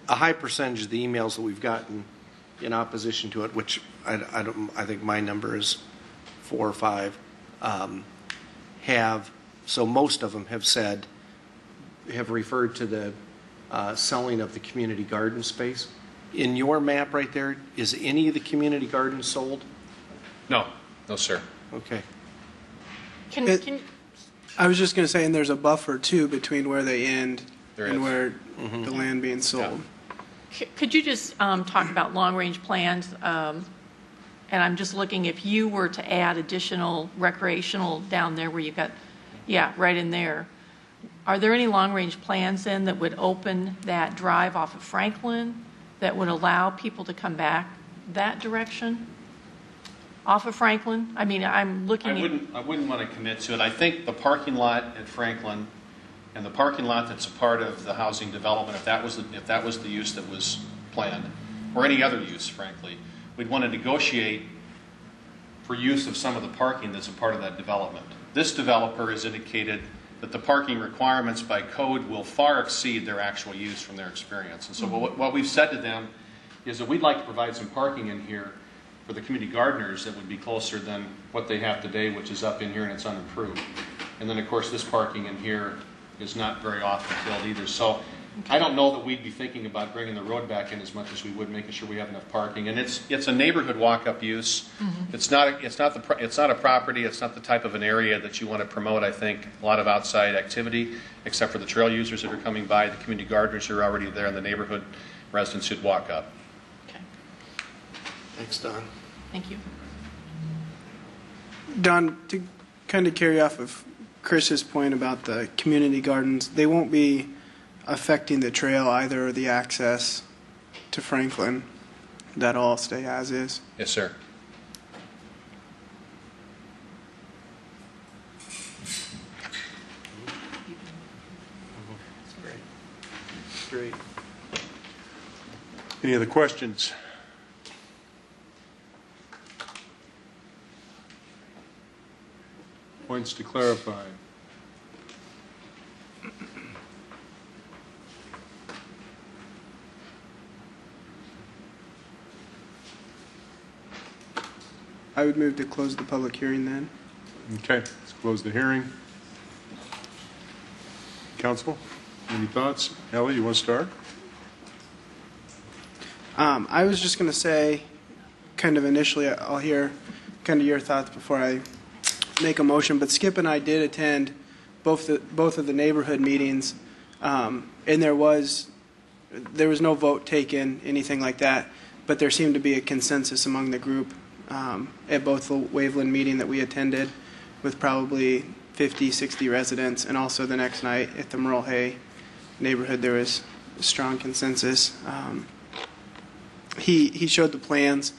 high percentage of the emails that we've gotten in opposition to it, which I think my number is 4 or 5, so most of them have referred to the selling of the community garden space. In your map right there, is any of the community gardens sold? No, sir. Okay. I was just going to say, and there's a buffer too between where they end and where Mm-hmm. the land being sold. Yeah. Could you just talk about long-range plans? And I'm just looking, if you were to add additional recreational down there where you've got, right in there, are there any long-range plans then that would open that drive off of Franklin that would allow people to come back that direction off of Franklin? I mean, I'm looking I wouldn't want to commit to it. I think the parking lot at Franklin and the parking lot that's a part of the housing development, if that was the use that was planned, or any other use, frankly, we'd want to negotiate for use of some of the parking that's a part of that development. This developer has indicated that the parking requirements by code will far exceed their actual use from their experience. And so what we've said to them is that we'd like to provide some parking in here for the community gardeners that would be closer than what they have today, which is up in here and it's unimproved. And then, of course, this parking in here is not very often filled either. So I don't know that we'd be thinking about bringing the road back in as much as we would making sure we have enough parking. And it's a neighborhood walk-up use. It's not a property. It's not the type of an area that you want to promote. I think a lot of outside activity, except for the trail users that are coming by, the community gardeners who are already there, and the neighborhood residents who'd walk up. Okay. Thanks, Don. Thank you. Don, to kind of carry off of Chris's point about the community gardens, they won't be affecting the trail either or the access to Franklin. That'll all stay as is. Yes, sir. Great. Any other questions? Points to clarify. I would move to close the public hearing then. Okay, let's close the hearing. Council, any thoughts? Ellie, you want to start? I was just going to say, kind of initially, I'll hear kind of your thoughts before I make a motion, but Skip and I did attend both of the neighborhood meetings, and there was no vote taken, anything like that, but there seemed to be a consensus among the group at both the Waveland meeting that we attended with probably 50, 60 residents, and also the next night at the Merle Hay neighborhood there was a strong consensus. He showed the plans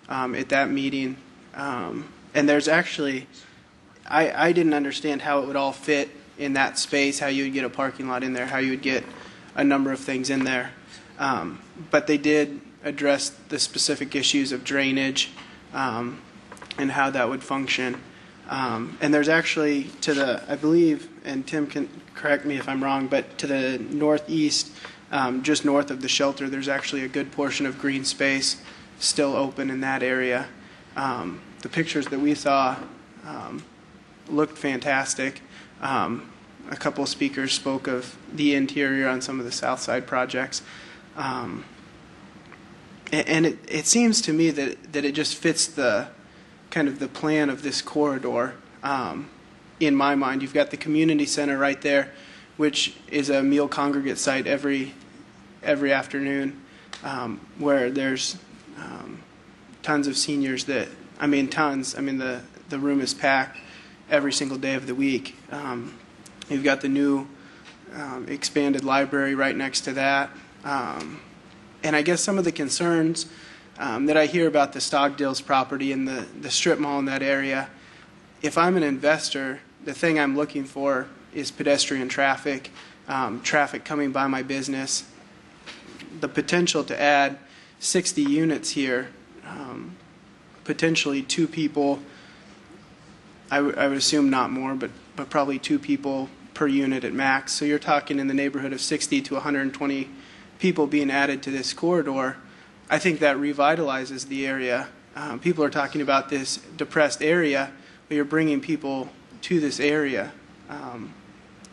at that meeting, and there's actually, I didn't understand how it would all fit in that space, how you would get a parking lot in there, how you would get a number of things in there. But they did address the specific issues of drainage and how that would function. And there's actually to the, I believe, and Tim can correct me if I'm wrong, but to the northeast, just north of the shelter, there's actually a good portion of green space still open in that area. The pictures that we saw looked fantastic. A couple of speakers spoke of the interior on some of the south side projects. And it seems to me that it just fits the kind of the plan of this corridor. In my mind, you've got the community center right there, which is a meal congregate site every afternoon, where there's tons of seniors the room is packed every single day of the week. You've got the new expanded library right next to that. And I guess some of the concerns that I hear about the Stogdale's property and the strip mall in that area, if I'm an investor, the thing I'm looking for is pedestrian traffic, traffic coming by my business. The potential to add 60 units here, potentially 2 people, I would assume not more, but probably 2 people per unit at max. So you're talking in the neighborhood of 60 to 120 people being added to this corridor. I think that revitalizes the area. People are talking about this depressed area, but you're bringing people to this area.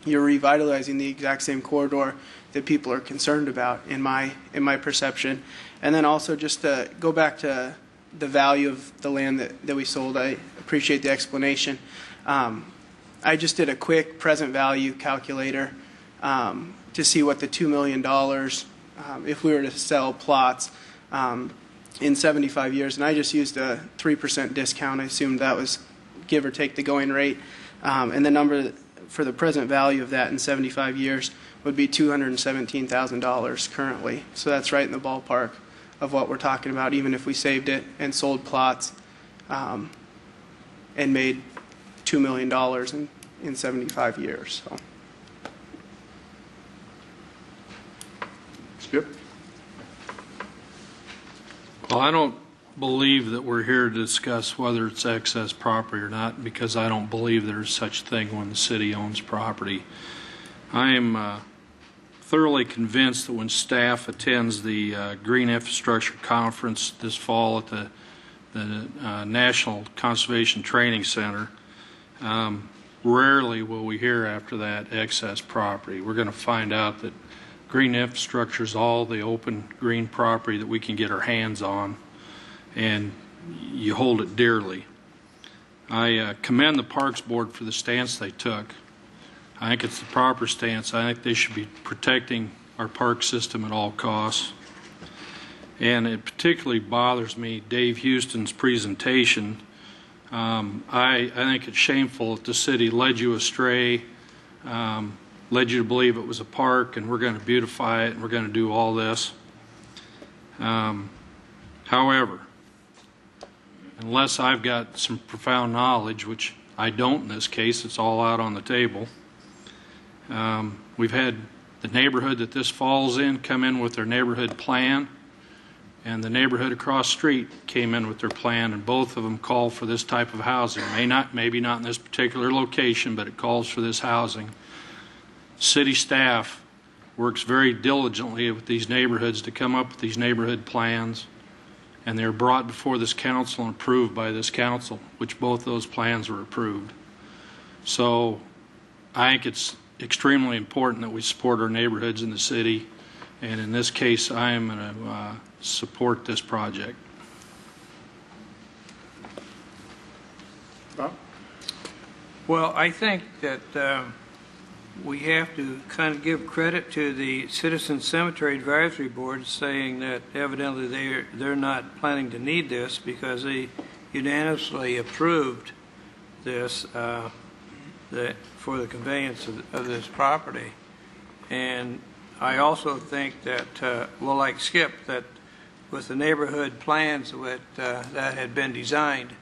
You're revitalizing the exact same corridor that people are concerned about, in my perception. And then also just to go back to the value of the land that we sold, I appreciate the explanation. I just did a quick present value calculator to see what the $2 million, if we were to sell plots in 75 years, and I just used a 3% discount. I assumed that was give or take the going rate. And the number for the present value of that in 75 years would be $217,000 currently. So that's right in the ballpark of what we're talking about, even if we saved it and sold plots and made $2 million in 75 years. So. Skip? Well, I don't believe that we're here to discuss whether it's excess property or not, because I don't believe there's such thing when the city owns property. I am thoroughly convinced that when staff attends the Green Infrastructure Conference this fall at the National Conservation Training Center, rarely will we hear after that excess property. We're going to find out that green infrastructure is all the open green property that we can get our hands on, and you hold it dearly. I commend the Parks Board for the stance they took. I think it's the proper stance. I think they should be protecting our park system at all costs. And it particularly bothers me, Dave Houston's presentation. I think it's shameful that the city led you astray, led you to believe it was a park and we're going to beautify it and we're going to do all this. However, unless I've got some profound knowledge, which I don't in this case, it's all out on the table. We've had the neighborhood that this falls in come in with their neighborhood plan, and the neighborhood across the street came in with their plan, and both of them call for this type of housing. Maybe not in this particular location, but it calls for this housing. City staff works very diligently with these neighborhoods to come up with these neighborhood plans, and they're brought before this council and approved by this council, which both those plans were approved. So I think it's extremely important that we support our neighborhoods in the city, and in this case I am going to support this project. Bob? Well, I think that we have to kind of give credit to the Citizen Cemetery Advisory Board, saying that evidently they're not planning to need this because they unanimously approved this for the conveyance of this property. And I also think that, well, like Skip, that with the neighborhood plans that had been designed,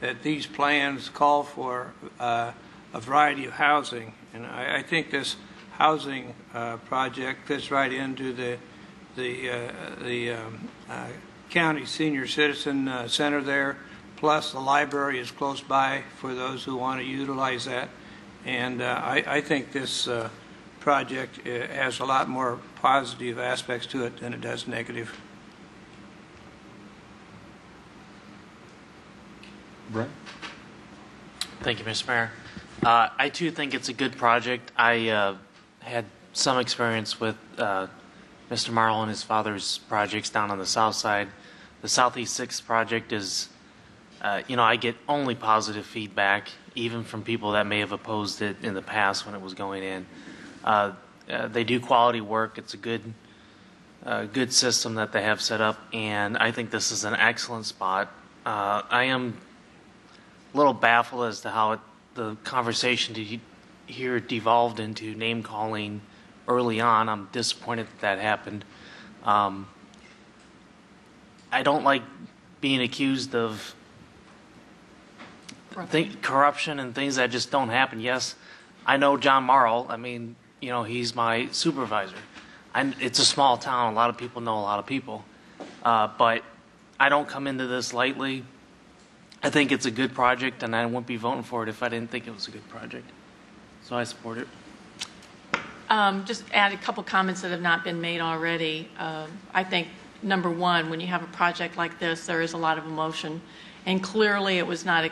that these plans call for a variety of housing. And I think this housing project fits right into the county senior citizen center there. Plus, the library is close by for those who want to utilize that. And I think this project has a lot more positive aspects to it than it does negative. Brent? Thank you, Mr. Mayor. I too think it's a good project. I had some experience with Mr. Marl and his father's projects down on the south side. The Southeast 6 project is, I get only positive feedback, even from people that may have opposed it in the past when it was going in. They do quality work. It's a good system that they have set up, and I think this is an excellent spot. I am a little baffled as to how the conversation here devolved into name calling early on. I'm disappointed that happened. I don't like being accused of corruption and things that just don't happen. Yes, I know John Marl. I mean, he's my supervisor. It's a small town. A lot of people know a lot of people. But I don't come into this lightly. I think it's a good project, and I wouldn't be voting for it if I didn't think it was a good project. So I support it. Just add a couple comments that have not been made already. I think, number one, when you have a project like this, there is a lot of emotion. And clearly it was not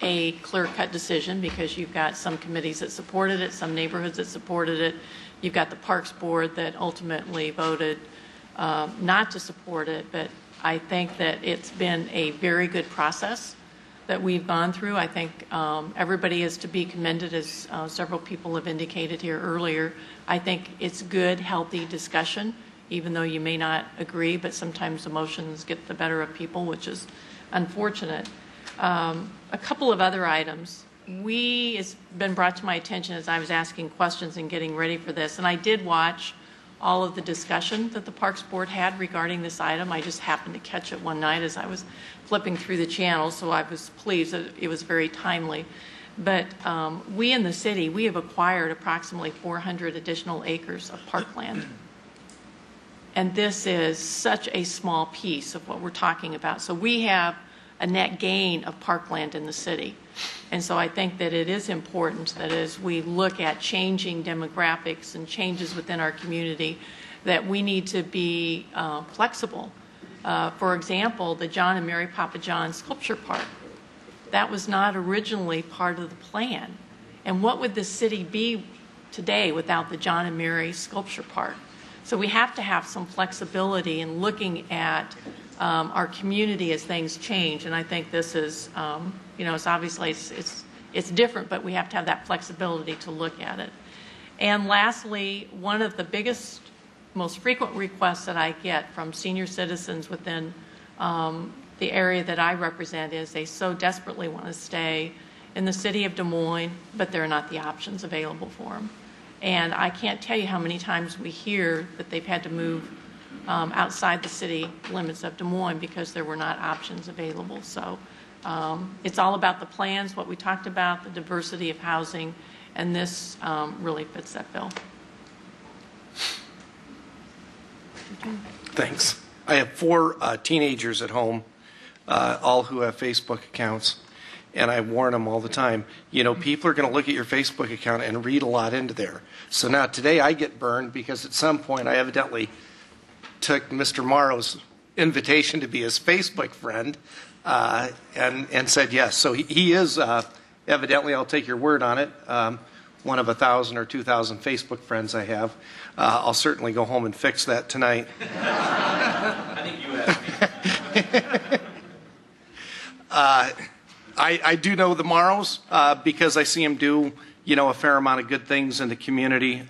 a clear-cut decision, because you've got some committees that supported it, some neighborhoods that supported it. You've got the Parks Board that ultimately voted not to support it. But I think that it's been a very good process that we've gone through. I think everybody is to be commended, as several people have indicated here earlier. I think it's good, healthy discussion, even though you may not agree, but sometimes emotions get the better of people, which is unfortunate. A couple of other items. It's been brought to my attention as I was asking questions and getting ready for this, and I did watch all of the discussion that the Parks Board had regarding this item. I just happened to catch it one night as I was flipping through the channels, so I was pleased that it was very timely. But we in the city, we have acquired approximately 400 additional acres of parkland. And this is such a small piece of what we're talking about. So we have a net gain of parkland in the city. And so I think that it is important that as we look at changing demographics and changes within our community, that we need to be flexible. For example, the John and Mary Papa John Sculpture Park, that was not originally part of the plan. And what would the city be today without the John and Mary Sculpture Park? So we have to have some flexibility in looking at our community as things change. And I think this is, it's obviously it's different, but we have to have that flexibility to look at it. And lastly, one of the biggest, most frequent requests that I get from senior citizens within the area that I represent is they so desperately want to stay in the city of Des Moines, but there are not the options available for them. And I can't tell you how many times we hear that they've had to move outside the city limits of Des Moines because there were not options available. So it's all about the plans, what we talked about, the diversity of housing, and this really fits that bill. Thanks. I have 4 teenagers at home, all who have Facebook accounts, and I warn them all the time, people are going to look at your Facebook account and read a lot into there. So now today I get burned because at some point I evidently took Mr. Morrow's invitation to be his Facebook friend and said yes. So he is, evidently, I'll take your word on it, one of 1,000 or 2,000 Facebook friends I have. I'll certainly go home and fix that tonight. I think you asked me. I do know the Morrows because I see him do, a fair amount of good things in the community.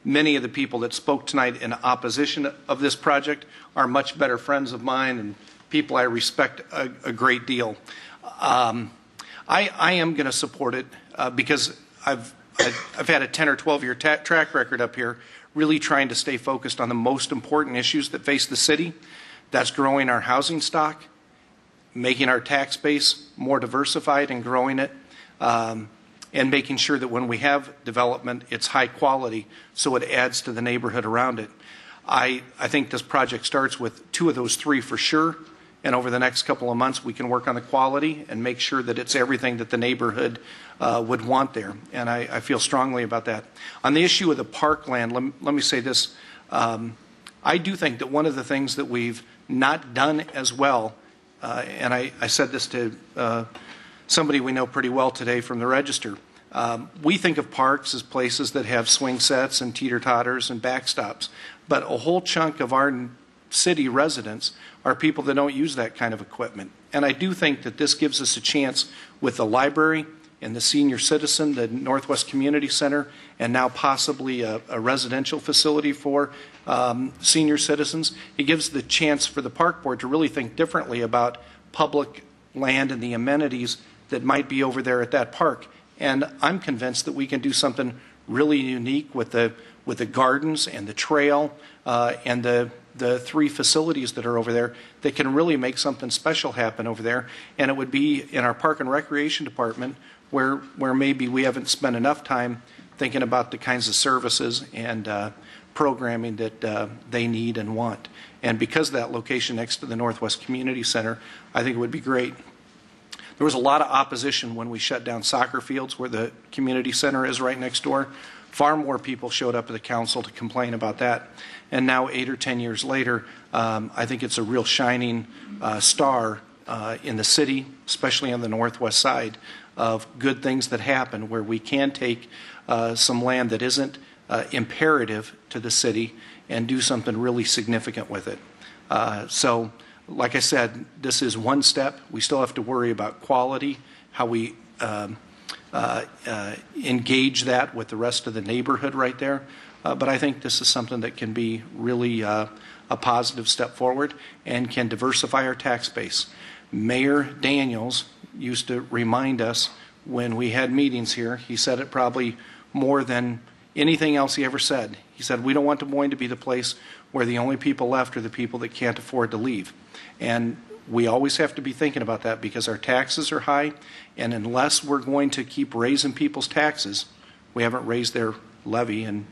Many of the people that spoke tonight in opposition of this project are much better friends of mine and people I respect a great deal. I am going to support it because I've had a 10 or 12 year track record up here really trying to stay focused on the most important issues that face the city. That's growing our housing stock, making our tax base more diversified and growing it, and making sure that when we have development, it's high quality so it adds to the neighborhood around it. I think this project starts with 2 of those 3 for sure, and over the next couple of months we can work on the quality and make sure that it's everything that the neighborhood would want there, and I feel strongly about that. On the issue of the parkland, let me say this. I do think that one of the things that we've not done as well, and I said this to somebody we know pretty well today from the Register. We think of parks as places that have swing sets and teeter-totters and backstops, but a whole chunk of our city residents are people that don't use that kind of equipment. And I do think that this gives us a chance with the library and the senior citizen, the Northwest Community Center, and now possibly a residential facility for senior citizens. It gives the chance for the park board to really think differently about public land and the amenities that might be over there at that park. And I'm convinced that we can do something really unique with the gardens and the trail and the 3 facilities that are over there that can really make something special happen over there. And it would be in our Park and Recreation Department where maybe we haven't spent enough time thinking about the kinds of services and programming that they need and want. And because of that location next to the Northwest Community Center, I think it would be great. There was a lot of opposition when we shut down soccer fields where the community center is right next door. Far more people showed up at the council to complain about that. And now 8 or 10 years later, I think it's a real shining star in the city, especially on the northwest side, of good things that happen where we can take some land that isn't imperative to the city and do something really significant with it. So, like I said, this is one step. We still have to worry about quality, how we engage that with the rest of the neighborhood right there. But I think this is something that can be really a positive step forward and can diversify our tax base. Mayor Daniels used to remind us when we had meetings here, he said it probably more than anything else he ever said. He said, we don't want Des Moines to be the place where the only people left are the people that can't afford to leave. And we always have to be thinking about that because our taxes are high, and unless we're going to keep raising people's taxes, we haven't raised their levy in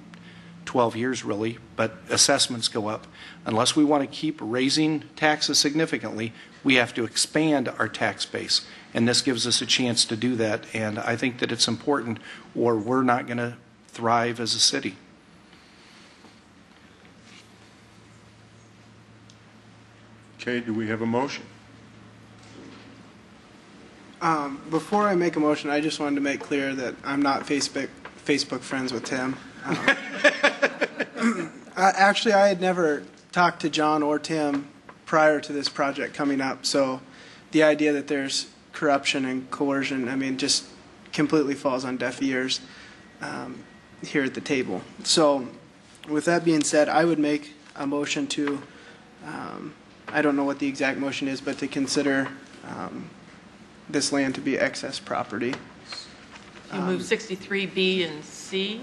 12 years really, but assessments go up. Unless we want to keep raising taxes significantly, we have to expand our tax base. And this gives us a chance to do that, and I think that it's important or we're not going to thrive as a city. Okay, do we have a motion? Before I make a motion, I just wanted to make clear that I'm not Facebook friends with Tim. Actually, I had never talked to John or Tim prior to this project coming up, so the idea that there's corruption and coercion, I mean, just completely falls on deaf ears here at the table. So with that being said, I would make a motion to, I don't know what the exact motion is, but to consider this land to be excess property. You move 63B and C?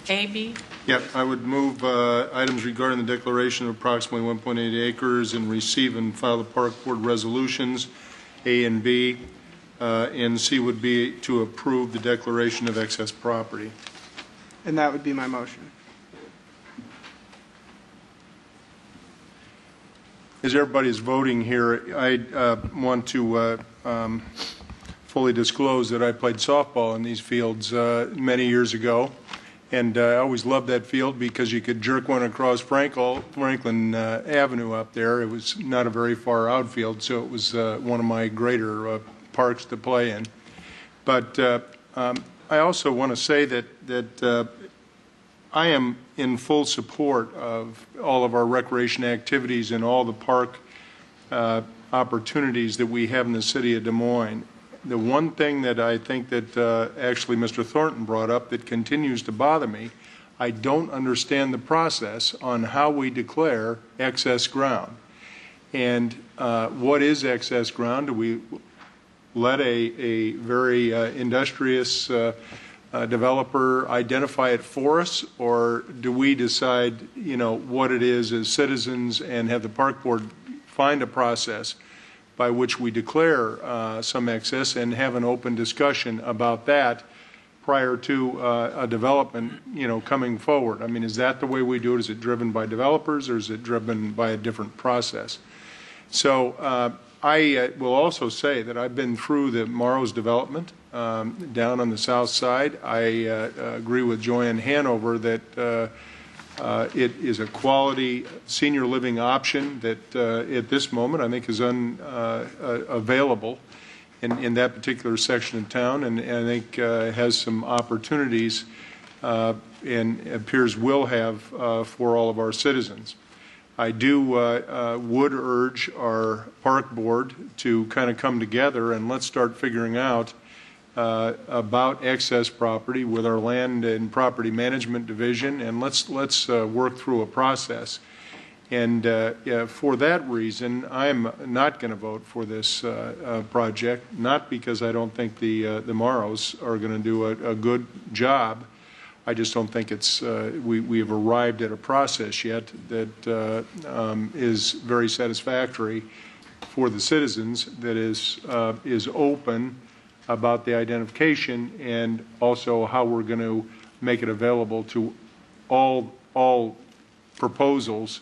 A, B? Yep, I would move items regarding the declaration of approximately 1.8 acres and receive and file the park board resolutions, A and B, and C would be to approve the declaration of excess property. And that would be my motion. As everybody is voting here, I want to fully disclose that I played softball in these fields many years ago, and I always loved that field because you could jerk one across Franklin Avenue up there. It was not a very far outfield, so it was one of my greater parks to play in. But I also want to say that I am in full support of all of our recreation activities and all the park opportunities that we have in the city of Des Moines. The one thing that I think that actually Mr. Thornton brought up that continues to bother me, I don't understand the process on how we declare excess ground. And what is excess ground? Do we let a very industrious developer identify it for us, or do we decide, what it is as citizens and have the park board find a process by which we declare some excess and have an open discussion about that prior to a development, coming forward? I mean, is that the way we do it? Is it driven by developers, or is it driven by a different process? So I will also say that I've been through the Morrow's development down on the south side. I agree with Joanne Hanover that it is a quality senior living option that at this moment I think is available in that particular section of town, and I think has some opportunities and appears will have for all of our citizens. I do would urge our park board to kind of come together and let's start figuring out about excess property with our land and property management division, and let's work through a process. And for that reason, I'm not going to vote for this project, not because I don't think the Morrows are going to do a good job. I just don't think it's we have arrived at a process yet that is very satisfactory for the citizens, that is open about the identification and also how we're going to make it available to all proposals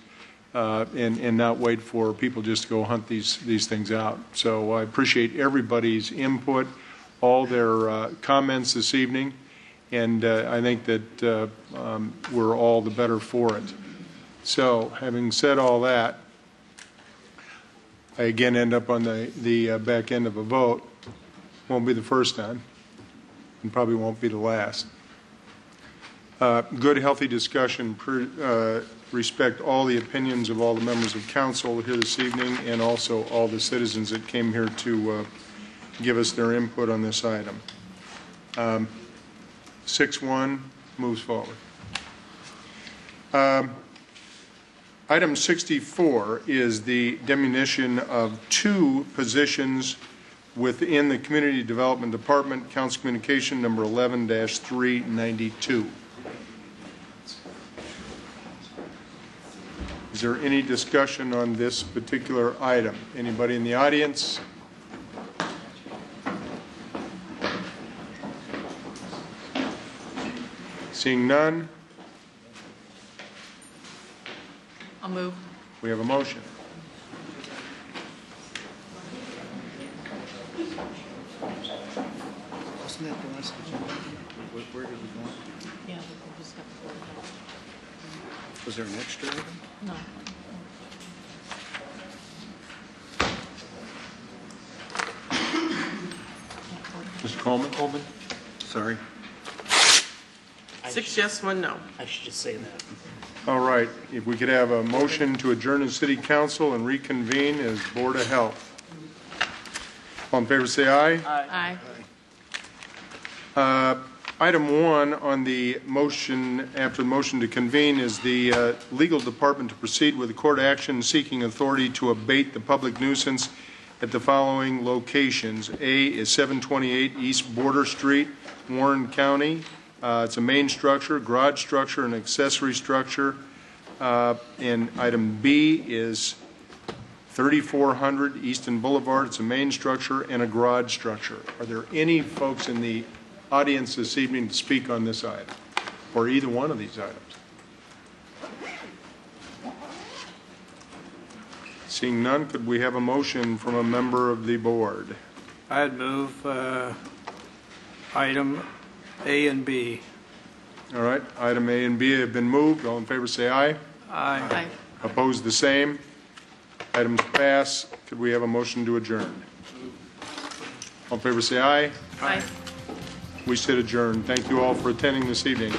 and not wait for people just to go hunt these things out. So I appreciate everybody's input, all their comments this evening, and I think that we're all the better for it. So having said all that, I again end up on the back end of a vote. Won't be the first time, and probably won't be the last. Good, healthy discussion. Respect all the opinions of all the members of council here this evening, and also all the citizens that came here to give us their input on this item. 6-1 moves forward. Item 64 is the diminution of 2 positions within the Community Development Department, Council Communication number 11-392. Is there any discussion on this particular item? Anybody in the audience? Seeing none, I'll move. we have a motion. Wasn't that the last agenda? Where did we go? Yeah, we'll just have to vote it out. Was there an extra item? No. Mr. Coleman? Sorry. 6 yes, 1 no. I should just say that. All right, if we could have a motion to adjourn as City Council and reconvene as Board of Health. All in favor, say aye. Aye. Item 1 on the motion, after the motion to convene, is the legal department to proceed with a court action seeking authority to abate the public nuisance at the following locations. A is 728 East Border Street, Warren County. It's a main structure, garage structure, and accessory structure. And item B is 3400 Easton Boulevard. It's a main structure and a garage structure. Are there any folks in the audience this evening to speak on this item, or either one of these items? Seeing none, could we have a motion from a member of the board? I'd move item A and B. All right, item A and B have been moved. All in favor say aye. Aye. Opposed, the same. Items pass. Could we have a motion to adjourn? All in favor say aye. Aye. We sit adjourned. Thank you all for attending this evening.